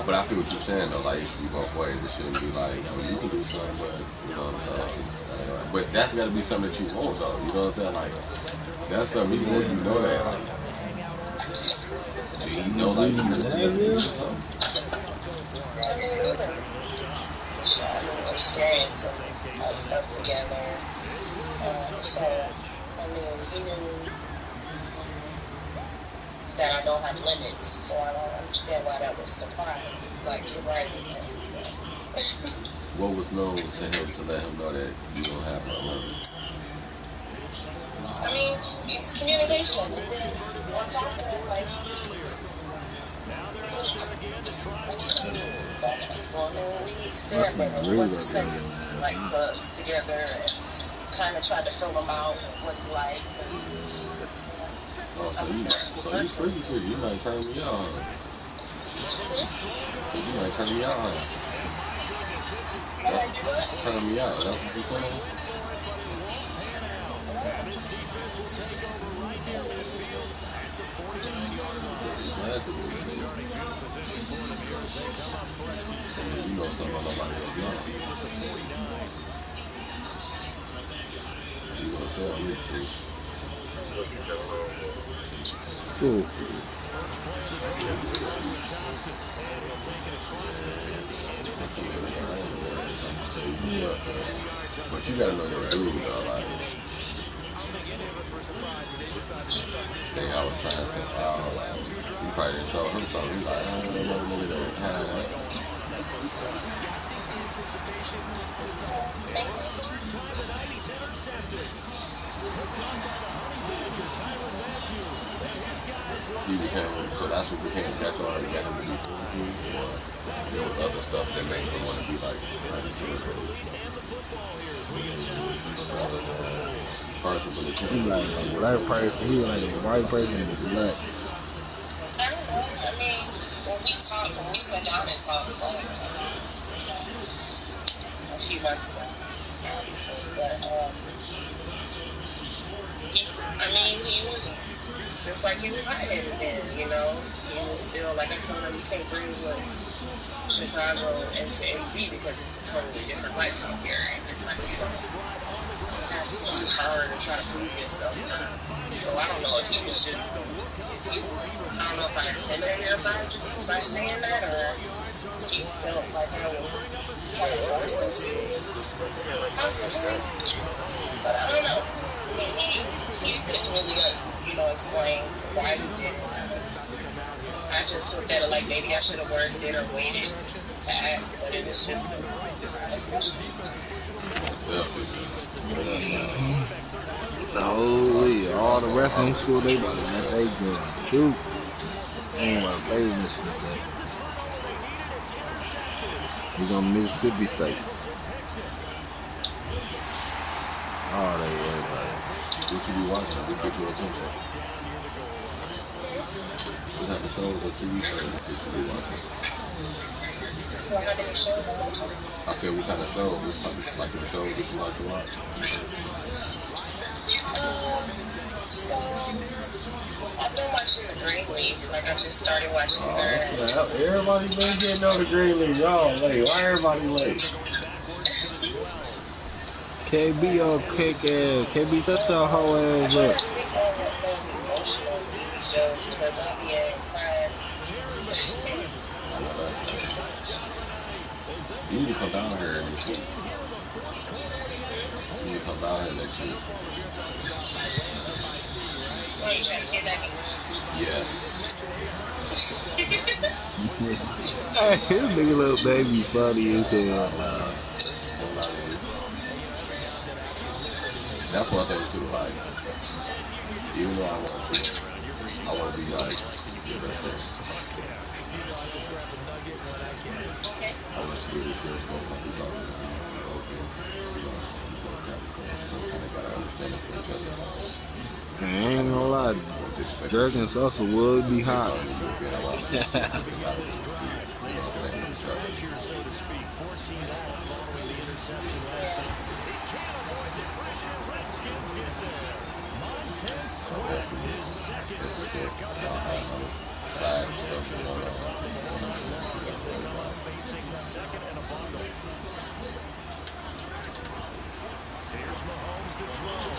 But I feel what you're saying though. Like it should be both ways. It shouldn't be like, well, you can do something, but you know what I'm saying. That ain't right. But that's got to be something that you want though. You know what I'm saying? Like that's something even when you know that. Like, do you know like you really into something? I mean, experience and stuff together. So, I mean, he knew that I don't have limits, so I don't understand why that was surprising him. So. What was known to him to let him know that you don't have no limit? I mean, it's communication. And then on top of that, like, we experimented. We went to sex like clubs together and kind of tried to fill them out with what he liked. Oh, so you freaky. You might turn me on. So you might turn me on. Turn me out. That's what you saying? Glad to be free. And you know something nobody else knows. You gonna tell me the truth. Cool. But you gotta know your dude though, like thing I was trying to say, like you probably didn't show him something. He's like, I don't know no nigga that had that. He became, so that's what became, that's all that got him to be physical, or there was other stuff that made him want to be like He like a black person. He like a white person with black. I don't know. I mean, when we sat down and talked a few months ago, but he was just like he was hiding then, He was still, like I told him, you can't bring what Chicago into NZ because it's a totally different life out here. And it's like you don't have to be hard and try to prove yourself now. So I don't know if he was just, I don't know if I intimidated him by saying that, or if he felt like I was trying to force him to, possibly. But I don't know. He couldn't really, explain why he did it. I just looked at it like maybe I should have worked it or waited to ask, but it was just a discussion. No, all the rest of them school, they about to let they go shoot. They ain't want to play with Mississippi State. He's on Mississippi State. Oh, they worry about it. What should be watching? What get your attention? What type of shows or TV shows that you be watching? I said, what kind of shows? What type of like the shows that you like to watch? So I've been watching the Greenleaf. Like I just started watching her. Everybody been getting on the Greenleaf. Y'all late. Why everybody late? KB or kick ass. KB shut the whole ass up. Emotional TV shows because I be crying. You need to come down here next week. You need to come down here next week. Oh, you trying to kidnap me? Yeah. Hey, this nigga little baby funny as hell. That's one thing too, like, even though I want to be like your best friend. I want to be really serious stuff like we talking about. Kind of gotta understand it for each other. I ain't gonna lie, Dirk and Sosa would be hot. Here's Mahomes to throw.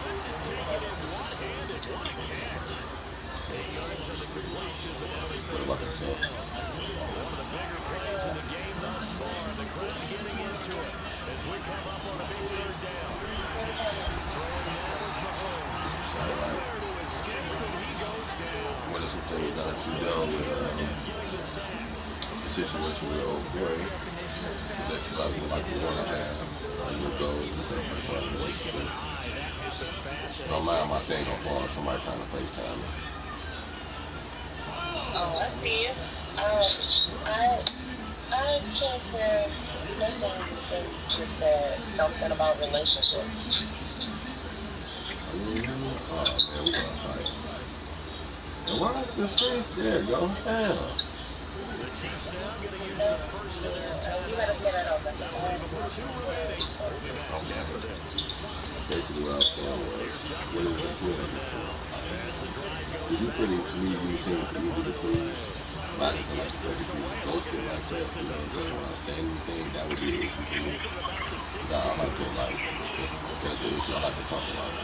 This is taken in one-handed. What a catch. 8 yards on the completion, but now they face the ball. One of the bigger plays in the game thus far. The crowd getting into it as we come up on a big third down. Throwing now is Mahomes. Nowhere to escape, and he goes down. What are some things that you dealt with the situation with old boy? That you like you want to have your goals and stuff like that relationship. Don't mind my thing on phone. Somebody trying to FaceTime me. Oh, I see you. I can't hear nothing than just something about relationships. Oh man, we gonna fight. And why is the space there? Go down. You gotta say that over. Okay. Basically, what I was saying was, what is it you're looking for? Because you pretty, to me, you seem easy to please. I just feel like the fact that you ghosted like that, you know what I'm saying? When I say anything, that would be the issue for me. Nah, I like to, if there's the issue, I like to talk about it.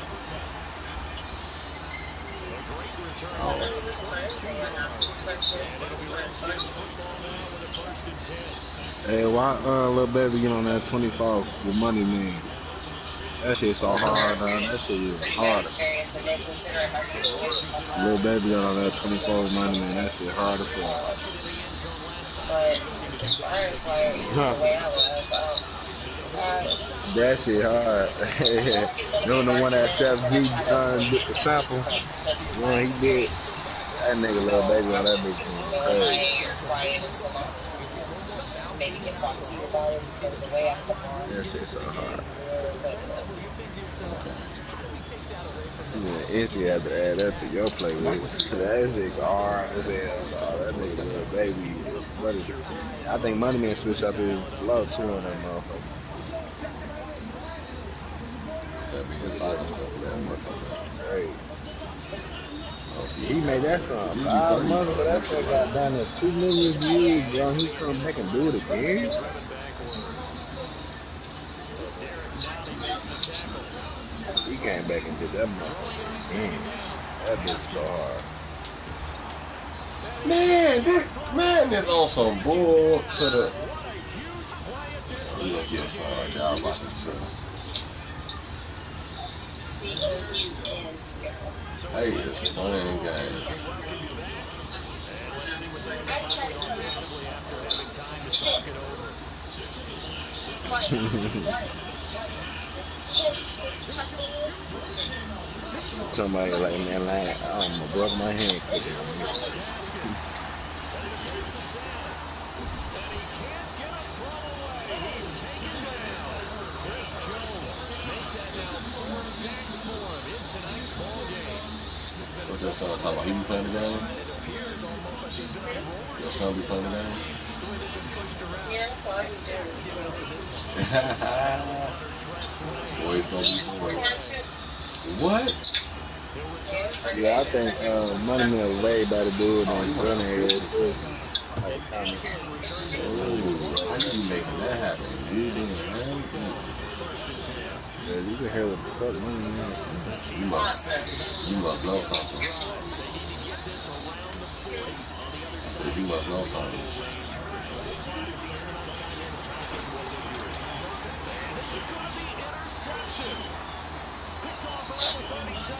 Hey, why little baby get on that 24 with money man? That shit so hard, man. That shit is hard. Little baby got on that 24 with money man. That shit hard as fuck. But as far as the way I live, that shit hard. You know the one that Chef G sample? The one he did. That nigga little baby on that bitch. Maybe can talk to you about it because of the way I come on. That shit so hard. Yeah, Izzy had to add that to your playlist. That shit hard as hell. That nigga little baby. What is it? I think Money Man switched up his flow too on that motherfucker. That being silent stuff, man, work on that. Right. He made that song 5 months, but that shit got down to 2 million views, bro. He come back and do it again. He came back and did that motherfucker. That bitch so hard. Man, this on some bull to the. You gonna get y'all about this. Hey, it's playing game. We welcome you back. And let's see what they come up with offensively after having time to talk it over. Somebody like man, like I'm gonna broke my hand. Haskins escapes the sack. And he can't get a throw away. He's taken down. Chris Jones make that now 4 sacks for him in tonight's ball game. What's your son talking about? He be playing the game? It appears almost like they've been on roller Your son be playing the game? the way they've been pushed around. Yeah, so I 6 sacks given up in this one. Boys gonna be boys. What? Yeah, I think Money Mill way better do it than Gunner is. How you making that happen? You doing it, man? Yeah, you can hear what the fuck Money Mill You must know something. I said you must know something. This is going to be intercepted. Picked off around the 37.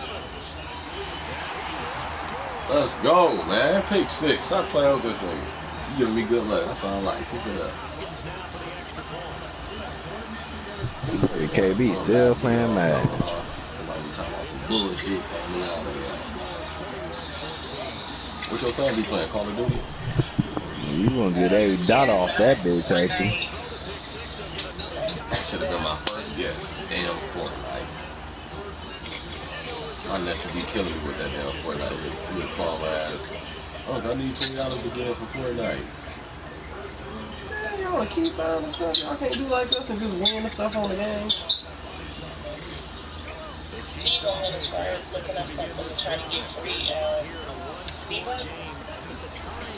Let's go, man. Pick 6. Stop playing with this nigga. You giving me good luck. That's all I like. Keep it up. KB still playing mad. Somebody be talking about some bullshit. What your son be playing? Call of Duty? You gonna get a dot off that bitch, actually. That should have been my first guess. Damn Fortnite. My nephew be killing me with that damn Fortnite. He would call my ass. Oh, I need $20 again for Fortnite. Man, y'all wanna keep buying the stuff? Y'all can't do like us and just win the stuff on the game. You go in as far as looking up something to try to get free V-Bucks?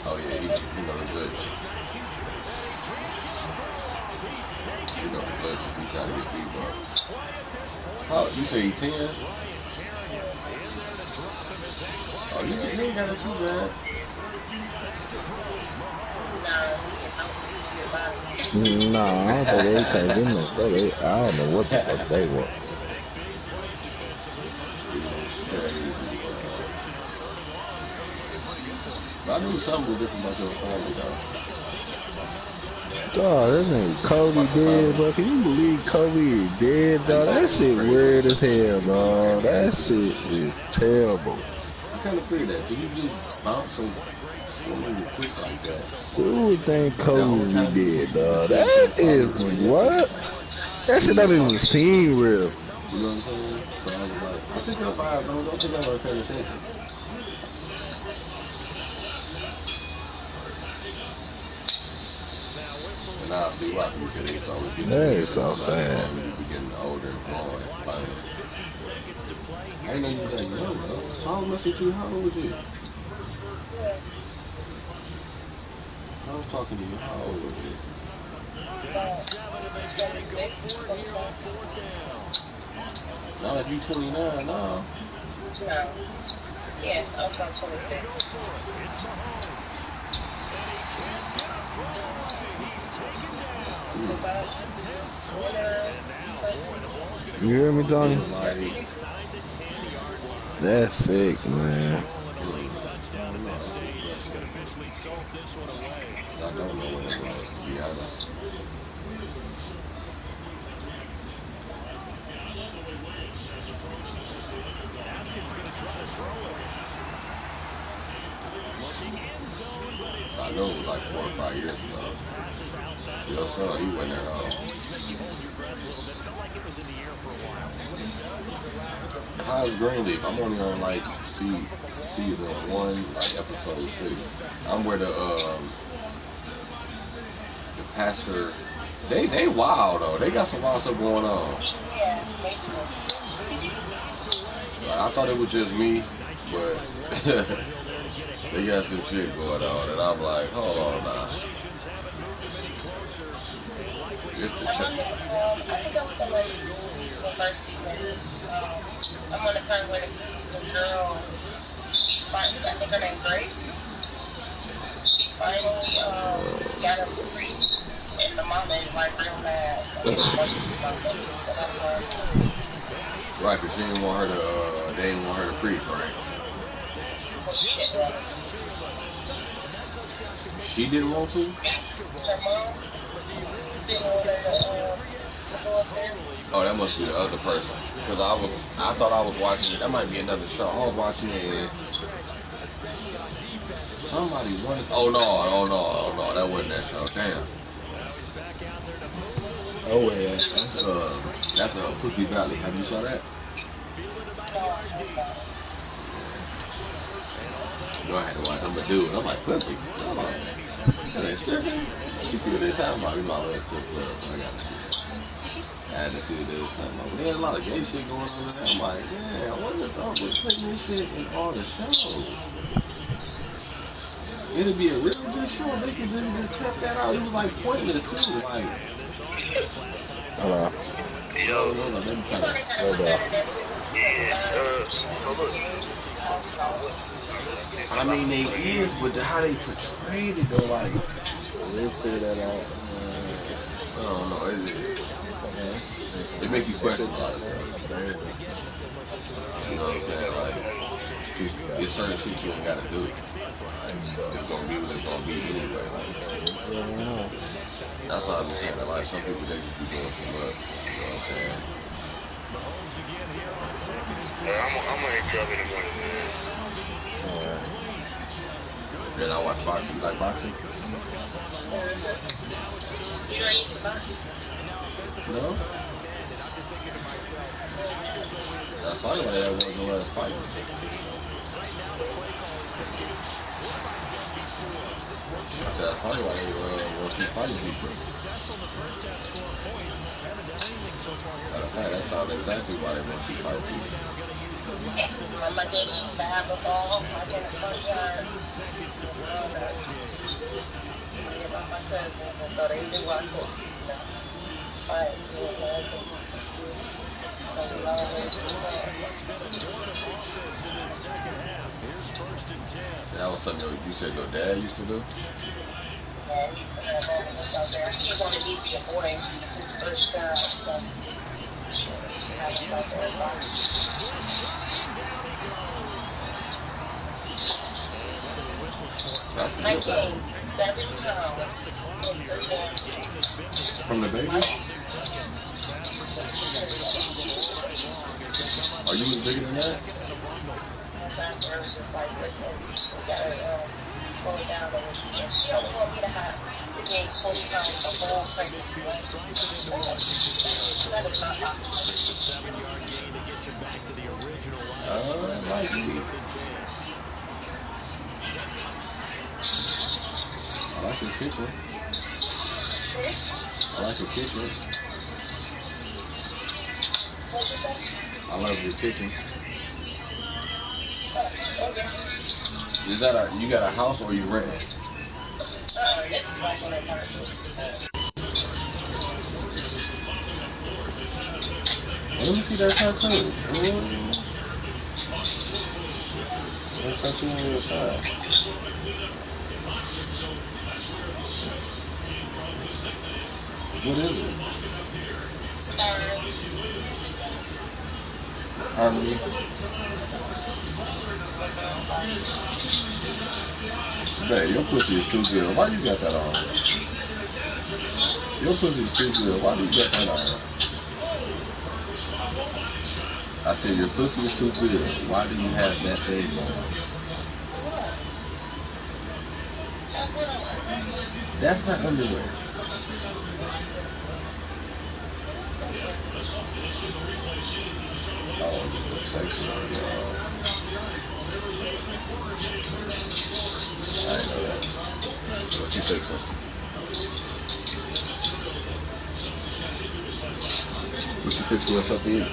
Oh yeah, you know the glitch. You know the glitch if you try to get V-Bucks. Oh, you say he 10? Oh, you ain't got it too bad. No, I don't think they take them. I don't know what the fuck they want. I knew something was different about your family, though. Dog, that nigga Kobe dead, bro. Can you believe Kobe is dead, dog? That shit weird as hell, dog. That shit is terrible. I kind of figured that. Did you just bounce so quick like that? Who would think Kobe be dead, dog? That is what? That shit don't even seem real. You know what I'm saying? So I was like, I pick up 5, though. Don't think I was paying attention. And now I see why people say they used to always get That is so sad. When you be getting older and growing, playing. I didn't know you was that young, though. So I was messing with you. How old was you? I was talking to you. How old was you? Not like you 29 now. No. Yeah, I was about 26. You hear me, Tony? That's sick, man. I don't know what it was, to be honest. I know it was like 4 or 5 years ago. Your son, he went there at all. How's Greenleaf? I'm only on like season 1, like episode 6. I'm where the pastor. They wild though. They got some wild stuff going on. I thought it was just me, but they got some shit going on, and I'm like, hold on now. It's the check. I think I'm still in the first season. I'm on the part where the girl, she finally, I think her name Grace, she finally got up to preach, and the mama is like real mad, and she wants to do something, so that's why. Right, because she didn't want her to, they didn't want her to preach, right? Well, she didn't want it. She didn't want to? Her mom didn't want her to go up there. Oh, that must be the other person. Because I thought I was watching it. That might be another show. I was watching it and somebody wanted. Oh no, that wasn't that show. Damn. Oh yeah. That's Pussy Valley. Have you saw that? No, I have not. No, I had to watch. I'm a dude. I'm like Pussy. I'm like, so they stripping? You see what they talking about? You know I love strip clubs, so I got to see it. I had to see what they was talking about. But there's a lot of gay shit going on in there. I'm like, yeah, what is up with putting this shit in all the shows? It'd be a real good show. They could just cut that out. It was like pointless too. Like, Hello. no, they be trying to. Hold on. I mean, they is, but how they portrayed it though, like, We'll figure that out. I don't know. It make you question a lot of stuff. You know what I'm saying? Like, it's certain shit you ain't gotta do. Like, it's gonna be what it's gonna be anyway. Like, that's what I'm saying. Like, some people they just be doing too much. You know what I'm saying? I'm gonna hit you up in the morning, man. Then I watch boxing. You like boxing? You know, I used to box. No. That's probably why that wasn't the last fight. I said that's probably why they want you fighting people. Matter of fact, that sounds exactly why they want you fighting people. My daddy used to have us all like in the front yard. My cousins, so they knew I could, fight. So we always do that. That was something you said your dad used to do? Yeah, he used to have all of us out there. He wanted me to be a boy, his first child, so he used to have us out there boxing. That's a I good thing. gained 7 pounds in 3 days. From the baby? Are you bigger than that? My doctor was just like, listen, we gotta slow it down a little bit. And she only wanted me to gain 20 pounds the whole pregnancy. Like, that is not possible. Might be. I like your kitchen. I like your kitchen. What'd you say? I love your kitchen. Okay. Is that you got a house or you rent? This is like an apartment. Let me see that tattoo. That tattoo on your thigh. What is it? Stars. Underneath it? Babe, your pussy is too good. Why you got that on? Your pussy is too good. Why do you got that on? I said your pussy is too good. Why do you have that thing on? That's not underwear. Oh, it just looks sexy on y'all. I didn't know that. What you fixing? What you fixing us up to eat?